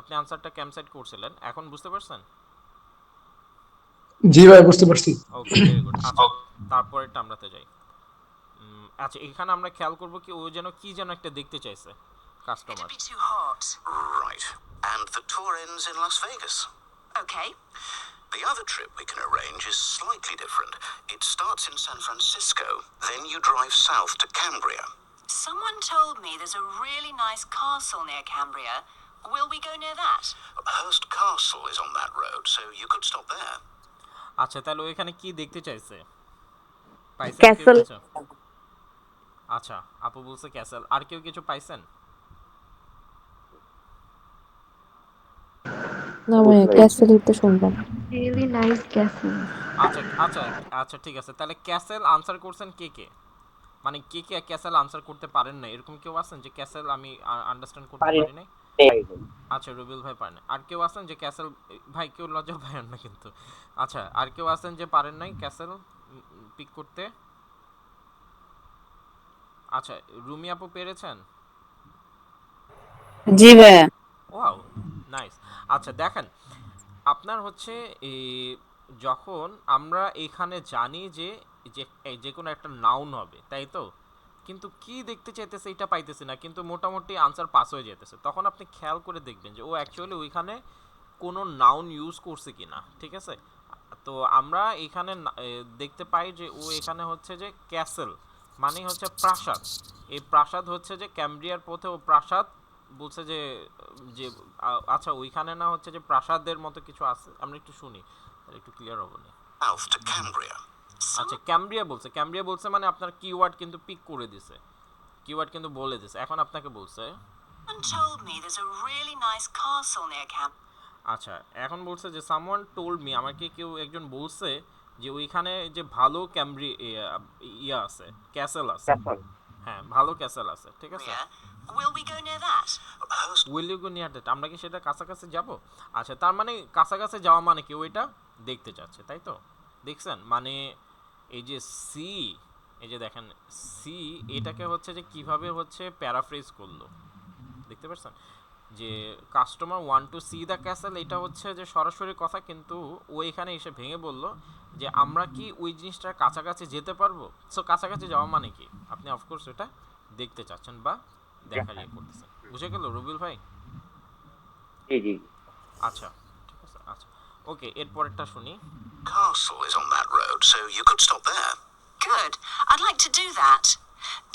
আপনি আনসারটা ক্যাম্পসাইট করছিলেন, এখন বুঝতে পারছেন? জি ভাই বুঝতে পারছি। Okay very good. আচ্ছা তারপরেরটা আমরাতে যাই। আচ্ছা এখানে আমরা খেয়াল করব কি ও যেন কি যেন একটা দেখতে চাইছে customer. It'd be too hot. Right. And the tour ends in Las Vegas. Okay. The other trip we can arrange is slightly different. It starts in San Francisco, then you drive south to Cambria. Someone told me there's a really nice castle near Cambria. Will we go near that? Hearst Castle is on that road, so you could stop there. আচ্ছা তাহলে ওইখানে কি দেখতে চাইছে? পাইছেন castle. কিছু? আচ্ছা আপু বলছে ক্যাসেল, আর কেউ কিছু পাইছেন? না ভাইয়া ক্যাসেলই তো শুনলাম। Really nice castle. আচ্ছা আচ্ছা আচ্ছা ঠিক আছে, তাহলে ক্যাসেল আনসার করছেন কে কে? মানে কে কে ক্যাসেল আনসার করতে পারেন না এরকম কেউ আছেন যে ক্যাসেল আমি আন্ডারস্ট্যান্ড করতে পারি নাই? আচ্ছা রুবেল ভাই পারেন। আর কেউ আছেন যে ক্যাসেল, ভাই কেউ লজ্জা পাবেন না কিন্তু। আচ্ছা আর কেউ আছেন যে পারেন নাই ক্যাসেল পিক করতে? আচ্ছা রুমি আপু পেরেছেন? জি ভাইয়া। Wow nice. আচ্ছা দেখেন আপনার হচ্ছে যখন আমরা এখানে জানি যে যে কোনো একটা নাউন হবে, তাই তো? কিন্তু কি দেখতে চাইতেছে এটা পাইতেছি না, কিন্তু মোটামুটি আনসার পাস হয়ে যেতেছে, তখন আপনি খেয়াল করে দেখবেন যে ও অ্যাকচুয়ালি ওইখানে কোনো নাউন ইউজ করছে কিনা, ঠিক আছে? তো আমরা এখানে দেখতে পাই যে ও এখানে হচ্ছে যে ক্যাসেল মানে হচ্ছে প্রাসাদ। এই প্রাসাদ হচ্ছে যে ক্যামব্রিয়ার পথে ও প্রাসাদ বলছে যে যে আচ্ছা ওইখানে না হচ্ছে যে প্রাসাদের মতো কিছু আছে, আমরা একটু শুনি তাহলে একটু ক্লিয়ার হবে না। South to Cambria. আচ্ছা ক্যামব্রিয়া বলছে মানে আপনার কিওয়ার্ড কিন্তু পিক করে দিছে, কিওয়ার্ড কিন্তু বলে দিছে। এখন আপনাকে বলছে Someone told me there's a really nice castle near Camp. আচ্ছা এখন বলছে যে সামওয়ান টোল্ড মি, আমাকে কেউ একজন বলছে যে ওইখানে যে ভালো ইয়া আছে, ক্যাসেল আছে। হ্যাঁ ভালো ক্যাসেল আছে, ঠিক আছে। Will we go near that? Will you go near that, আমরা কি সেটা কাছাকাছি যাব? আচ্ছা তার মানে কাছাকাছি যাওয়া মানে কেউ এটা দেখতে চাচ্ছে, তাই তো? দেখছেন মানে এই যে সি, এই যে দেখেন সি, এটাকে হচ্ছে যে কিভাবে হচ্ছে প্যারাফ্রেজ করলো, দেখতে পাচ্ছেন যে customer want to see the castle, এটা হচ্ছে যে সরাসরি কথা, কিন্তু ও এখানে এসে ভেঙে বলল যে আমরা কি ওই জিনিসটার কাছাকাছি যেতে পারবো। সো কাছাকাছি যাওয়া মানে কি আপনি অফকোর্স এটা দেখতে চাচ্ছেন বা দেখার ইয়ে করতেছেন, বুঝে গেল রুবেল ভাই? জি জি আচ্ছা ঠিক আছে, আচ্ছা ওকে এরপরেরটা শুনি। Castle is on that road, so you could stop there. Good. I'd like to do that.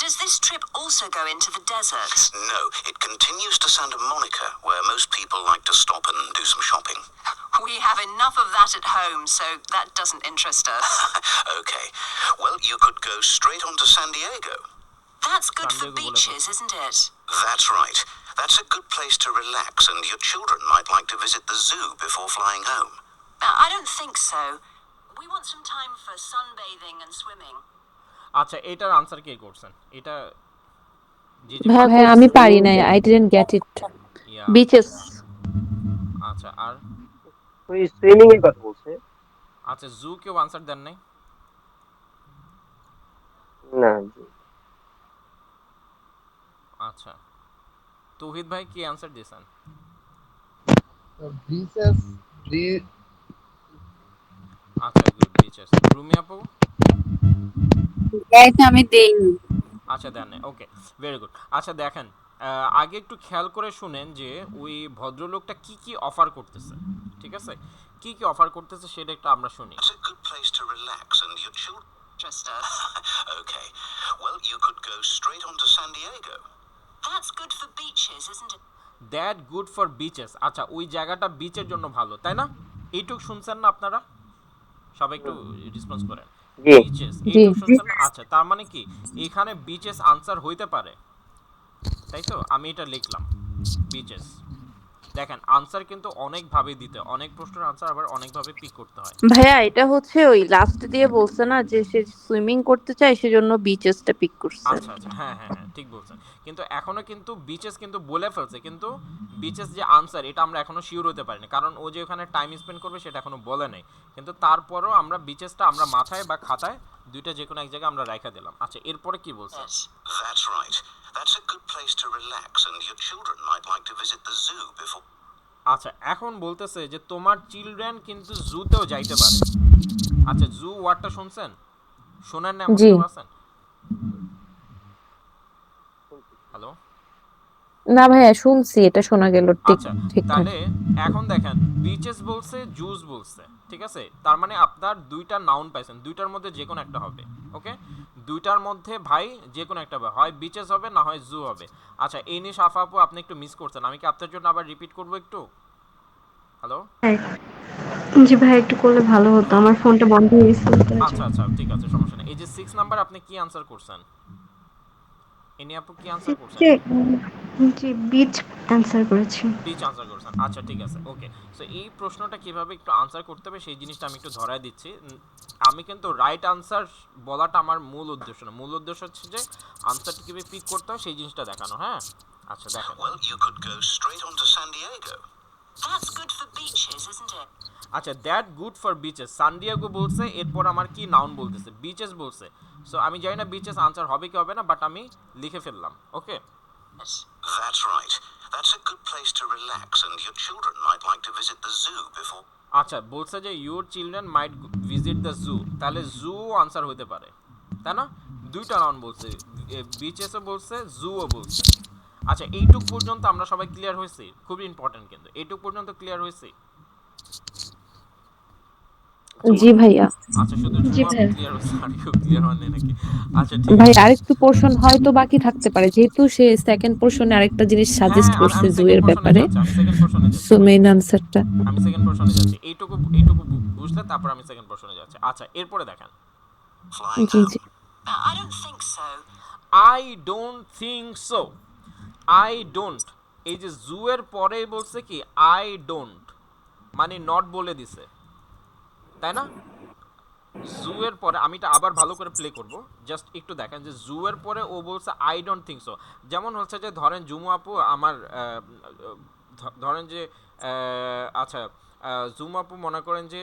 Does this trip also go into the desert? No, it continues to Santa Monica, where most people like to stop and do some shopping. We have enough of that at home, so that doesn't interest us. Okay. Well, you could go straight on to San Diego. That's good for San Diego beaches, isn't it? That's right. That's a good place to relax, and your children might like to visit the zoo before flying home. I don't think so. We want some time for sunbathing and swimming. আচ্ছা এটার answer কে করছেন? এটা জি জি ভাই আমি পারি নাই, I didn't get it. Yeah bitches. আচ্ছা আর ওই সুইমিং এর কথা বলছে। আচ্ছা জু কেউ আনসার দেন নাই? না জি আচ্ছা তৌহিদ ভাই কি আনসার দিয়েছেন? বিচেস আচ্ছা গুড বিচেস। রুমি আপু? এটা আমি দেইনি। আচ্ছা দেন নাই, ওকে ভেরি গুড। আচ্ছা দেখেন আগে একটু খেয়াল করে শুনেন যে ওই ভদ্রলোকটা কি কি অফার করতেছে, ঠিক আছে? কি কি অফার করতেছে সেটা একটু আমরা শুনি। It's a good place to relax, and your children. Interest us. Okay. Well, you could go straight on to San Diego. That's good for beaches, isn't it? That good for bitches, আচ্ছা ওই জায়গাটা বিচের জন্য ভালো, তাই না? এইটুক শুনছেন না আপনারা? সবাই একটু রেসপন্স করেন। জি বিচেস এইটুক শুনছেন না? আচ্ছা তার মানে কি এখানে বিচেস আনসার হইতে পারে, তাই তো? আমি এটা লিখলাম বিচেস। দেখেন আনসার কিন্তু অনেক ভাবে দিতে, অনেক প্রশ্নের আনসার আবার অনেক ভাবে পিক করতে হয়। ভাইয়া এটা হচ্ছে ওই লাস্ট দিয়ে বলছে না যে সে সুইমিং করতে চায় সেজন্য বিচেসটা পিক করছে। আচ্ছা আচ্ছা হ্যাঁ হ্যাঁ হ্যাঁ ঠিক বলছেন, কিন্তু এখনো কিন্তু বিচেস কিন্তু বলে ফেলছে, কিন্তু বিচেস যে আনসার এটা আমরা এখনো শিওর হতে পারিনি, কারণ ও যে ওখানে টাইম স্পেন্ড করবে সেটা এখনো বলে নাই। কিন্তু তারপরও আমরা বিচেসটা আমরা মাথায় বা খাতায় দুইটা যে কোনো এক জায়গায় আমরা রাখা দিলাম। আচ্ছা এরপরে কি বলছে? That's right. That's a good place to relax, and your children might like to visit the zoo before. আচ্ছা এখন বলতেছে যে তোমার চিলড্রেন কিন্তু জুতেও যাইতে পারে। আচ্ছা জু ওয়ার্ডটা শুনছেন? শোনেন না এমন জি। কেউ আছেন? হ্যালো না ভাইয়া শুনছি, এটা শোনা গেল ঠিক আচ্ছা ঠিকঠাক। তাহলে এখন দেখেন বিচেস বলছে জুস বলছে, ঠিক আছে? তার মানে আপনার দুইটা নাউন পাইছেন, দুইটার মধ্যে যে কোনো একটা হবে। ওকে দুইটার মধ্যে ভাই যে কোনো একটা হবে, হয় বিচেস হবে না হয় জু হবে। আচ্ছা এই নিয়ে সাফা আপু আপনি একটু মিস করছেন, আমি কি আপনার জন্য আবার রিপিট করব একটু? হ্যালো জি ভাই একটু করলে ভালো হতো, আমার ফোনটা বন্ধ হয়ে গেছিল তো। আচ্ছা আচ্ছা ঠিক আছে সমস্যা নেই। এই যে 6 নাম্বার আপনি কি আনসার করছেন? এনি আপু কি আনসার করছেন? জি বিচ অ্যান্সার করেছি। বিচ আনসার করছেন, আচ্ছা ঠিক আছে ওকে। সো এই প্রশ্নটা কিভাবে একটু আনসার করতে হবে সেই জিনিসটা আমি একটু ধরায় দিচ্ছি। আমি কিন্তু রাইট আনসার বলাটা আমার মূল উদ্দেশ্য না, মূল উদ্দেশ্য হচ্ছে যে আনসারটা কিভাবে পিক করতে হয় সেই জিনিসটা দেখানো। হ্যাঁ আচ্ছা দেখেন Well, you could go straight on to San Diego. That's good for beaches, isn't it? আচ্ছা that good for beaches, San Diego বলছে, এরপর আমার কি নাউন বলতেছে, বিচেস বলছে। সো আমি জানি না বিচেস আনসার হবে কি হবে না, বাট আমি লিখে ফেললাম। ওকে That's right. That's a good place to relax, and your children might like to visit the zoo before. আচ্ছা বলছে যে your children might visit the zoo, তাহলে জু আনসার হতে পারে, তাই না? দুইটা নাউন বলছে, বিচেসও বলছে জুও বলছে। আচ্ছা এইটুক পর্যন্ত আমরা সবাই ক্লিয়ার হয়েছি? খুবই ইম্পর্টেন্ট কিন্তু এইটুক পর্যন্ত ক্লিয়ার হয়েছি? জি ভাইয়া। আচ্ছা শুধু জি ঝুমা আপু ভাইয়া। ক্লিয়ার হচ্ছে আর কেউ ক্লিয়ার হননি নাকি? আচ্ছা ঠিক ভাই আছে। আরেকটু পোরশন হয়তো বাকি থাকতে পারে। যেহেতু সে সেকেন্ড পোরশনে আরেকটা জিনিস হ্যাঁ সাজেস্ট হ্যাঁ আমি করছে আমি সেকেন্ড জুয়ের পোরশনে ব্যাপারে। যাচ্ছি, আমি সেকেন্ড পোরশনে যাচ্ছি সো ওয়েট। মেইন আনসারটা আমি সেকেন্ড পোরশনে যাচ্ছি, এইটুকু বুঝলে তারপর আমি সেকেন্ড পোরশনে যাচ্ছি। আচ্ছা এরপরে দেখেন, Flying G, home. G. I don't think so. I don't think so. I don't, এই যে জুয়ের পরেই বলছে কি আই ডোন্ট, মানে নট বলে দিছে, তাই না? জুয়ের পরে আমি এটা আবার ভালো করে প্লে করব, জাস্ট একটু দেখেন যে জুয়ের পরে ও বলছে আই ডোন্ট থিঙ্ক সো। যেমন হচ্ছে যে ধরেন জুমু আপু আমার ধরেন যে আচ্ছা জুমু আপু মনে করেন যে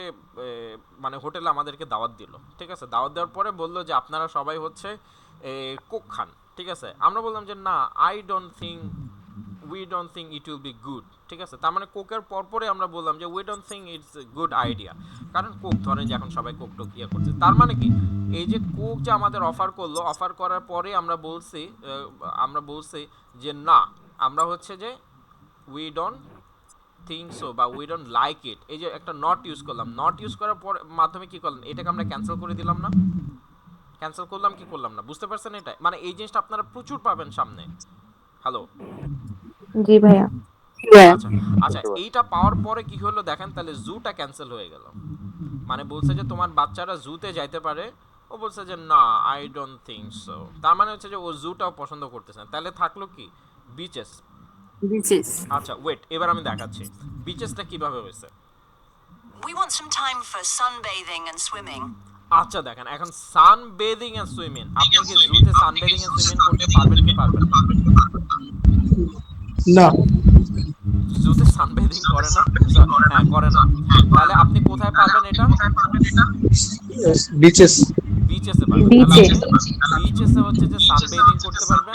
মানে হোটেলে আমাদেরকে দাওয়াত দিল, ঠিক আছে? দাওয়াত দেওয়ার পরে বললো যে আপনারা সবাই হচ্ছে কোক খান, ঠিক আছে? আমরা বললাম যে না, I don't think, we don't think it will be good, ঠিক আছে? তার মানে কোকের পরপরে আমরা বললাম যে we don't think it's a good idea, কারণ কোক ধরেন যে এখন সবাই কোক টোক ইয়ে করছে। তার মানে কি, এই যে কোক যে আমাদের অফার করলো, অফার করার পরে আমরা বলছি যে না, আমরা হচ্ছে যে উই ডোন্ট থিঙ্ক সো বা উই ডোন্ট লাইক ইট, এই যে একটা নট ইউজ করলাম, নট ইউজ করার পর মাধ্যমে কি করলাম, এটাকে আমরা ক্যান্সেল করে দিলাম না? ক্যান্সেল করলাম কি করলাম না, বুঝতে পারছেন? এটা মানে এই জিনিসটা আপনারা প্রচুর পাবেন সামনে। হ্যালো? জি ভাইয়া। আচ্ছা আচ্ছা, এইটা পাওয়ার পরে কি হলো দেখেন, তাহলে জুটা ক্যান্সেল হয়ে গেল। মানে বলছে যে তোমার বাচ্চারা জুতে যাইতে পারে, ও বলছে যে না আই ডোন্ট থিঙ্ক সো। তার মানে হচ্ছে যে ও জুটাও পছন্দ করতেছে না। তাহলে থাকলো কি, বিচেস। বিচেস। আচ্ছা ওয়েট, এবার আমি দেখাচ্ছি বিচেসটা কিভাবে হয়েছে। We want some time for sunbathing and swimming. আচ্ছা দেখেন, এখন সান বেদিং এন্ড সুইমিং, আপনি কি জুতে সান বেদিং এন্ড সুইমিং করতে পারবেন কি পারবেন না? না। জুতে সানবেদিং করে না? হ্যাঁ করে না। তাহলে আপনি কোথায় পারবেন এটা? বিচেস। বিচেসে পারবেন। তাহলে বিচে। আপনি বিচেসে হচ্ছে যে সানবেদিং করতে পারবেন।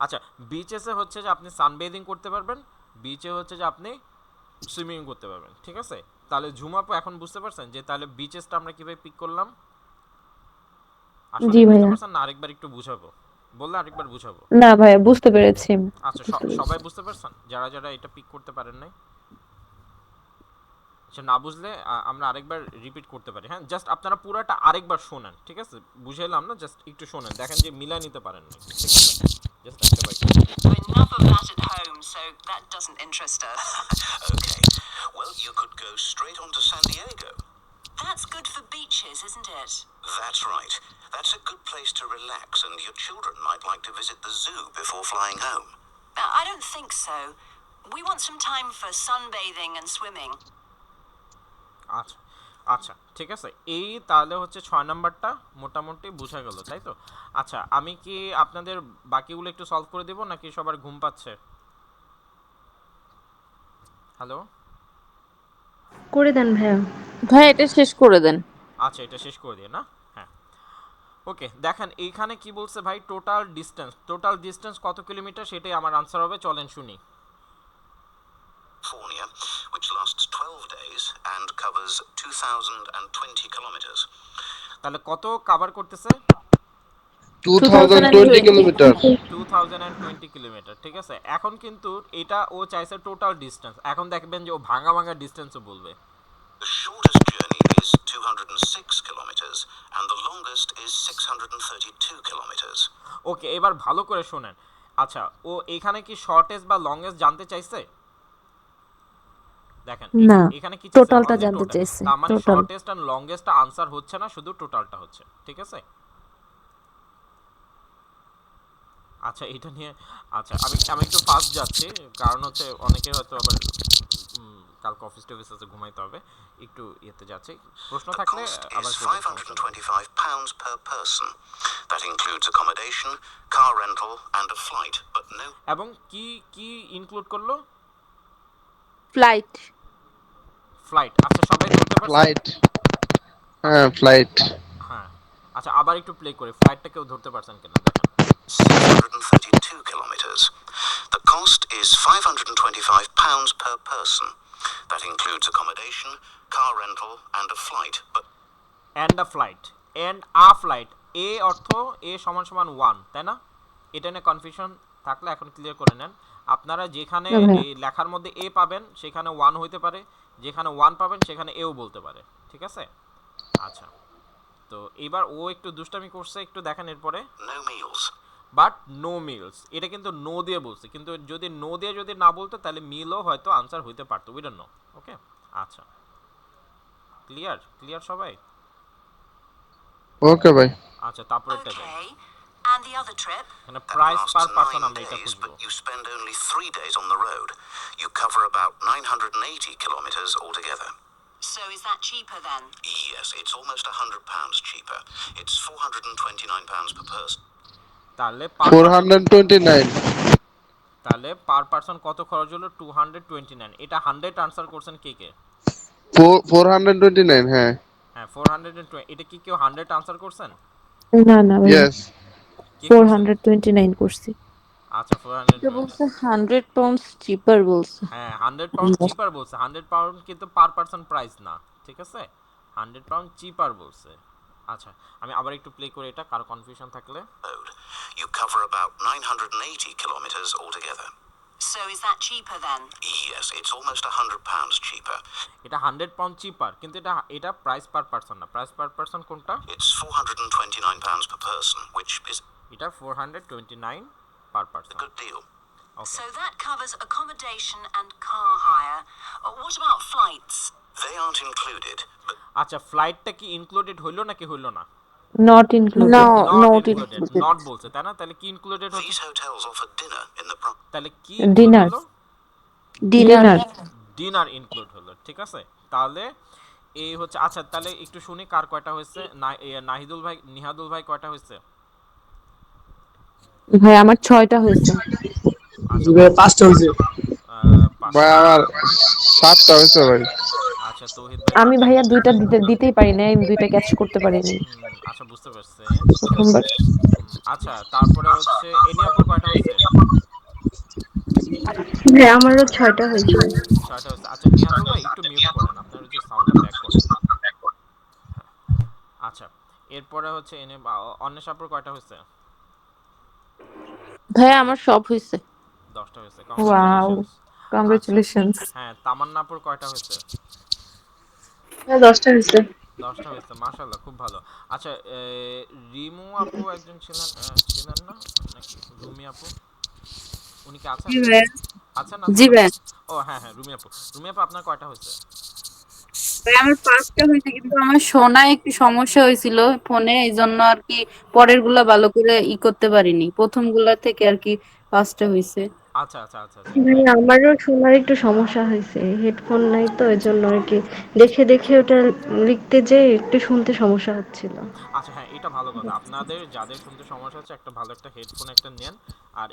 আচ্ছা বিচেসে হচ্ছে যে আপনি সানবেদিং করতে পারবেন, বিচে হচ্ছে যে আপনি সুইমিং করতে পারবেন, ঠিক আছে? তাহলে ঝুমাপু এখন বুঝতে পারছেন যে তাহলে বিচেসটা আমরা কিভাবে পিক করলাম? আসলে জি বুঝতে ভাইয়া। পারছেন না? আরেকবার একটু বুঝাবো, বললে আরেকবার বুঝাবো। না ভাইয়া বুঝতে পেরেছি। আচ্ছা বুঝতে পেরেছি। সবাই বুঝতে পারছেন যারা যারা এটা পিক করতে পারেন নাই? আচ্ছা না বুঝলে আমরা আরেকবার রিপিট করতে পারি, হ্যাঁ? জাস্ট আপনারা পুরোটা আরেকবার শোনেন, ঠিক আছে? বুঝাইলাম না, জাস্ট একটু শোনেন, দেখেন যে মিলাই নিতে পারেন না, ঠিক আছে? জাস্ট একটা বার Enough of that at home, so that doesn't interest us. Okay. Well, you could go straight on to San Diego. That's good for beaches, isn't it? That's right. That's a good place to relax, and your children might like to visit the zoo before flying home. I don't think so. We want some time for sunbathing and swimming. আচ্ছা আচ্ছা ঠিক আছে, এই তাহলে হচ্ছে 6 নাম্বারটা মোটামুটি বোঝা গেল, তাই তো? আচ্ছা আমি কি আপনাদের বাকিগুলো একটু সলভ করে দেব নাকি সবার ঘুম পাচ্ছে? হ্যালো করে দেন ভাইয়া। ভাই এটা শেষ করে দেন। আচ্ছা এটা শেষ করে দিয়ে না? হ্যাঁ ওকে, দেখেন এইখানে কি বলছে ভাই, টোটাল ডিস্টেন্স কত কিলোমিটার সেটাই আমার আনসার হবে, চলেন শুনি। California, which lasts 12 days and covers 2,020 kilometers. তাহলে কত কভার করতেছে? 2020 কিলোমিটার। 2020 কিলোমিটার, ঠিক আছে? এখন কিন্তু এটা ও চাইছে টোটাল ডিসটেন্স, এখন দেখবেন যে ও ভাঙা ভাঙা ডিসটেন্সও বলবে। The shortest journey is 206 kilometers and the longest is 632 kilometers. ওকে এবার ভালো করে শুনেন। আচ্ছা ও এখানে কি শর্টেস্ট বা লংগেস্ট জানতে চাইছে? দেখেন না, এখানে কি টোটালটা জানতে চাইছে। তার মানে total. Shortest and longest answer হচ্ছে না, শুধু টোটালটা হচ্ছে, ঠিক আছে? আচ্ছা এটা নিয়ে আচ্ছা আমি একটু ফাস্ট যাচ্ছি, কারণ হচ্ছে অনেকে হয়তো আবার কালকে অফিস টফিস আছে, ঘুমাইতে হবে, একটু ইয়েতে যাচ্ছি। প্রশ্ন The থাকলে cost আবার is £525 per person. That includes accommodation, car rental and a flight, but no. এবং কি কি ইনক্লুড করলো? ফ্লাইট। আচ্ছা সবাই ধরতে পারছে? ফ্লাইট। হ্যাঁ ফ্লাইট। হ্যাঁ আচ্ছা আবার একটু প্লে করে ফ্লাইটটা কেউ ধরতে পারছেন কিনা দেখেন। 632 kilometers. The cost is £525 per person. That includes accommodation, car rental and a flight, but and a flight, এ অর্থ এ সমান সমান 1, তাই না? এটা নিয়ে কনফিউশন থাকলে এখন ক্লিয়ার করে নেন। আপনারা যেখানে না ভাইয়া। এই লেখার মধ্যে এ পাবেন সেখানে 1 হইতে পারে, যেখানে 1 পাবেন সেখানে এও বলতে পারে, ঠিক আছে? আচ্ছা, তো এবার ও একটু দুষ্টামি করছে, একটু দেখেন এরপরে। No meals. But no meals, এটা কিন্তু নো দিয়ে বলছে, কিন্তু যদি নো দিয়ে যদি না বলতো তাহলে মিলও হয়তো আনসার হইতে পারতো, উই ডোন্ট নো। ওকে, আচ্ছা, ক্লিয়ার ক্লিয়ার সবাই? ওকে ভাই। আচ্ছা, তারপরেরটা যাই। Okay. And the other trip? মানে That price lasts per person 9 আমরা এটা days, খুঁজবো। but you spend only 3 days on the road. You cover about 980 kilometers altogether. So is that cheaper then? Yes, it's almost £100 cheaper. It's £429 per person. তাহলে 429. তাহলে per person কত খরচ হলো? 229। এটা 100 answer করছেন কে কে? 429, হ্যাঁ। হ্যাঁ 420। এটা কি কেউ 100 আনসার করছেন? না না ভাইয়া, ইয়েস। কে করছেন? 429 করছি। আচ্ছা এটা 429। বলছে 100 পাউন্ডস চিপার বলছে। হ্যাঁ 100 পাউন্ড চিপার বলছে, 100 পাউন্ড কিন্তু পার পারসন প্রাইস না, ঠিক আছে? 100 পাউন্ড চিপার বলছে। আচ্ছা, আমি আবার একটু প্লে করে, এটা কারো কনফিউশন থাকলে। You cover about 980 kilometers altogether. So is that cheaper then? Yes, it's almost £100 cheaper. এটা 100 পাউন্ড চিপার, কিন্তু এটা প্রাইস পার পারসন না। প্রাইস পার পারসন কোনটা? It's £429 per person, which is এটা 429 পার a person. good deal. So that covers accommodation and car hire. What about flights? They aren't included, but আচ্ছা, ফ্লাইটটা কি included হইলো নাকি হইলো না? Not included. Not included, included. Not বলছে তাই না? তাহলে কি ইনক্লুডেড হচ্ছে? these hotels offer dinner in the তাহলে কি ডিনার। হলো? ডিনার। ডিনার ইনক্লুড হলো, ঠিক আছে? তাহলে এই হচ্ছে। আচ্ছা, তাহলে একটু শুনি কার কয়টা হয়েছে। নাহিদুল ভাই, নিহাদুল ভাই কয়টা হয়েছে? ভাই আমার 6টা হয়েছে। আচ্ছা, ভাই 5টা হয়েছে। ভাই পাঁচটা। আমার 7টা হয়েছে ভাই। আচ্ছা, তৌহিদ ভাই আমি 5টা ভাইয়া হয়েছে। 2টা দিতেই পারি নাই, আমি 2টা ক্যাচ করতে পারিনি আচ্ছা, বুঝতে পারছি। প্রথমবার। আচ্ছা, তারপরে হচ্ছে এনিয়াপুর কয়টা হয়েছে? হ্যাঁ, আমারও 6টা হয়েছে। 6টা হয়েছে। আচ্ছা, নিহাদুল ভাই একটু মিউট করেন, আপনার হচ্ছে সাউন্ডটা ব্যাক করেন। আচ্ছা, এরপরে হচ্ছে অন্বেষাপুর কয়টা হয়েছে? ভাইয়া আমার সব হইছে। 10টা হয়েছে, ওয়াও, কংগ্রাচুলেশনস। আচ্ছা, কংগ্রাচুলেশনস। হ্যাঁ তামান্নাপুর কয়টা হয়েছে? হ্যাঁ 10টা হয়েছে। 10টা হয়েছে, মাশাআল্লাহ, খুব ভালো। আচ্ছা, রিমু আপু একজন ছিলেন, ছিলেন না নাকি রুমি আপু? উনি কি আছেন? জি ভাইয়া। আছেন জি আছেন? ভাইয়া। ও হ্যাঁ হ্যাঁ, রুমি আপু। রুমি আপু আপনার কয়টা হয়েছে? ভাইয়া আমার 5টা হয়েছে, কিন্তু আমার শোনায় একটু সমস্যা হয়েছিল ফোনে, এই জন্য আর কি পরের গুলা ভালো করে করতে পারিনি, প্রথম গুলা থেকে আর কি 5টা হয়েছে। আচ্ছা আচ্ছা আচ্ছা আচ্ছা, ভাই আমারও শোনার একটু সমস্যা হয়েছে, হেডফোন নাই তো এজন্য আর কি দেখে দেখে ওটা লিখতে যেয়ে একটু শুনতে সমস্যা হচ্ছিল। আচ্ছা, হ্যাঁ এটা ভালো কথা। আপনাদের যাদের শুনতে সমস্যা হচ্ছে একটা ভালো একটা হেডফোন একটা নেন। আর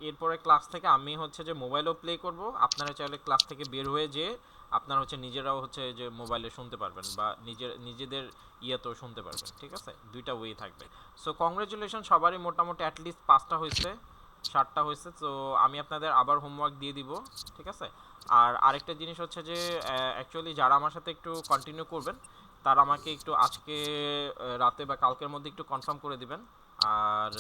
এরপরে ক্লাস থেকে আমি হচ্ছে যে মোবাইলেও প্লে করব। আপনারা চাইলে ক্লাস থেকে বের হয়ে যেয়ে আপনারা হচ্ছে নিজেরাও হচ্ছে যে মোবাইলে শুনতে পারবেন, বা নিজেদের ইয়েতেও শুনতে পারবেন, ঠিক আছে? দুইটা ওয়ে থাকবে। সো কংগ্রাচুলেশন, সবারই মোটামুটি অ্যাটলিস্ট 5টা হয়েছে, 7টা হয়েছে। তো আমি আপনাদের আবার হোমওয়ার্ক দিয়ে দিব, ঠিক আছে? আর আরেকটা জিনিস হচ্ছে যে অ্যাকচুয়ালি যারা আমার সাথে একটু কন্টিনিউ করবেন তারা আমাকে একটু আজকে রাতে বা কালকের মধ্যে একটু কনফার্ম করে দিবেন। আর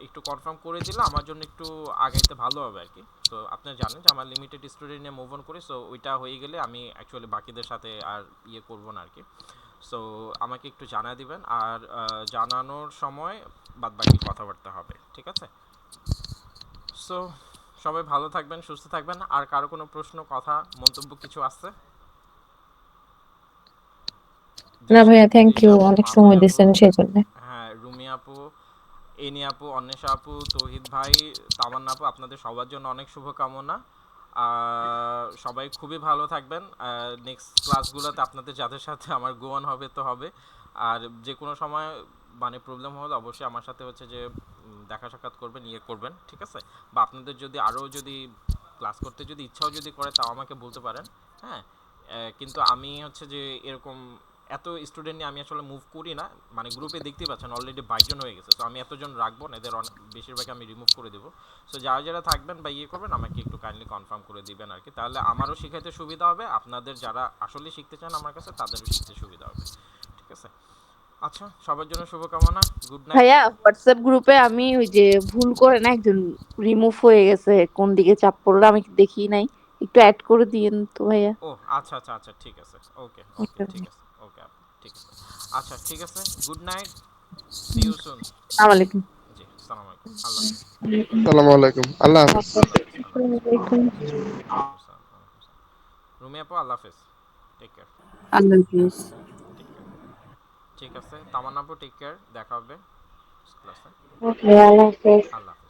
একটু কনফার্ম করে দিলে আমার জন্য একটু আগাইতে ভালো হবে আর কি। তো আপনারা জানেন যে আমার লিমিটেড স্টুডেন্ট নিয়ে মুভ অন করি, সো ওইটা হয়ে গেলে আমি অ্যাকচুয়ালি বাকিদের সাথে আর করব না আর কি। সো আমাকে একটু জানিয়ে দিবেন, আর জানানোর সময় বাদবাকি কথাবার্তা হবে, ঠিক আছে? সো সবাই ভালো থাকবেন, সুস্থ থাকবেন। আর কারো কোনো প্রশ্ন, কথা, মন্তব্য কিছু আছে? না ভাইয়া, থ্যাংক ইউ, অনেক সময় দিয়েছেন সেজন্য। হ্যাঁ, রুমি আপু, এনি আপু, অন্বেষা আপু, তৌহিদ ভাই, তামান্না আপু, আপনাদের সবার জন্য অনেক শুভকামনা। সবাই খুবই ভালো থাকবেন। নেক্সট ক্লাসগুলোতে আপনাদের যাদের সাথে আমার গোয়ান হবে তো হবে। আর যে কোনো সময় মানে প্রবলেম হলে অবশ্যই আমার সাথে হচ্ছে যে দেখা সাক্ষাৎ করবেন, করবেন, ঠিক আছে? বা আপনাদের যদি আরও যদি ক্লাস করতে যদি ইচ্ছাও যদি করে তাও আমাকে বলতে পারেন। হ্যাঁ, কিন্তু আমি হচ্ছে যে এরকম এত স্টুডেন্ট নিয়ে আমি আসলে মুভ করি না। মানে গ্রুপে দেখতেই পাচ্ছেন অলরেডি 22 জন হয়ে গেছে। তো আমি এতজন রাখবো না, এদের বেশিরভাগ আমি রিমুভ করে দেবো। সো যারা যারা থাকবেন বা করবেন আমাকে একটু কাইন্ডলি কনফার্ম করে দিবেন আর কি। তাহলে আমারও শিখাইতে সুবিধা হবে, আপনাদের যারা আসলে শিখতে চান আমার কাছে তাদেরও শিখতে সুবিধা হবে, ঠিক আছে? আচ্ছা, সবার জন্য শুভকামনা। Good night. ভাইয়া হোয়াটসঅ্যাপ গ্রুপে আমি ওই যে ভুল করে না একজন রিমুভ হয়ে গেছে, কোন দিকে চাপ পড়লো আমি দেখি নাই, একটু অ্যাড করে দিয়েন তো ভাইয়া। ও আচ্ছা আচ্ছা আচ্ছা, ঠিক আছে। ওকে ওকে, ঠিক আছে। ওকে ঠিক আছে। আচ্ছা ঠিক আছে, good night, see you soon. আসসালামু আলাইকুম। জি, আসসালামু আলাইকুম, আল্লাহ হাফেজ। আসসালামু আলাইকুম, আল্লাহ হাফেজ। আল্লাহ হাফেজ, আল্লাহ হাফেজ। ওয়ালাইকুম আসসালাম, ওয়ালাইকুম আসসালাম। রুমি আপু, আল্লাহ হাফেজ, টেক কেয়ার। আল্লাহ হাফিজ। Take care. ঠিক আছে, তামান্না আপু টেক কেয়ার, দেখা হবে ক্লাসে। ওকে, আল্লাহ হাফেজ। আল্লাহ হাফেজ।